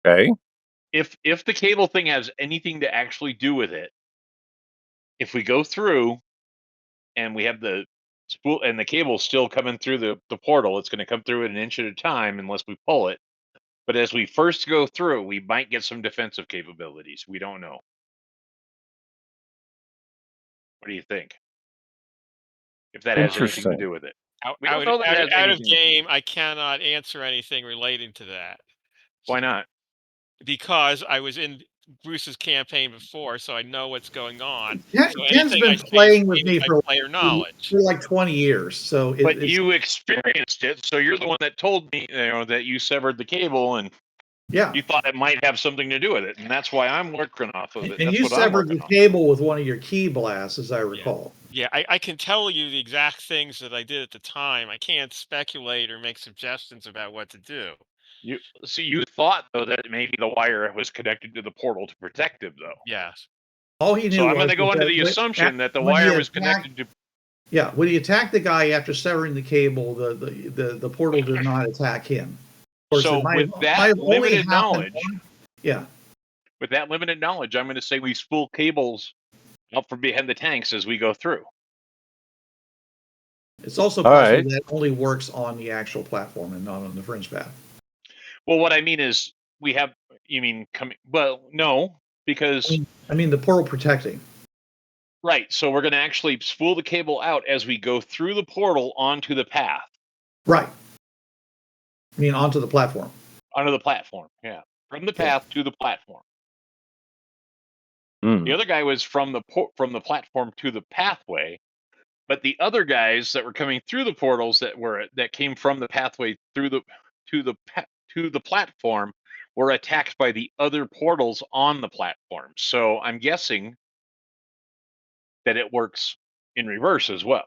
Okay. If the cable thing has anything to actually do with it, if we go through and we have the spool and the cable still coming through the portal, it's going to come through at an inch at a time unless we pull it. But as we first go through, we might get some defensive capabilities. We don't know. What do you think? If that has anything to do with it. Out of game, I cannot answer anything relating to that. Why not? Because I was in Bruce's campaign before, so I know what's going on. Ken's been playing with me for knowledge for like 20 years. So, but you experienced it, so you're the one that told me, that you severed the cable, and you thought it might have something to do with it, and that's why I'm working off of it. And you severed the cable with one of your key blasts, as I recall. Yeah, I can tell you the exact things that I did at the time. I can't speculate or make suggestions about what to do. You thought though that maybe the wire was connected to the portal to protect him, though. Yes. All he knew. So I'm going to go under the assumption that the wire was connected to. Yeah, when he attacked the guy after severing the cable, the portal did not attack him. So with that limited knowledge, with that limited knowledge, I'm going to say we spool cables up from behind the tanks as we go through. It's also possible that only works on the actual platform and not on the Fringepath. Well, what I mean is well, no, because I mean the portal protecting. Right, so we're going to actually spool the cable out as we go through the portal onto the path. Right. I mean onto the platform. Onto the platform, yeah. From the path to the platform. The other guy was from the platform to the pathway, but the other guys that were coming through the portals that came from the pathway through to the platform were attacked by the other portals on the platform. So I'm guessing that it works in reverse as well.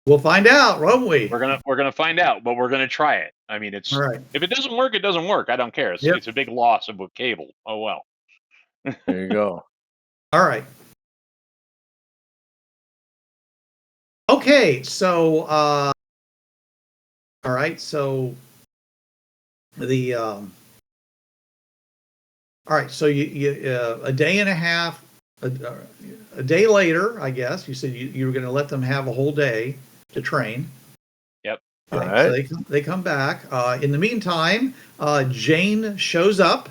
We'll find out, won't we? We're gonna find out, but we're gonna try it. I mean, it's all right. If it doesn't work, it doesn't work. I don't care. It's a big loss of a cable. Oh well. There you go. All right. Okay, so all right, so the all right, so you a day and a half, a day later, I guess you said you were going to let them have a whole day to train. Yep. All right. So they come back. In the meantime, Jane shows up,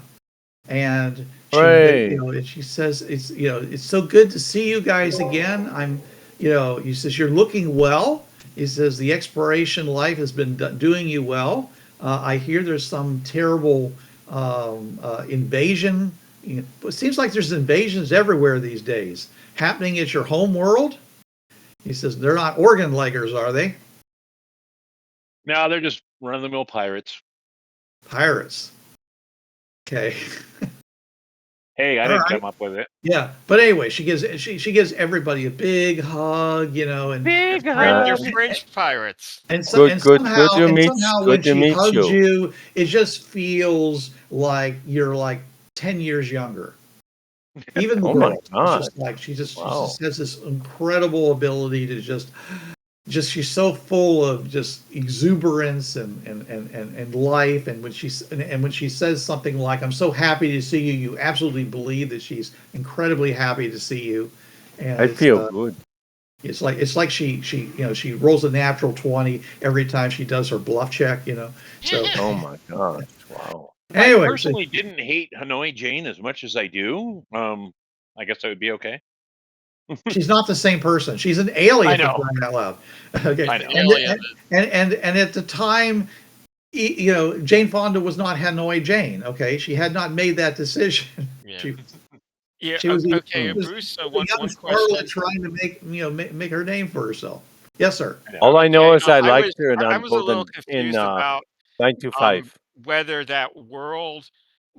and she says, "It's so good to see you guys again. He says you're looking well. He says the exploration life has been doing you well. I hear there's some terrible invasion. It seems like there's invasions everywhere these days happening at your home world. He says they're not organ leggers, are they? No, they're just run-of-the-mill pirates. Pirates. Okay. Hey, I didn't come up with it. Yeah, but anyway, she gives everybody a big hug, and Big They're hug. Fringe pirates. and somehow when she meet hugs you. you, it just feels like you're like 10 years younger. Even the Oh my girl, God. it's just like she just Wow. has this incredible ability to just she's so full of just exuberance and life. And when when she says something like, "I'm so happy to see you," you absolutely believe that she's incredibly happy to see you. And I feel good. it's like she rolls a natural 20 every time she does her bluff check. So Oh my gosh. Wow. anyway, I personally didn't hate Hanoi Jane as much as I do. I guess I would be okay. she's not the same person. She's an alien. I know. For crying out loud. Okay. I know. And at the time, Jane Fonda was not Hanoi Jane. Okay, she had not made that decision. Yeah. She was Okay, Bruce. So one young question. starlet trying to make her name for herself. Yes, sir. All I know is I I liked was her in I was a little Golden in confused about 925. whether that world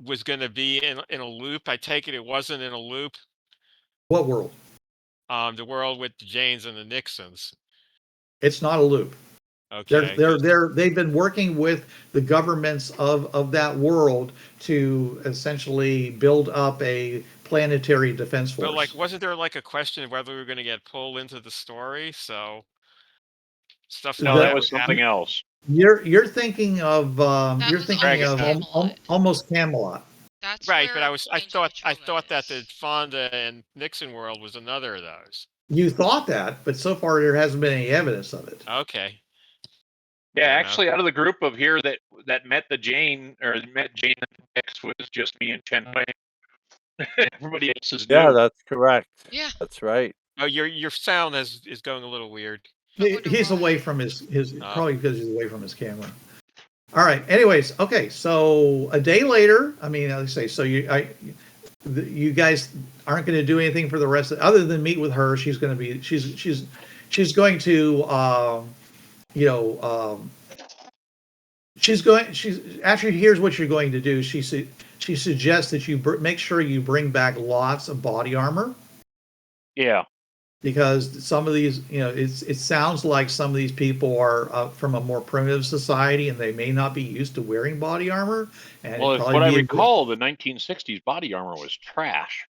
was going to be in a loop. I take it wasn't in a loop. What world? The world with the Janes and the Nixons. It's not a loop. Okay. They've been working with the governments of that world to essentially build up a planetary defense force. But wasn't there a question of whether we were going to get pulled into the story? So stuff. No, that was something else. You're thinking of Camelot. almost Camelot. That's right, but where I thought that is. the Fonda and Nixon world was another of those. You thought that, but so far there hasn't been any evidence of it. Okay. Yeah, actually, out of the group of here that met Jane and Nix was just me and Chen. Everybody else is new. Yeah, that's correct. Yeah. That's right. Oh, your sound is going a little weird. He's away from his probably because he's away from his camera. All right. Anyways, okay. So a day later, I mean, let's say, so you guys aren't going to do anything for the rest other than meet with her. She's going to be she's going to after she hears what you're going to do, she suggests that you make sure you bring back lots of body armor. Yeah. Because some of these, it sounds like some of these people are from a more primitive society and they may not be used to wearing body armor. And well, what I recall, the 1960s body armor was trash.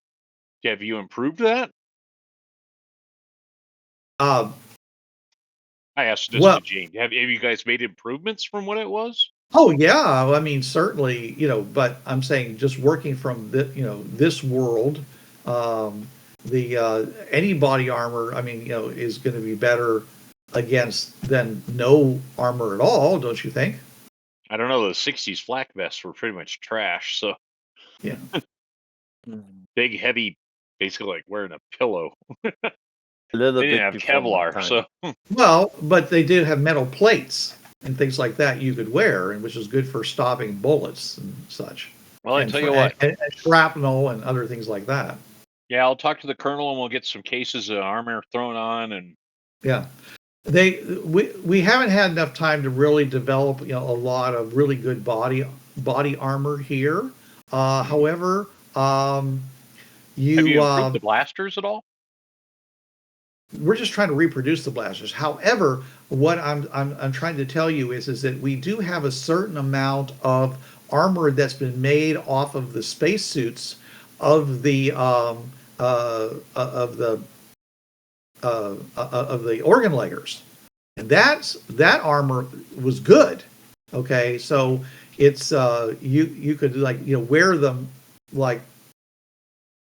Have you improved that? I asked this to Jane. Have you guys made improvements from what it was? Oh yeah, I mean certainly, but I'm saying just working from this world. Any body armor, I mean, is going to be better than no armor at all, don't you think? I don't know. The 60s flak vests were pretty much trash. So yeah, big, heavy, basically like wearing a pillow. A little they didn't bit have Kevlar, so well, but they did have metal plates and things like that you could wear, and which is good for stopping bullets and such. Well, I tell you what, and shrapnel and other things like that. Yeah, I'll talk to the colonel and we'll get some cases of armor thrown on. And yeah, we haven't had enough time to really develop a lot of really good body armor here. However, have you improved the blasters at all? We're just trying to reproduce the blasters. However, what I'm trying to tell you is that we do have a certain amount of armor that's been made off of the spacesuits of the organ leggers, and that armor was good. Okay, so it's you could wear them like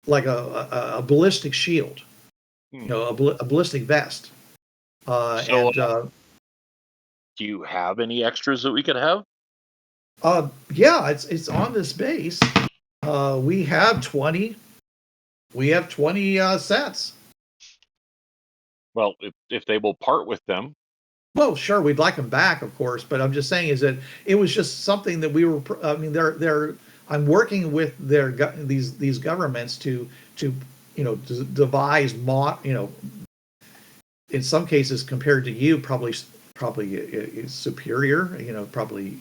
a ballistic shield, a ballistic vest. Do you have any extras that we could have? Yeah, it's on this base. We have 20. We have 20 sets. Well, if they will part with them. Well, sure, we'd like them back, of course. But I'm just saying is that it was just something that we were. I mean, they're I'm working with these governments to devise in some cases compared to you probably superior, probably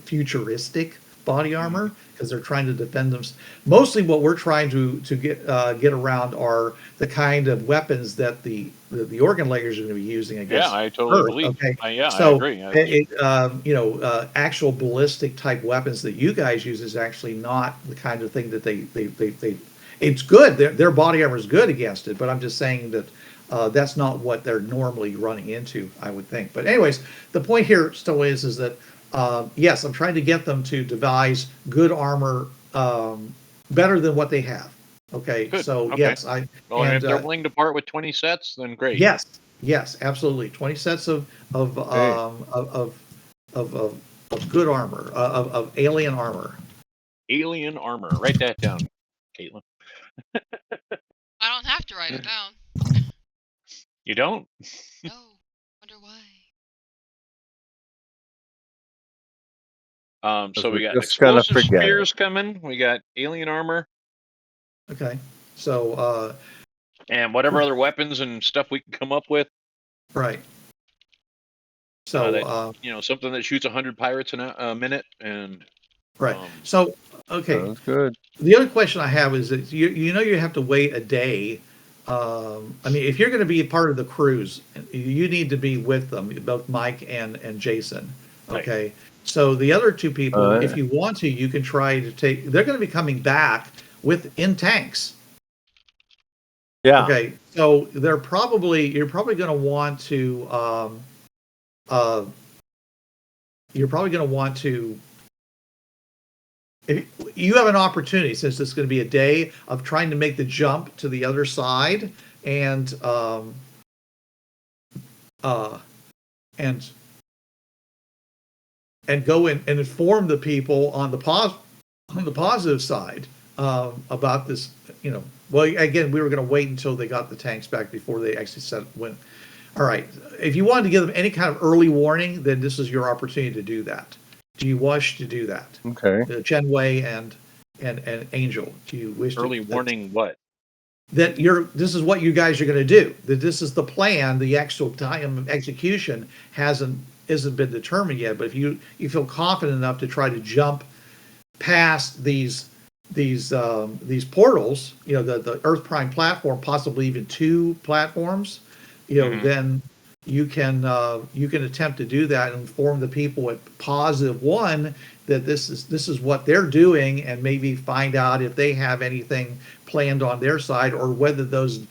futuristic body armor, because they're trying to defend them. Mostly what we're trying to get around are the kind of weapons that the organ layers are going to be using against. Yeah, I totally Earth, believe. okay, I agree. Actual ballistic type weapons that you guys use is actually not the kind of thing that they it's good. Their body armor is good against it, but I'm just saying that that's not what they're normally running into, I would think. But anyways, the point here still is that yes, I'm trying to get them to devise good armor better than what they have. Okay, Good. so Okay. yes, and if they're willing to part with 20 sets, then great. Yes, absolutely. 20 sets of good armor, of alien armor. Alien armor. Write that down, Kaitlin. I don't have to write it down. You don't? No. Wonder why. So we got just gonna explosive forget spears coming. We got alien armor. Okay, so and whatever other weapons and stuff we can come up with. Right. So something that shoots 100 pirates a minute, and right. So okay, sounds good. The other question I have is that you have to wait a day. I mean, if you're going to be a part of the cruise, you need to be with them, both Mike and Jason. Okay. Right. So the other two people, if you want to, you can try to take. They're going to be coming back in tanks. Yeah. Okay. So you're probably going to want to. You're probably going to want to. If you have an opportunity, since it's going to be a day of trying to make the jump to the other side, and go in and inform the people on the positive side about this. Well, again, we were going to wait until they got the tanks back before they actually went. All right, if you wanted to give them any kind of early warning, then this is your opportunity to do that. Do you wish to do that? Okay. Chen Wei and Angel. Do you wish early warning what? That this is what you guys are going to do. That this is the plan. The actual time of execution isn't been determined yet. But if you feel confident enough to try to jump past these portals, the Earth Prime platform, possibly even 2 platforms, then you can attempt to do that and inform the people at positive 1 that this is what they're doing, and maybe find out if they have anything planned on their side, or whether the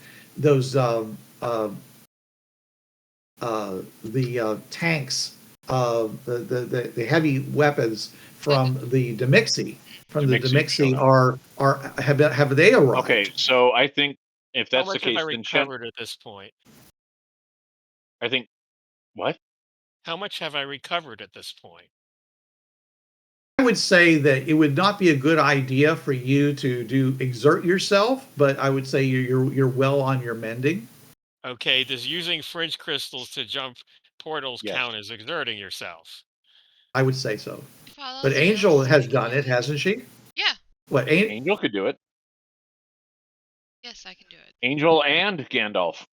tanks, the heavy weapons from the Demixi have they arrived? Okay, so I think if that's the case, then recovered at this point. I think what? How much have I recovered at this point? I would say that it would not be a good idea for you to exert yourself, but I would say you're well on your mending. Okay, does using fringe crystals to jump portals count as exerting yourself? I would say so. But Angel has done it, hasn't she? Yeah. What? Angel could do it. Yes, I can do it. Angel and Gandalf.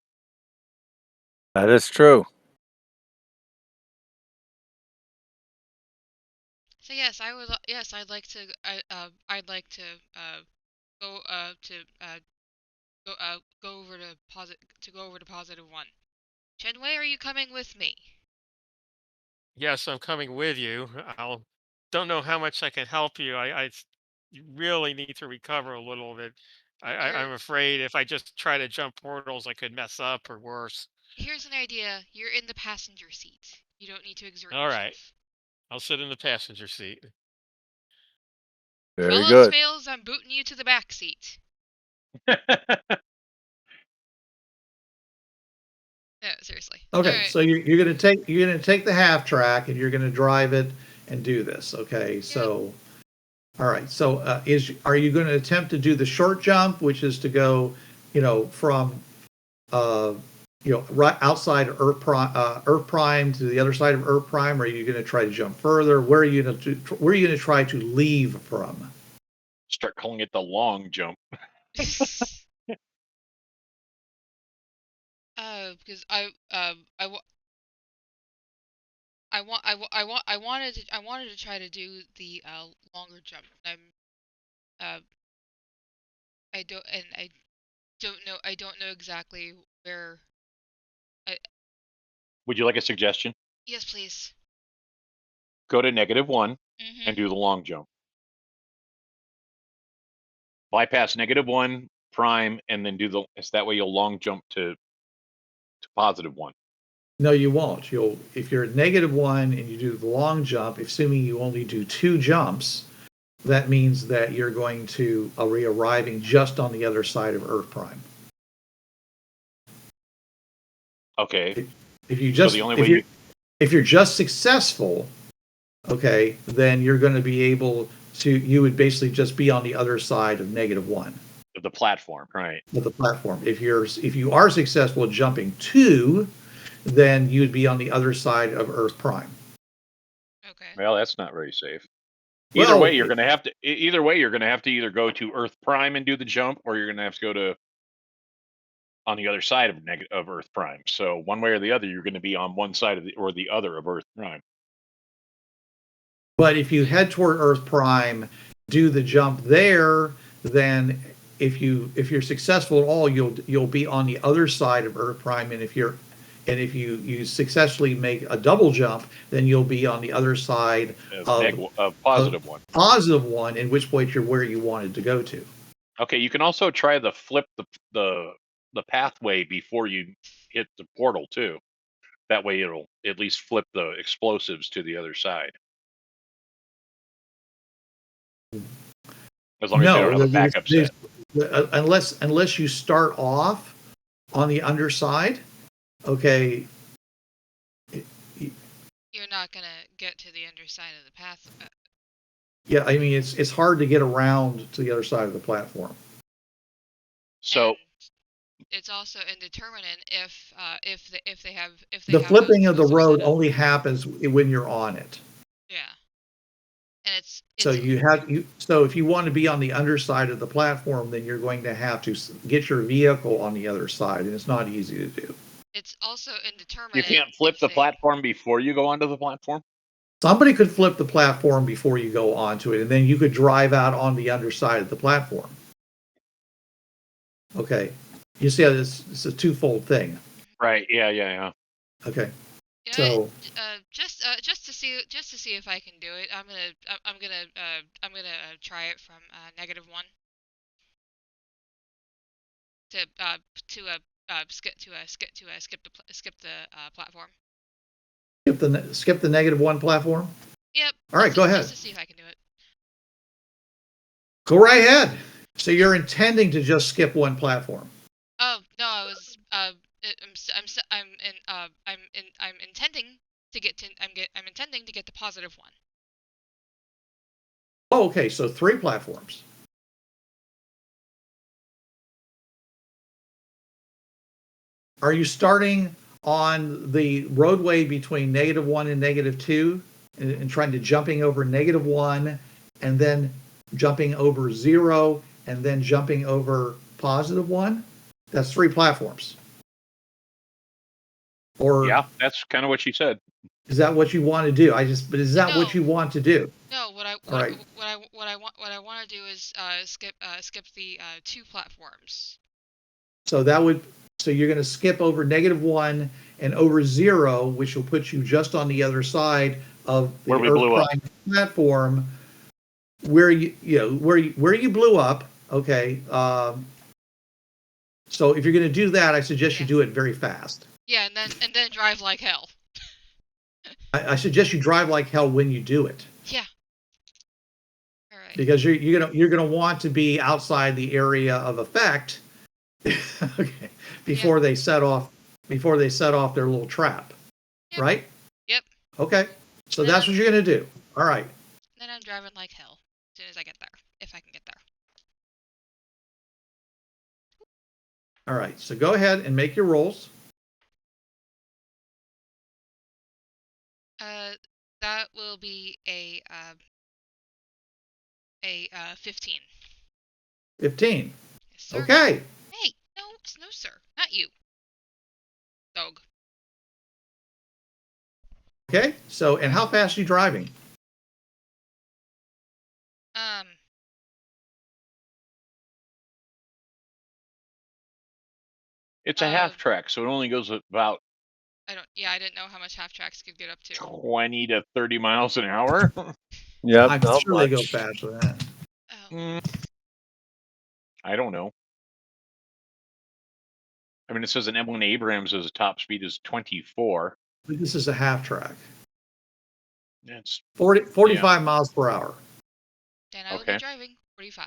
That is true. So yes, I would. Yes, I'd like to. I'd like to go over to positive 1. Chen Wei, are you coming with me? Yes, I'm coming with you. Don't know how much I can help you. You really need to recover a little bit. I'm afraid if I just try to jump portals, I could mess up or worse. Here's an idea. You're in the passenger seat. You don't need to exert All yourself. right. I'll sit in the passenger seat. Very If all good. else fails, I'm booting you to the back seat. No, seriously. Okay, so you're gonna take the half track and you're gonna drive it and do this. Okay, so all right. So are you going to attempt to do the short jump, which is to go, from right outside of Earth Prime to the other side of Earth Prime, or are you going to try to jump further? Where are you going to try to leave from? Start calling it the long jump. Because I wanted to try to do the longer jump. I don't know exactly where. Would you like a suggestion? Yes, please. Go to -1 and do the long jump. Bypass -1 prime and then do it's that way you'll long jump to +1. No, you won't. If you're at -1 and you do the long jump, assuming you only do 2 jumps, that means that you're going to be arriving just on the other side of Earth Prime. Okay. If you just if you're just successful, okay, then you're going to be able to. You would basically just be on the other side of -1 of the platform, right? Of the platform. If you are successful at jumping 2, then you'd be on the other side of Earth Prime. Okay. Well, that's not very safe. Either way, you're going to have to. Either way, you're going to have to either go to Earth Prime and do the jump, or you're going to have to go to on the other side of Earth Prime. So one way or the other, you're going to be on one side of the other of Earth Prime. But if you head toward Earth Prime, do the jump there, then if you're successful at all, you'll be on the other side of Earth Prime, and if you successfully make a double jump, then you'll be on the other side of +1. +1, in which point you're where you wanted to go to. Okay, you can also try the flip the pathway before you hit the portal too. That way it'll at least flip the explosives to the other side. As long as you don't have a backup set. Unless you start off on the underside, okay. You're not gonna get to the underside of the path. Yeah, I mean it's hard to get around to the other side of the platform. So. And it's also indeterminate if they have the flipping of the road only happens when you're on it. Yeah. And it's so if you want to be on the underside of the platform, then you're going to have to get your vehicle on the other side, and it's not easy to do. It's also indeterminate. You can't flip the platform before you go onto the platform? Somebody could flip the platform before you go onto it, and then you could drive out on the underside of the platform. Okay. You see how it's a twofold thing. Right. Yeah. Okay. Yeah, so just to see if I can do it, I'm gonna try it from -1 to skip the platform. Skip the -1 platform. Yep. All right, go ahead. Just to see if I can do it. Go right ahead. So you're intending to just skip one platform. Oh no, I was I'm intending to get to I'm intending to get to +1. Oh, okay, so 3 platforms. Are you starting on the roadway between -1 and -2 and trying to jumping over -1 and then jumping over 0 and then jumping over +1? That's 3 platforms. Or yeah, that's kind of what she said. Is that what you want to do? Is that what you want to do? No, what I want to do is skip the 2 platforms. So you're going to skip over -1 and over 0, which will put you just on the other side of the Earth Prime platform, where you blew up. Okay. So if you're going to do that, I suggest you do it very fast. Yeah, and then drive like hell. I suggest you drive like hell when you do it. Yeah. All right. Because you're gonna want to be outside the area of effect, okay, before they set off their little trap, right? Yep. Okay, so that's what you're gonna do. All right. Then I'm driving like hell as soon as I get there, if I can get there. All right, so go ahead and make your rolls. That will be a 15. 15. Yes, sir. Okay. Hey, no, sir, not you. Dog. Okay. So, and how fast are you driving? It's a half track, so it only goes about I didn't know how much half tracks could get up to. 20 to 30 miles an hour. Yep, I'm not sure they go much. faster than that. I don't know. I mean, it says an M1 Abrams' top speed is 24. But this is a half track. That's 45 miles per hour. And I will be driving 45.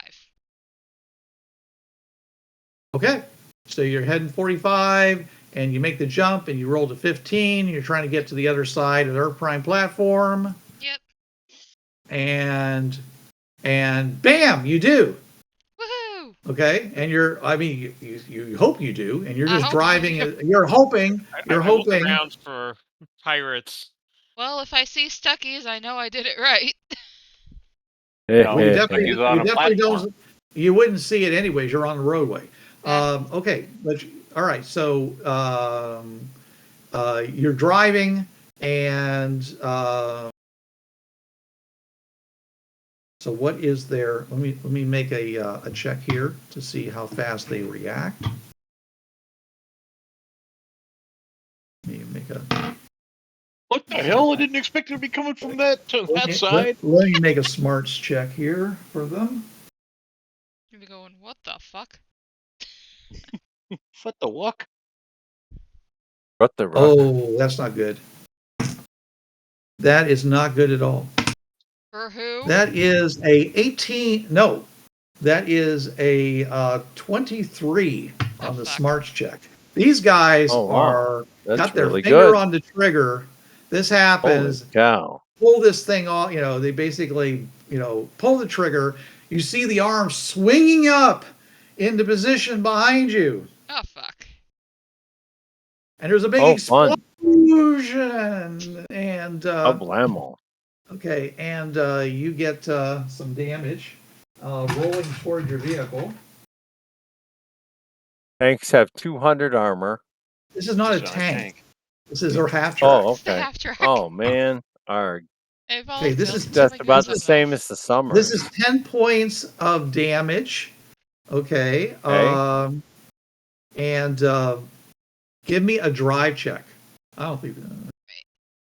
Okay. So you're heading 45, and you make the jump, and you roll to 15. And you're trying to get to the other side of the Earth Prime platform. Yep. And bam, you do. Woohoo! Okay, and you hope you do, and you're I just hope driving. I do. You're hoping. I look around for pirates. Well, if I see Stuckies, I know I did it right. Well, you definitely don't. You wouldn't see it anyways. You're on the roadway. Okay, but all right. So you're driving, and so what is there? Let me make a check here to see how fast they react. Let me make a. What the hell? I didn't expect it to be coming from that side. Let me make a smarts check here for them. You'll be going, what the fuck? What the walk? What the ruck? Oh, that's not good. That is not good at all. For who? That is a 18. No, that is a 23 on the smarts check. These guys got their finger on the trigger. This happens. Holy cow. Pull this thing off. They basically, pull the trigger. You see the arm swinging up into position behind you. Oh, fuck. And there's a big explosion. And blammo. Okay, and you get some damage rolling toward your vehicle. Tanks have 200 armor. This is not a tank. This is our half track. Oh, okay. Half track. Oh, man. Arg. Okay, this is just about the same as the summer. This is 10 points of damage. Okay. And give me a drive check. I don't think.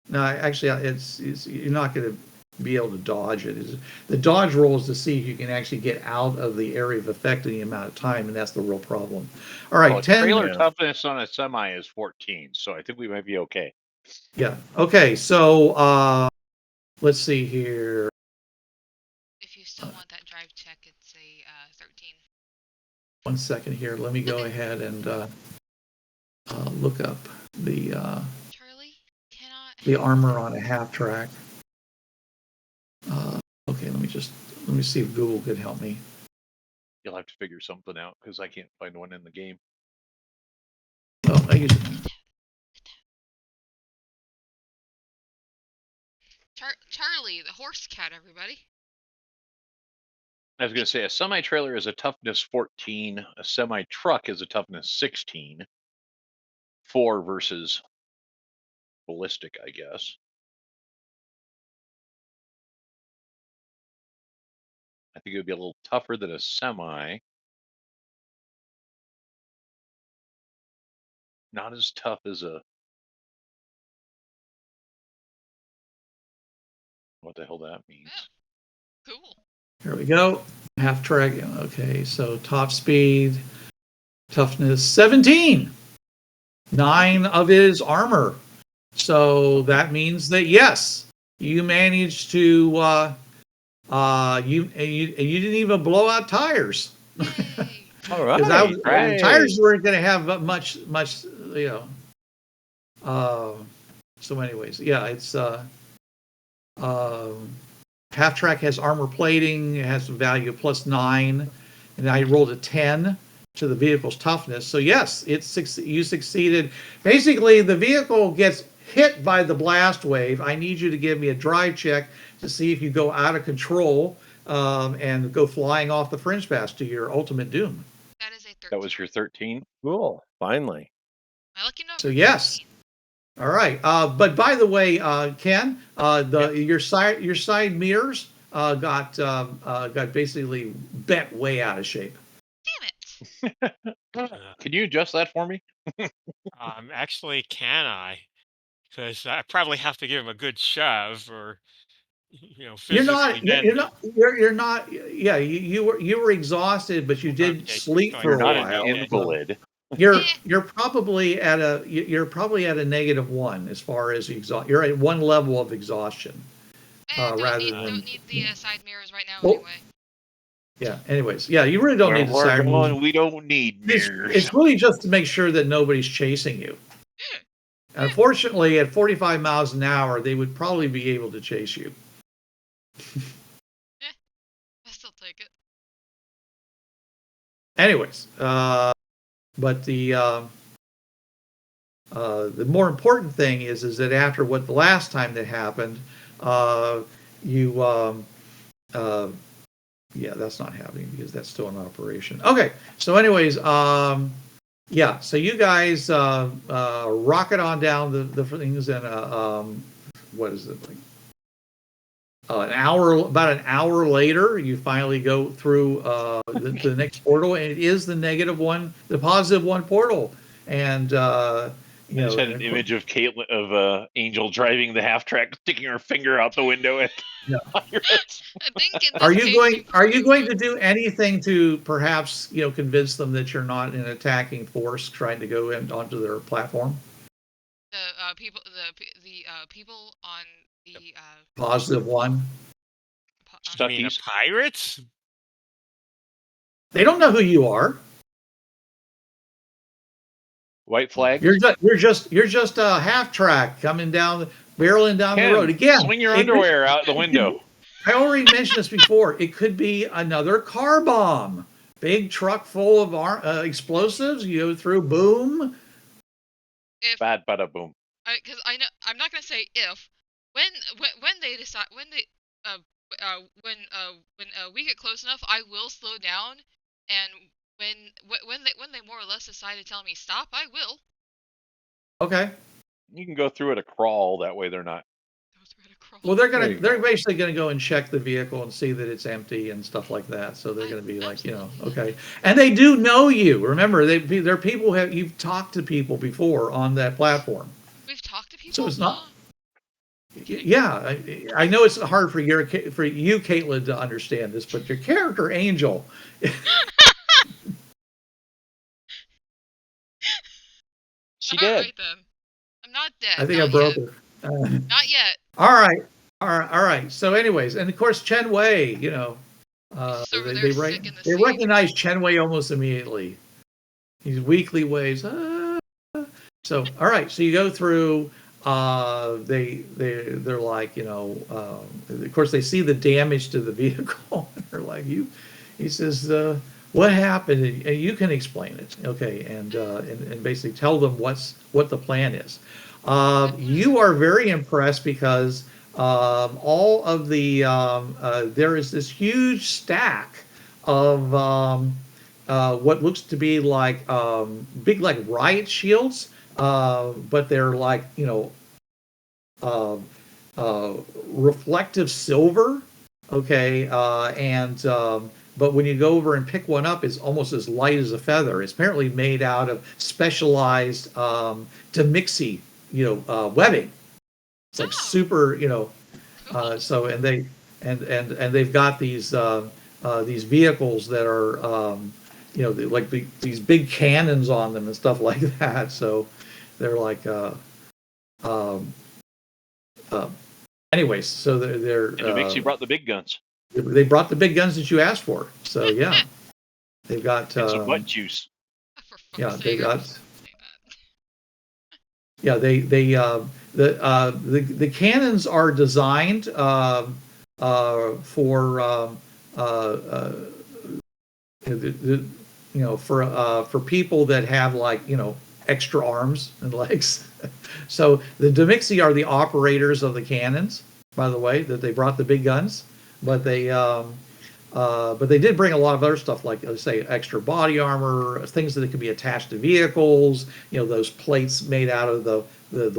No, actually, it's you're not going to be able to dodge it. The dodge roll is to see if you can actually get out of the area of effect in the amount of time, and that's the real problem. All right, 10. Trailer toughness on a semi is 14, so I think we might be okay. Yeah. Okay. So let's see here. If you still want that drive check, it's a 13. 1 second here. Let me go ahead and look up the Charlie cannot. The armor on a half track. Okay, let me see if Google could help me. You'll have to figure something out because I can't find one in the game. Oh, I use Charlie, the horse cat, everybody. I was going to say a semi-trailer is a toughness 14. A semi-truck is a toughness 16. 4 versus ballistic, I guess. I think it would be a little tougher than a semi. Not as tough as a... What the hell that means. Oh, cool. Here we go. Half track. Okay, so top speed, toughness 17. 9 of his armor. So that means that yes, you managed to you didn't even blow out tires. All right. Tires weren't going to have much, so anyways, yeah, it's half track has armor plating. It has a value of +9, and I rolled a 10 to the vehicle's toughness. So yes, you succeeded. Basically, the vehicle gets hit by the blast wave. I need you to give me a drive check to see if you go out of control. and go flying off the Fringepath to your ultimate doom. That is a 13. That was your 13. Cool. Finally. My lucky number. So yes. 13. All right. But by the way, Ken, your side mirrors got basically bent way out of shape. Damn it. Can you adjust that for me? Actually, can I? Because I probably have to give him a good shove, or physically. You're not. Yeah, you were exhausted, but you did Okay, sleep so for You're a not while. an invalid. You're probably at a -1 as far as You're at one level of exhaustion. Don't rather need than the side mirrors right now Well, anyway. yeah. Anyways, yeah, you really don't need the side mirrors. We don't need mirrors. It's really just to make sure that nobody's chasing you. Unfortunately, at 45 miles an hour, they would probably be able to chase you. I still take it. Anyways, but the more important thing is that after what the last time that happened, yeah, that's not happening because that's still in operation. Okay, so anyways, yeah, so you guys rocket on down the things, and what is it, like about an hour later, you finally go through the next portal, and it is the -1, the +1 portal, and I just had an image of Kaitlin, of Angel driving the half track, sticking her finger out the window at pirates. I think in this Are case, you going to do anything to perhaps convince them that you're not an attacking force trying to go onto their platform? the people on the +1. You mean the Stuckies. pirates? They don't know who you are. White flag. You're just a half track coming down, barreling down the road again. Swing your underwear out the window. I already mentioned this before. It could be another car bomb. Big truck full of explosives. You go through, boom. Bad, bada, boom. Because I know I'm not gonna say if when they decide when we get close enough, I will slow down, and when they more or less decide to tell me stop, I will. Okay. You can go through at a crawl. That way they're not. Well, they're basically gonna go and check the vehicle and see that it's empty and stuff like that. So they're gonna be like, okay. And they do know you. Remember, they're people you've talked to people before on that platform. We've talked to people. So it's not. Yeah, I know it's hard for you, Kaitlin, to understand this, but your character, Angel. She dead. Right, then. I'm not dead. I think I broke her. Not yet. All right. So, anyways, and of course, Chen Wei. They recognize Chen Wei almost immediately. These weekly ways. So, all right. So you go through. They're like, of course, they see the damage to the vehicle. They're like, he says, what happened? And you can explain it, okay? And basically tell them what the plan is. You are very impressed because all of the there is this huge stack of what looks to be like big like riot shields, but they're like reflective silver, okay, but when you go over and pick one up, it's almost as light as a feather. It's apparently made out of specialized demixi, webbing. It's like super, so and they've got these vehicles that are like these big cannons on them and stuff like that. So they're like anyways, so they're and demixi brought the big guns. They brought the big guns that you asked for. So yeah, they've got some butt juice. Yeah, they got. Yeah, the cannons are designed for for people that have like extra arms and legs. So the demixi are the operators of the cannons, by the way, that they brought the big guns, but they But they did bring a lot of other stuff, like let's say extra body armor, things that can be attached to vehicles. Those plates made out of the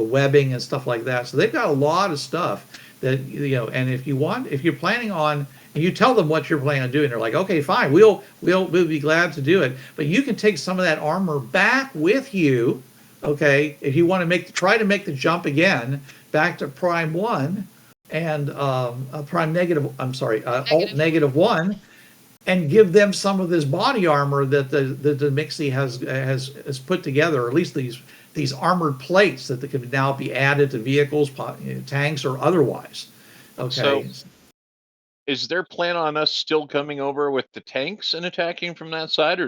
webbing and stuff like that. So they've got a lot of stuff that And if you're planning on, and you tell them what you're planning on doing, they're like, okay, fine, we'll be glad to do it. But you can take some of that armor back with you, okay, if you want to try to make the jump again back to Prime 1 and Prime Negative. I'm sorry, Alt Negative 1, and give them some of this body armor that the Mixie has put together, or at least these armored plates that can now be added to vehicles, tanks, or otherwise. Okay. So, is their plan on us still coming over with the tanks and attacking from that side, or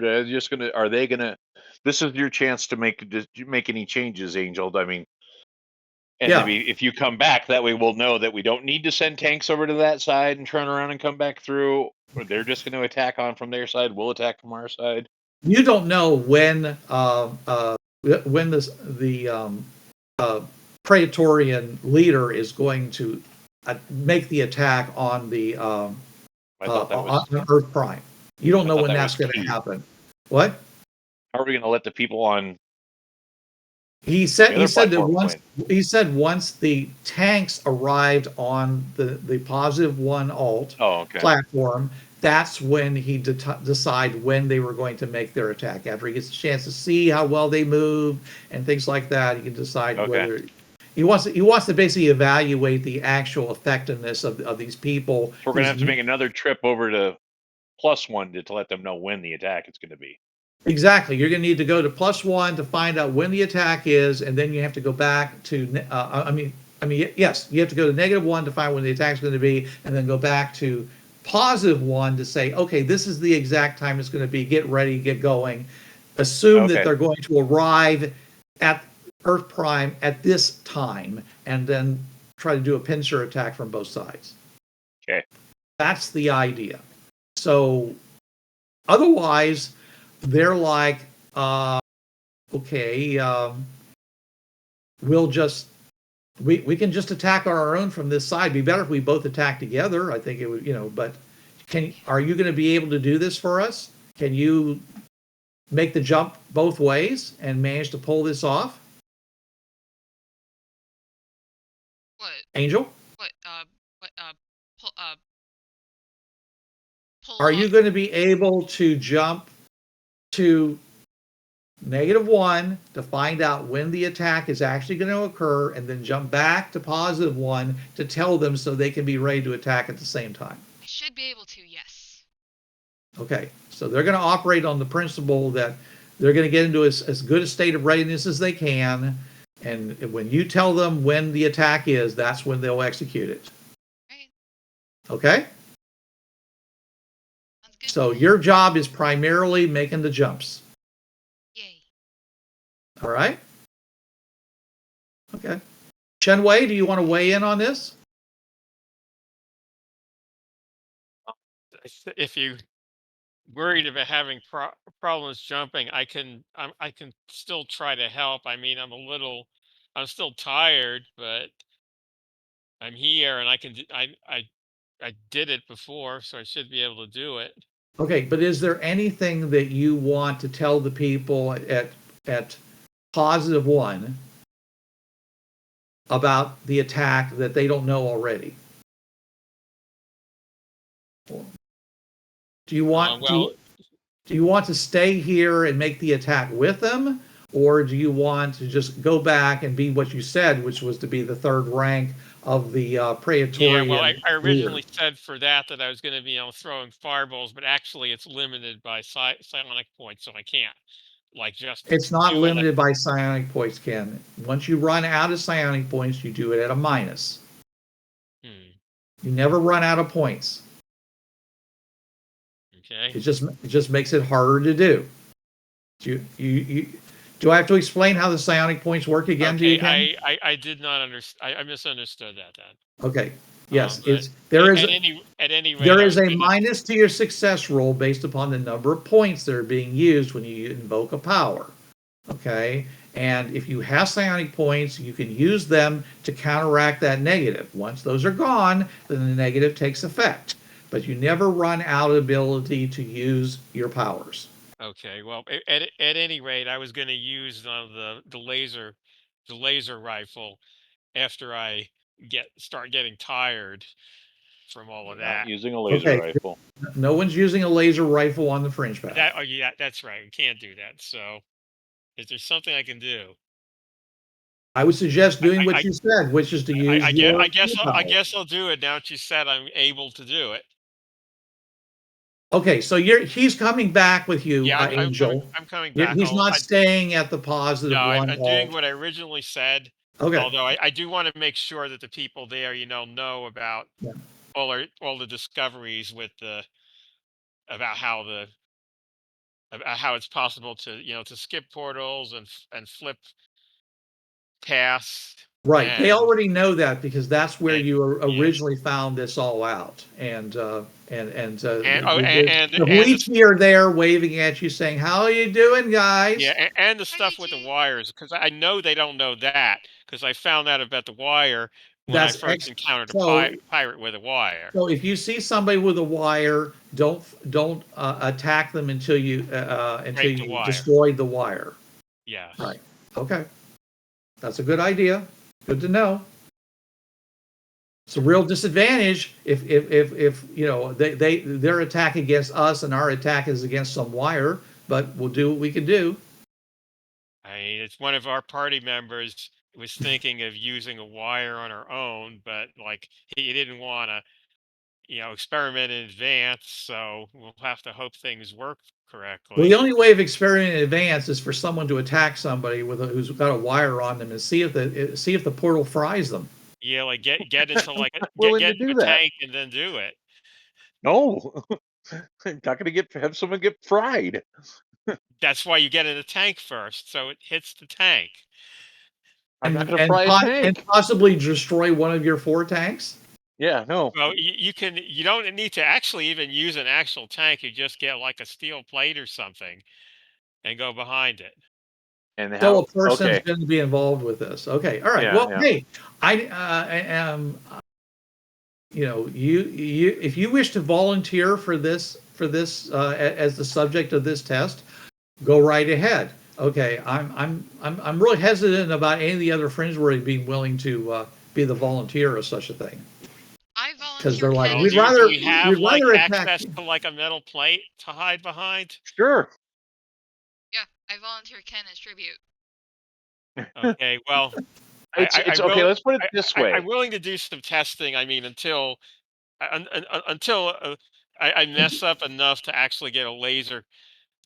are they gonna? This is your chance to make any changes, Angel. I mean, and Yeah. maybe if you come back, that way we'll know that we don't need to send tanks over to that side and turn around and come back through, or they're just going to attack on from their side. We'll attack from our side. You don't know when the Praetorian leader is going to make the attack on the on Earth Prime. You don't know when that's going to happen. What? How are we going to let the people on? He said that once the tanks arrived on the positive 1 alt platform, that's when he decide when they were going to make their attack. After he gets a chance to see how well they move and things like that, he can decide whether he wants to basically evaluate the actual effectiveness of these people. We're going to have to make another trip over to +1 to let them know when the attack is going to be. Exactly. You're going to need to go to +1 to find out when the attack is, and then you have to go back to, yes, you have to go to -1 to find when the attack is going to be, and then go back to +1 to say, okay, this is the exact time it's going to be. Get ready, get going. Assume that they're going to arrive at Earth Prime at this time, and then try to do a pincer attack from both sides. Okay. That's the idea. So, otherwise, they're like, okay, we can just attack our own from this side. It'd be better if we both attack together. I think it would, but are you going to be able to do this for us? Can you make the jump both ways and manage to pull this off? What? Angel? What, Are you going to be able to jump to -1 to find out when the attack is actually going to occur, and then jump back to +1 to tell them so they can be ready to attack at the same time? I should be able to, yes. Okay, so they're going to operate on the principle that they're going to get into as good a state of readiness as they can, and when you tell them when the attack is, that's when they'll execute it. Right. Okay? So your job is primarily making the jumps. Yay. All right? Okay. Chen Wei, do you want to weigh in on this? If you worried about having problems jumping, I can still try to help. I mean, I'm still tired, but I'm here and I did it before, so I should be able to do it. Okay, but is there anything that you want to tell the people at +1 about the attack that they don't know already? Do you want do you want to stay here and make the attack with them, or do you want to just go back and be what you said, which was to be the 3rd rank of the Praetorian? Yeah, well, I originally said for that I was going to be throwing fireballs, but actually it's limited by psionic points, so I can't It's not limited by psionic points, Ken. Once you run out of psionic points, you do it at a -. You never run out of points. Okay. It just makes it harder to do. Do I have to explain how the psionic points work again to you, Ken? I did not understand. I misunderstood that then. Okay. Yes, there is a minus to your success roll based upon the number of points that are being used when you invoke a power. Okay, and if you have psionic points, you can use them to counteract that negative. Once those are gone, then the negative takes effect. but you never run out of ability to use your powers. Okay, well, at any rate, I was going to use the laser rifle after I start getting tired from all of You're not that. using a laser Okay, rifle. no one's using a laser rifle on the Fringe Path. Oh yeah, that's right. I can't do that. So, is there something I can do? I would suggest doing what I you said, which is to use your I powers. guess I'll do it now that you said I'm able to do it. Okay, so he's coming back with you, Yeah, Angel. I'm coming back. He's not staying at the No, positive one I'm doing alt. what I originally said. Okay. Although I do want to make sure that the people there, know about Yeah. all the discoveries about how it's possible to skip portals and flip past Right. They and already know that because that's where and you yeah originally found this all out. And and oh the and Bleach are there waving at you saying, "How are you doing, guys?" the stuff with the wires, because I know they don't know that, because I found out about the wire when I That's first encountered a so. pirate with a wire. So if you see somebody with a wire, don't attack them until you Break the wire. destroyed the wire. Yes. Right. Okay. That's a good idea. Good to know. It's a real disadvantage if their attack against us and our attack is against some wire, but we'll do what we can do. I mean, it's one of our party members was thinking of using a wire on her own, but like he didn't want to, experiment in advance. So we'll have to hope things work Well, correctly. the only way of experimenting in advance is for someone to attack somebody who's got a wire on them and see if the portal fries them. Yeah, like get into like Willing get to into do a that. tank and then do it. No, I'm not going to have someone get fried. That's why you get in a tank first, so it hits the tank. I'm not going to fry a tank. And possibly destroy one of your 4 tanks. Yeah, no. Well, you don't need to actually even use an actual tank. You just get like a steel plate or something and go behind it. And Still, a person's going to be involved with this. Okay, all right. Yeah, Well, yeah. hey, I am. If you wish to volunteer for this as the subject of this test, go right ahead. Okay, I'm really hesitant about any of the other Fringeworthy being willing to be the volunteer of such a thing. I volunteer. Because they're like, Well, we'd do rather we have like attack. access to like a metal plate to hide behind? Sure. Yeah, I volunteer Ken as tribute. Okay, well, It's okay. Let's put it this way. I'm willing to do some testing. I mean, until I mess up enough to actually get a laser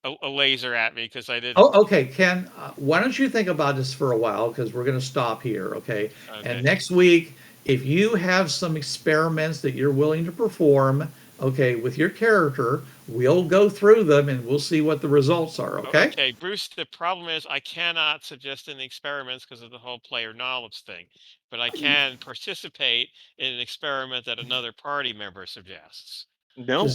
at me, because I didn't. Oh, okay, Ken. Why don't you think about this for a while, because we're going to stop here, okay? And next week, if you have some experiments that you're willing to perform, okay, with your character, we'll go through them and we'll see what the results are, okay? Okay, Bruce, the problem is I cannot suggest any experiments because of the whole player knowledge thing, but I can participate in an experiment that another party member suggests. No.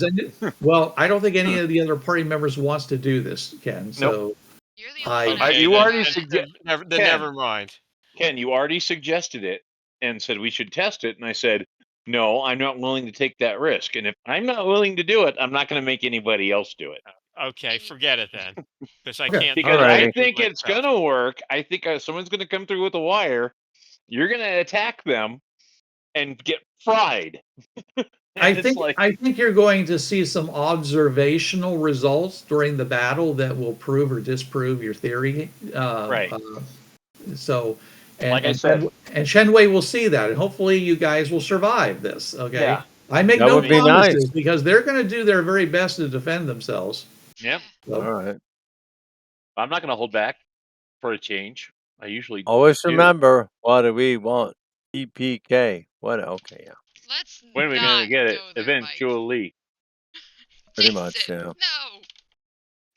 Well, I don't think any of the other party members wants to do this, Ken. So Nope. You're the only one. Okay, you then- already then- suggest- then Ken. never mind. Ken, you already suggested it and said we should test it. And I said, no, I'm not willing to take that risk. And if I'm not willing to do it, I'm not going to make anybody else do it. Okay, forget it then, because I Okay. can't. Because Alrighty. I think it's going to work. I think someone's going to come through with a wire. You're going to attack them and get fried. I think you're going to see some observational results during the battle that will prove or disprove your theory. Right. Like I said, and Shenwei will see that, and hopefully you guys will survive this. Okay. Yeah. I make That no would be promises nice. because they're going to do their very best to defend themselves. Yep. So, All right. I'm not going to hold back for a change. I usually Always do. remember, what do we want? EPK. What? Okay, yeah. Let's When are we going to get it? go there, Mike. Eventually. Pretty Jason, much, yeah. No.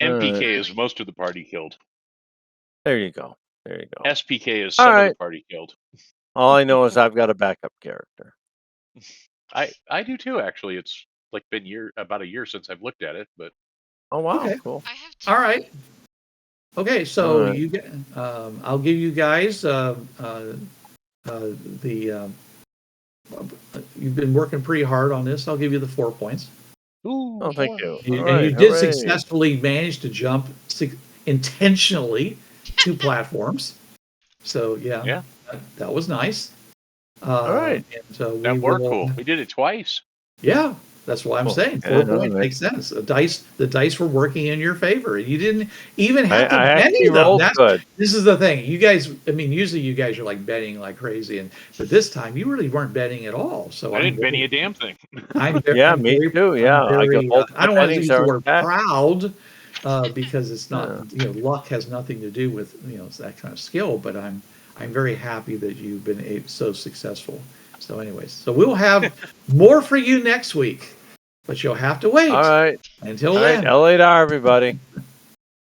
MPK Really? is most of the party killed. There you go. There you go. SPK is All some of right. the party killed. All I know is I've got a backup character. I do too, actually. It's like been about a year since I've looked at it, but Oh wow, Okay. cool. I have two. all right. Okay, so All right. you get. I'll give you guys you've been working pretty hard on this. I'll give you the 4 points. Ooh, Oh, thank you. And All right, you did hooray. successfully manage to jump intentionally 2 platforms. So Yeah. that was nice. All right. And so That worked cool. We did it twice. Yeah, that's what I'm Cool. saying. Yeah, 4 points makes sense. The dice were working in your favor. You didn't even have to I bet actually any of them. rolled good. This is the thing. You guys, I mean, usually you guys are like betting like crazy, but this time you really weren't betting at all. So I didn't bet any damn thing. Yeah, me too. Yeah, I got both I don't want to use the word back. proud because it's not. Yeah. Luck has nothing to do with that kind of skill. But I'm very happy that you've been so successful. So, anyways, so we'll have more for you next week, but you'll have to wait. All right. Until All then. right. LA to everybody.